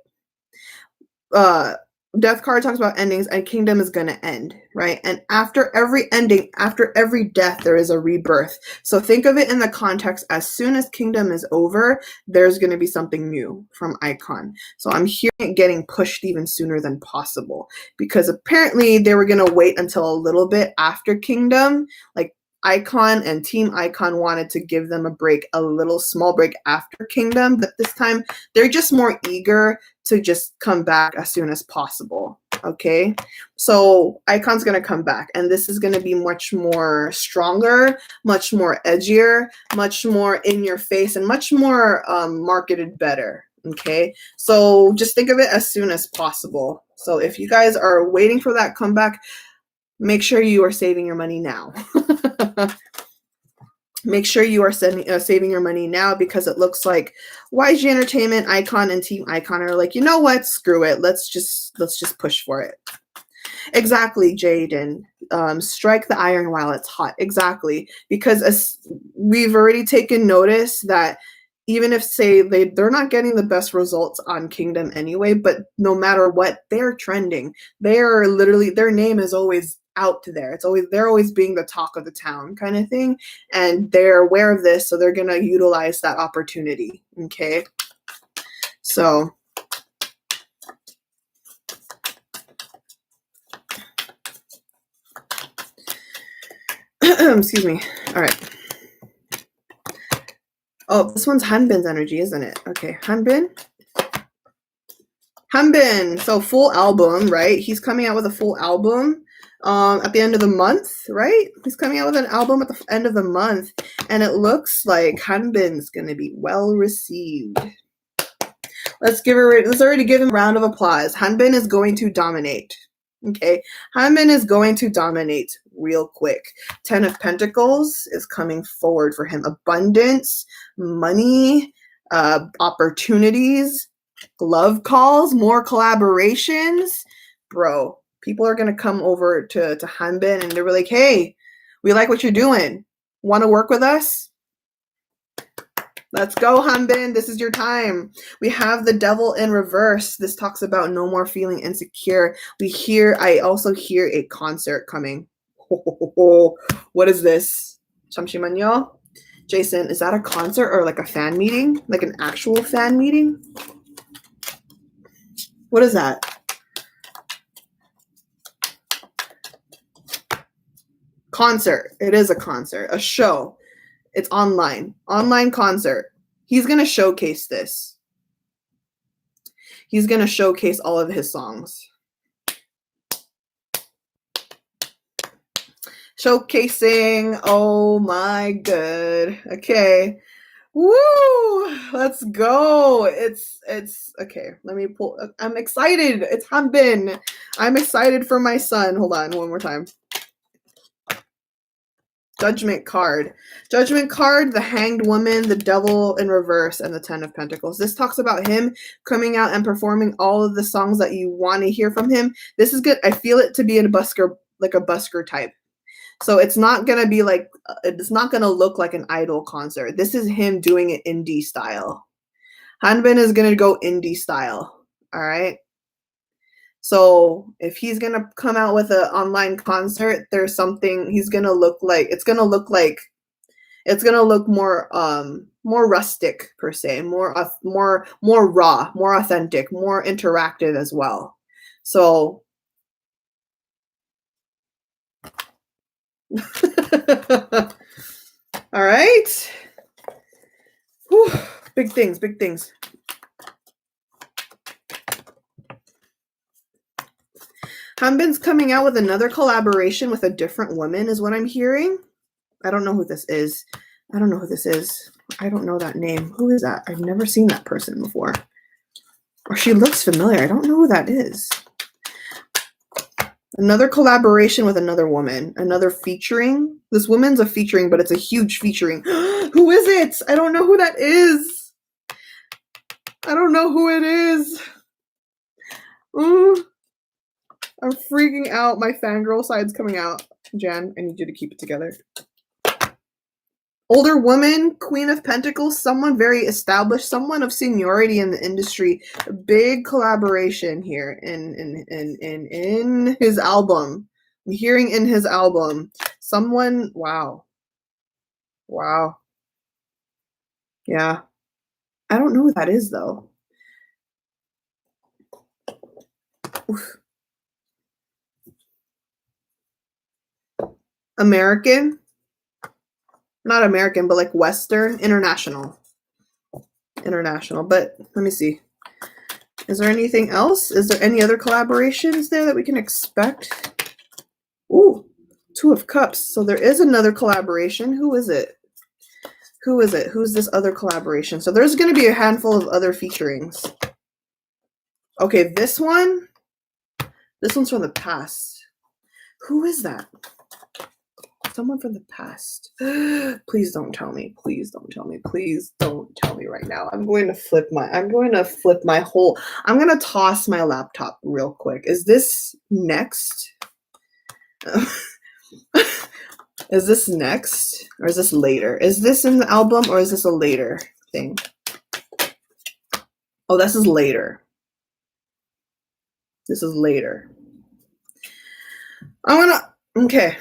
Death card talks about endings, and kingdom is going to end, right? And after every ending, after every death, there is a rebirth. So think of it in the context, as soon as kingdom is over, there's going to be something new from iKON. So I'm hearing it getting pushed even sooner than possible, because apparently they were going to wait until a little bit after kingdom. Like, iKON and Team iKON wanted to give them a break, a little small break after kingdom, but this time they're just more eager to just come back as soon as possible. Okay, so iKON's gonna come back, and this is gonna be much more stronger, much more edgier, much more in your face, and much more marketed better. Okay, so just think of it as soon as possible. So if you guys are waiting for that comeback, make sure you are saving your money now. Make sure you are saving your money now, because it looks like YG Entertainment, iKON, and Team iKON are like, you know what? Screw it. Let's just push for it. Exactly, Jaden. Strike the iron while it's hot. Exactly, because as we've already taken notice that even if, say, they're not getting the best results on Kingdom anyway, but no matter what, they're trending. They are literally, their name is always out there. They're always being the talk of the town kind of thing, and they're aware of this, so they're gonna utilize that opportunity. Okay, so excuse me. All right. Oh, this one's Hanbin's energy, isn't it? Okay, Hanbin. So full album, right? He's coming out with a full album at the end of the month, right? He's coming out with an album at the end of the month, and it looks like Hanbin's gonna be well received. Let's already give him a round of applause. Hanbin is going to dominate. Okay, Hanbin is going to dominate real quick. 10 of Pentacles is coming forward for him. Abundance, money, opportunities, love calls, more collaborations. Bro, people are going to come over to Hanbin, and they're like, hey, we like what you're doing. Want to work with us? Let's go, Hanbin. This is your time. We have the Devil in reverse. This talks about no more feeling insecure. I also hear a concert coming. What is this? Shamshimanyo? Jason, is that a concert or like a fan meeting? Like an actual fan meeting? What is that? Concert. It is a concert, a show. It's online concert. He's going to showcase this. He's going to showcase all of his songs. Showcasing. Oh my god. Okay. Woo! Let's go. It's okay. Let me pull. I'm excited. It's Hanbin. I'm excited for my son. Hold on, one more time. Judgment card. Judgment card, the Hanged Woman, the Devil in reverse, and the 10 of Pentacles. This talks about him coming out and performing all of the songs that you want to hear from him. This is good. I feel it to be a busker type. So it's not going to be like, it's not going to look like an idol concert. This is him doing it indie style. Hanbin is going to go indie style. All right. So if he's going to come out with an online concert, there's something he's going to look like. It's going to look more more rustic per se, more raw, more authentic, more interactive as well. So all right. Whew. Big things. Hanbin's coming out with another collaboration with a different woman is what I'm hearing. I don't know who this is. I don't know that name. Who is that? I've never seen that person before. Or she looks familiar. I don't know who that is. Another collaboration with another woman. Another featuring. This woman's a featuring, but it's a huge featuring. Who is it? I don't know who that is. I don't know who it is. Ooh. I'm freaking out. My fangirl side's coming out. Jan, I need you to keep it together. Older woman, Queen of Pentacles, someone very established, someone of seniority in the industry. A big collaboration here in his album. I'm hearing in his album. Someone, wow. Wow. Yeah. I don't know who that is though. Oof. American? Not American, but like Western, international. International, but let me see. Is there anything else? Is there any other collaborations there that we can expect? Ooh, Two of Cups. So there is another collaboration. Who is it? Who is it? Who's this other collaboration? So there's going to be a handful of other featurings. Okay, this one's from the past. Who is that? Someone from the past. Please don't tell me. Please don't tell me. Please don't tell me right now. I'm going to flip my whole. I'm going to toss my laptop real quick. Is this next? Is this next or is this later? Is this in the album or is this a later thing? Oh, this is later. This is later. I want to, okay.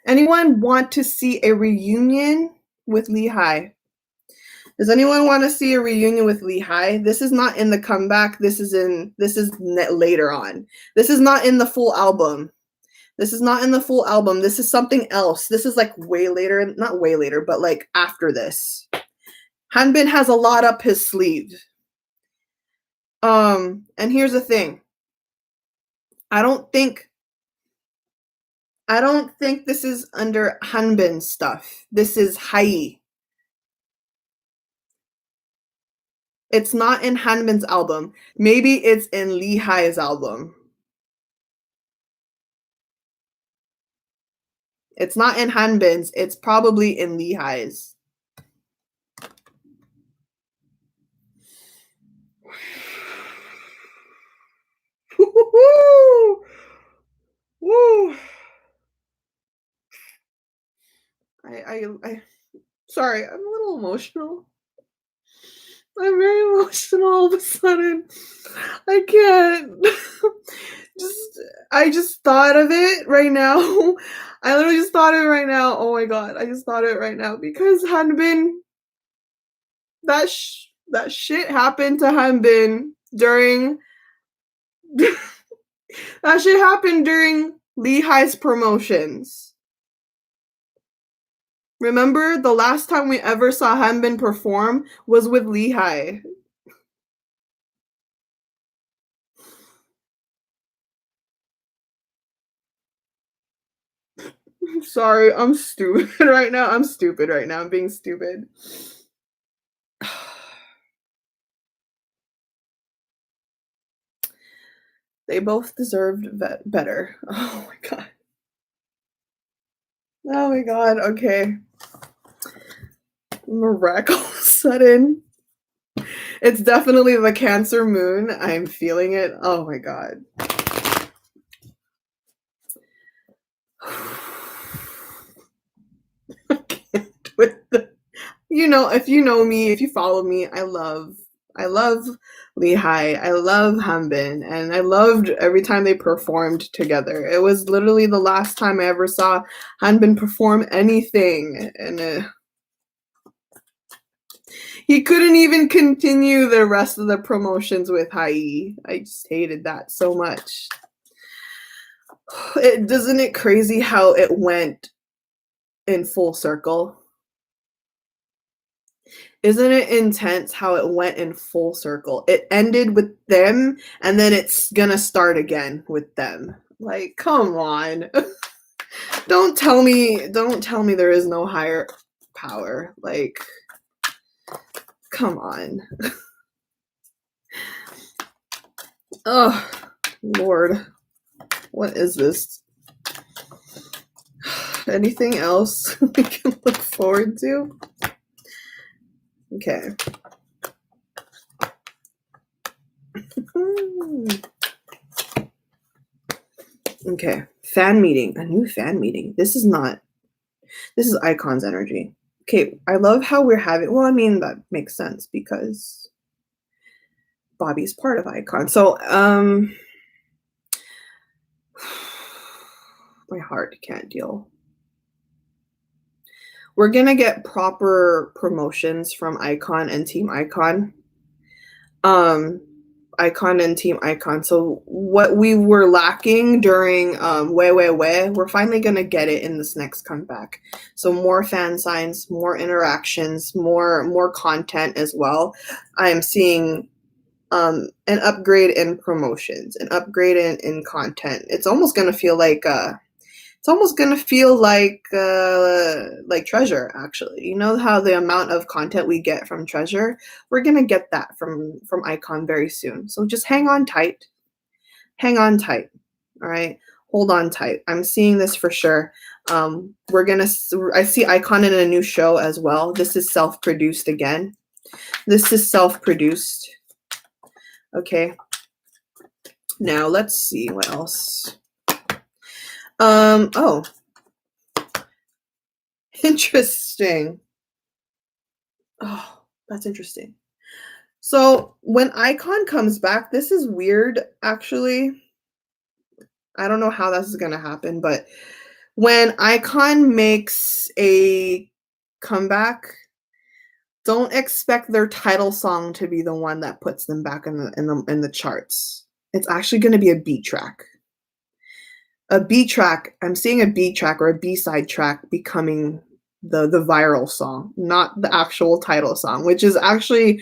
Anyone want to see a reunion with Lehigh? Does anyone want to see a reunion with Lehigh? This is not in the comeback. This is later on. This is not in the full album. This is not in the full album. This is something else. This is like way later, not way later, but like after this. Hanbin has a lot up his sleeve. And here's the thing. I don't think this is under Hanbin stuff. This is Hai. It's not in Hanbin's album. Maybe it's in Lehigh's album. It's not in Hanbin's. It's probably in Lehigh's. Woo! I sorry, I'm a little emotional. I'm very emotional all of a sudden. I can't. I just thought of it right now. I literally just thought of it right now. Oh my god, I just thought of it right now because Hanbin, that shit happened to Hanbin during that shit happened during Lehigh's promotions. Remember, the last time we ever saw Hanbin perform was with Lehigh. Sorry, I'm stupid right now. I'm stupid right now. I'm being stupid. They both deserved better. Oh my god. Oh my god, okay. I'm a wreck all of a sudden. It's definitely the Cancer moon. I'm feeling it. Oh my god. I can't with the, if you know me, if you follow me, I love Lehigh. I love Hanbin, and I loved every time they performed together. It was literally the last time I ever saw Hanbin perform anything, and he couldn't even continue the rest of the promotions with Hai. I just hated that so much. Isn't it crazy how it went in full circle? Isn't it intense how it went in full circle? It ended with them, and then it's gonna start again with them. Like, come on. Don't tell me there is no higher power. Like, come on. Oh, Lord. What is this? Anything else we can look forward to? Okay. Okay. Fan meeting. A new fan meeting. This is not This is iKON's energy. Okay, I love how we're having, well, I mean, that makes sense because Bobby's part of iKON. So, my heart can't deal. We're gonna get proper promotions from iKON and Team iKON. iKON and Team iKON. So what we were lacking during we're finally gonna get it in this next comeback. So more fan signs, more interactions, more content as well. I'm seeing an upgrade in promotions, an upgrade in content. It's almost gonna feel like Treasure, actually. You know how the amount of content we get from Treasure? We're gonna get that from iKON very soon. So just hang on tight. Hang on tight. All right. Hold on tight. I'm seeing this for sure. I see iKON in a new show as well. This is self-produced again. This is self-produced. Okay. Now let's see what else. Oh. Interesting. Oh, that's interesting. So when iKON comes back, this is weird, actually. I don't know how this is gonna happen, but when iKON makes a comeback, don't expect their title song to be the one that puts them back in the charts. It's actually gonna be a B track. A B track. I'm seeing a B track or a B-side track becoming the viral song, not the actual title song, which is actually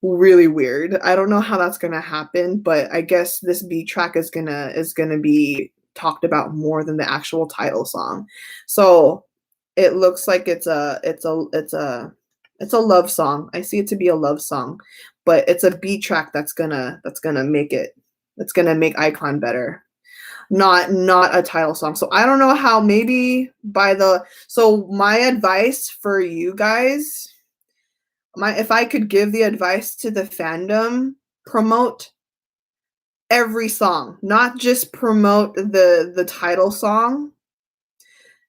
really weird. I don't know how that's gonna happen, but I guess this B track is gonna be talked about more than the actual title song. So it looks like it's a love song. I see it to be a love song, but it's a B track that's gonna make iKON better. Not a title song. So I don't know how, maybe so my advice for you guys, if I could give the advice to the fandom, promote every song, not just promote the title song,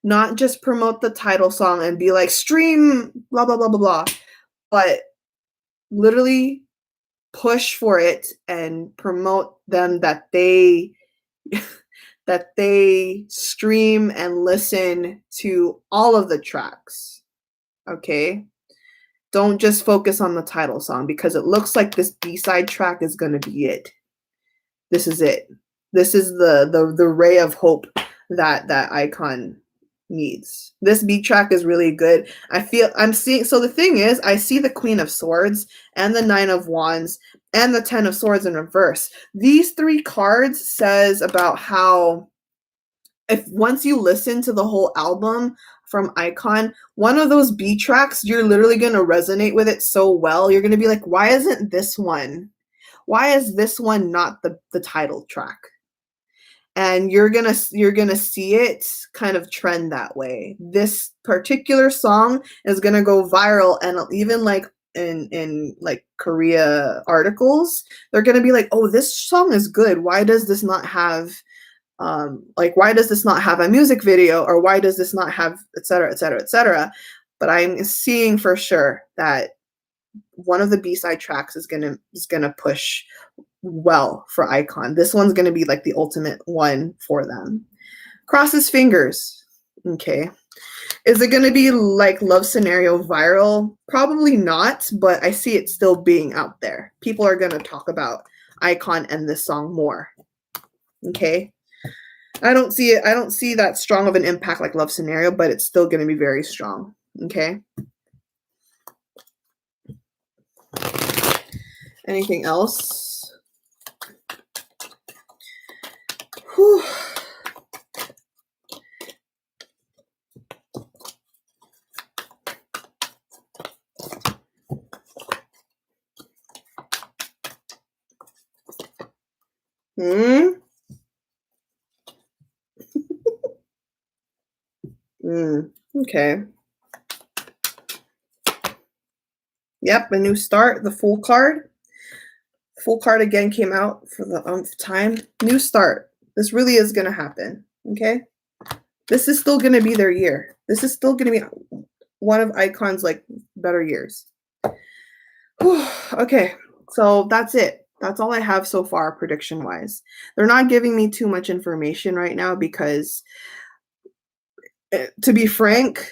not just promote the title song and be like, stream blah blah blah blah blah, but literally push for it and promote them, that they stream and listen to all of the tracks. Okay? Don't just focus on the title song, because it looks like this B-side track is going to be it. This is it. This is the ray of hope that iKON needs. This B track is really good. So the thing is, I see the Queen of Swords and the Nine of Wands and the Ten of Swords in reverse. These three cards says about how, if once you listen to the whole album from iKON, one of those B tracks, you're literally going to resonate with it so well. You're going to be like, why isn't this one? Why is this one not the title track? And you're gonna see it kind of trend that way. This particular song is gonna go viral, and even like in like Korea articles, they're gonna be like, oh, this song is good. Why does this not have why does this not have a music video, or why does this not have, etc., etc., etc.? But I'm seeing for sure that one of the B-side tracks is gonna push well for iKON. This one's gonna be like the ultimate one for them. Cross his fingers. Okay. Is it gonna be like Love Scenario viral? Probably not, but I see it still being out there. People are gonna talk about iKON and this song more. Okay. I don't see that strong of an impact like Love Scenario, but it's still gonna be very strong. Okay. Anything else? Whew. Okay. Yep, a new start. The full card. Full card again came out for the time. New start. This really is going to happen. Okay? This is still going to be their year. This is still going to be one of iKON's like better years. Okay, so that's it. That's all I have so far prediction wise. They're not giving me too much information right now because, to be frank,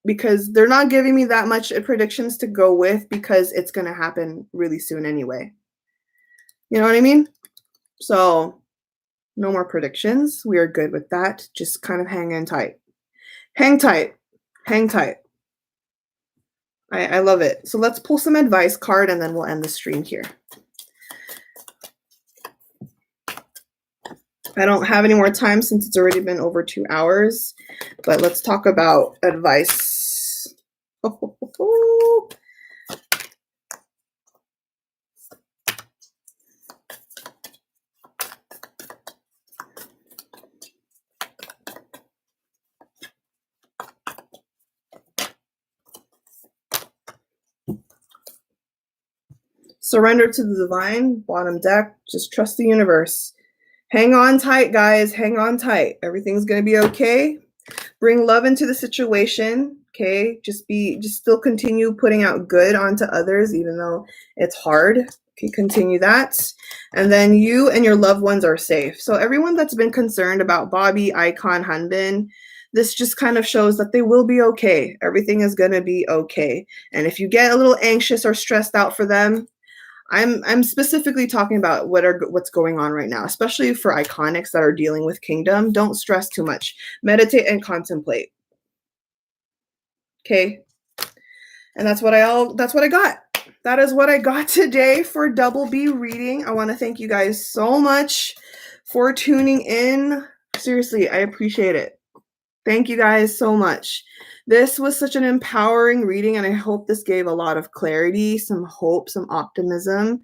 because they're not giving me that much predictions to go with because it's going to happen really soon anyway. You know what I mean? So no more predictions. We are good with that. Just kind of hang in tight. Hang tight. Hang tight. I love it. So let's pull some advice card and then we'll end the stream here. I don't have any more time since it's already been over 2 hours, but let's talk about advice. Surrender to the divine, bottom deck. Just trust the universe. Hang on tight, guys. Hang on tight. Everything's going to be okay. Bring love into the situation. Okay. Just still continue putting out good onto others, even though it's hard. Okay. Continue that. And then you and your loved ones are safe. So everyone that's been concerned about Bobby, iKON, Hanbin, this just kind of shows that they will be okay. Everything is going to be okay. And if you get a little anxious or stressed out for them, I'm specifically talking about what's going on right now, especially for iconics that are dealing with kingdom. Don't stress too much. Meditate and contemplate. Okay? And that's what I got. That is what I got today for Double B reading. I want to thank you guys so much for tuning in. Seriously, I appreciate it. Thank you guys so much. This was such an empowering reading, and I hope this gave a lot of clarity, some hope, some optimism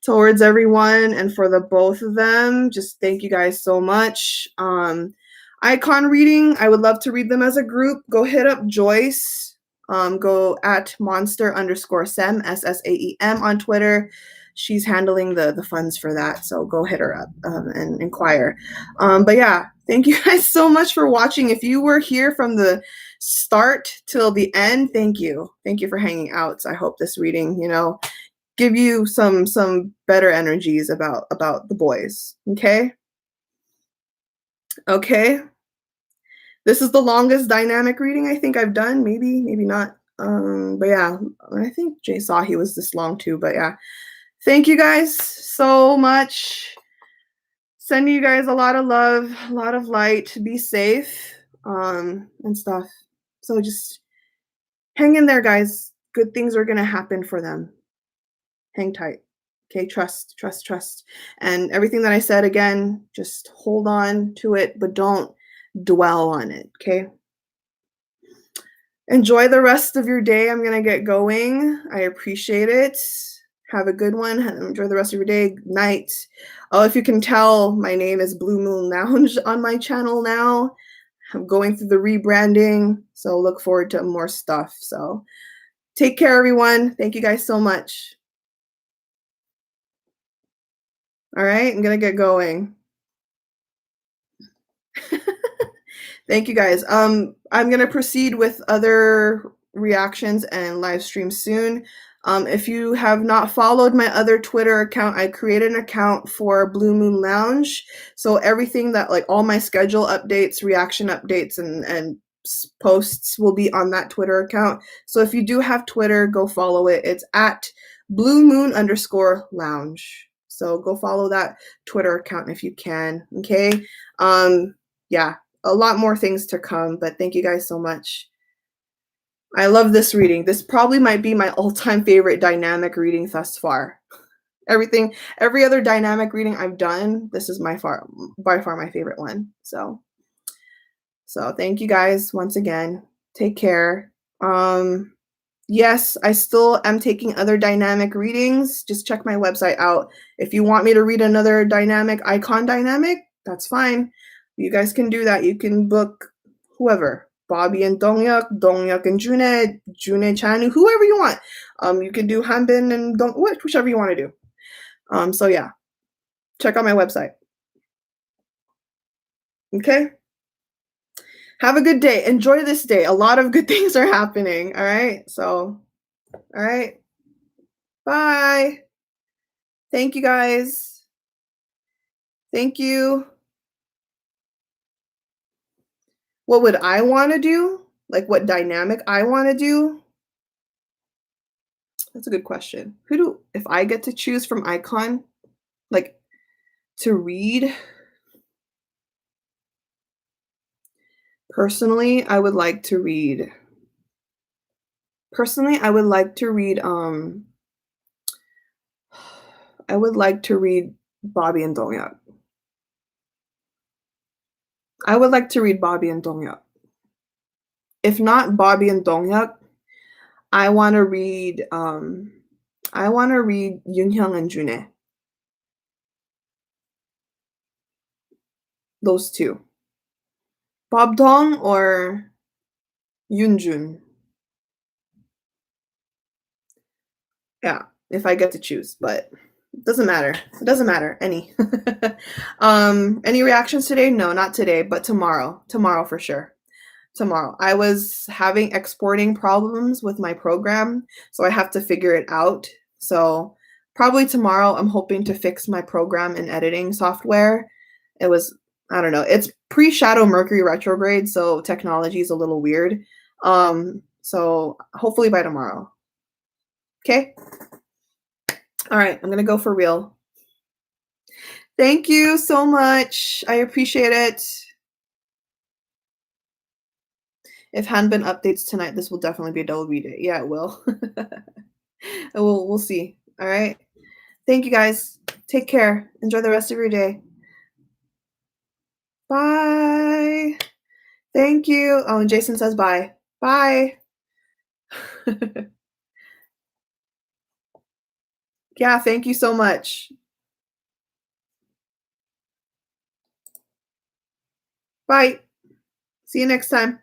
towards everyone. And for the both of them, just thank you guys so much. iKON reading, I would love to read them as a group. Go hit up Joyce. Go at monster_sem, SSAEM on Twitter. She's handling the funds for that, so go hit her up and inquire. But yeah, thank you guys so much for watching. If you were here from the start till the end, thank you. Thank you for hanging out. So I hope this reading, give you some better energies about the boys. Okay? Okay. This is the longest dynamic reading I think I've done. Maybe not. But yeah, I think Jay saw he was this long too, but yeah. Thank you guys so much. Sending you guys a lot of love, a lot of light. Be safe, and stuff. So just hang in there, guys. Good things are gonna happen for them. Hang tight. Okay, trust. And everything that I said, again, just hold on to it, but don't dwell on it, okay? Enjoy the rest of your day. I'm gonna get going. I appreciate it. Have a good one. Enjoy the rest of your day, night. Oh, if you can tell, my name is Blue Moon Lounge on my channel now. I'm going through the rebranding, so look forward to more stuff. So take care, everyone. Thank you guys so much. All right, I'm going to get going. Thank you guys. I'm going to proceed with other reactions and live streams soon. If you have not followed my other Twitter account, I created an account for Blue Moon Lounge. So everything that, like all my schedule updates, reaction updates, and posts will be on that Twitter account. So if you do have Twitter, go follow it. It's at BlueMoon_Lounge. So go follow that Twitter account if you can. Okay. Yeah, a lot more things to come, but thank you guys so much. I love this reading. This probably might be my all-time favorite dynamic reading thus far. Every other dynamic reading I've done, this is by far my favorite one. So thank you guys once again. Take care. Yes, I still am taking other dynamic readings. Just check my website out. If you want me to read another dynamic, iKON dynamic, that's fine. You guys can do that. You can book whoever. Bobby and Donghyuk and June Chanu, whoever you want. You can do Hanbin and whichever you want to do. So yeah, check out my website. Okay. Have a good day. Enjoy this day. A lot of good things are happening. All right. So, all right. Bye. Thank you guys. Thank you. What would I want to do? Like what dynamic I want to do? That's a good question. If I get to choose from iKON, like to read, personally, I would like to read. Personally, I would like to read Bobby and Donghyuk. I would like to read Bobby and Donghyuk. If not Bobby and Donghyuk, I wanna read, Yoonhyung and Junhae. Those 2. Bob Dong or Yoonjun. Yeah, if I get to choose, but it doesn't matter. It doesn't matter. Any. Any reactions today? No, not today, but tomorrow. Tomorrow for sure. Tomorrow. I was having exporting problems with my program, so I have to figure it out. So probably tomorrow I'm hoping to fix my program and editing software. It was, I don't know, it's pre-Shadow Mercury retrograde, so technology is a little weird. So hopefully by tomorrow. Okay? All right, I'm gonna go for real. Thank you so much. I appreciate it. If Hanbin updates tonight, this will definitely be a double read it. Yeah, it will. We'll see. All right. Thank you guys. Take care. Enjoy the rest of your day. Bye. Thank you. Oh, and Jason says bye. Bye. Yeah, thank you so much. Bye. See you next time.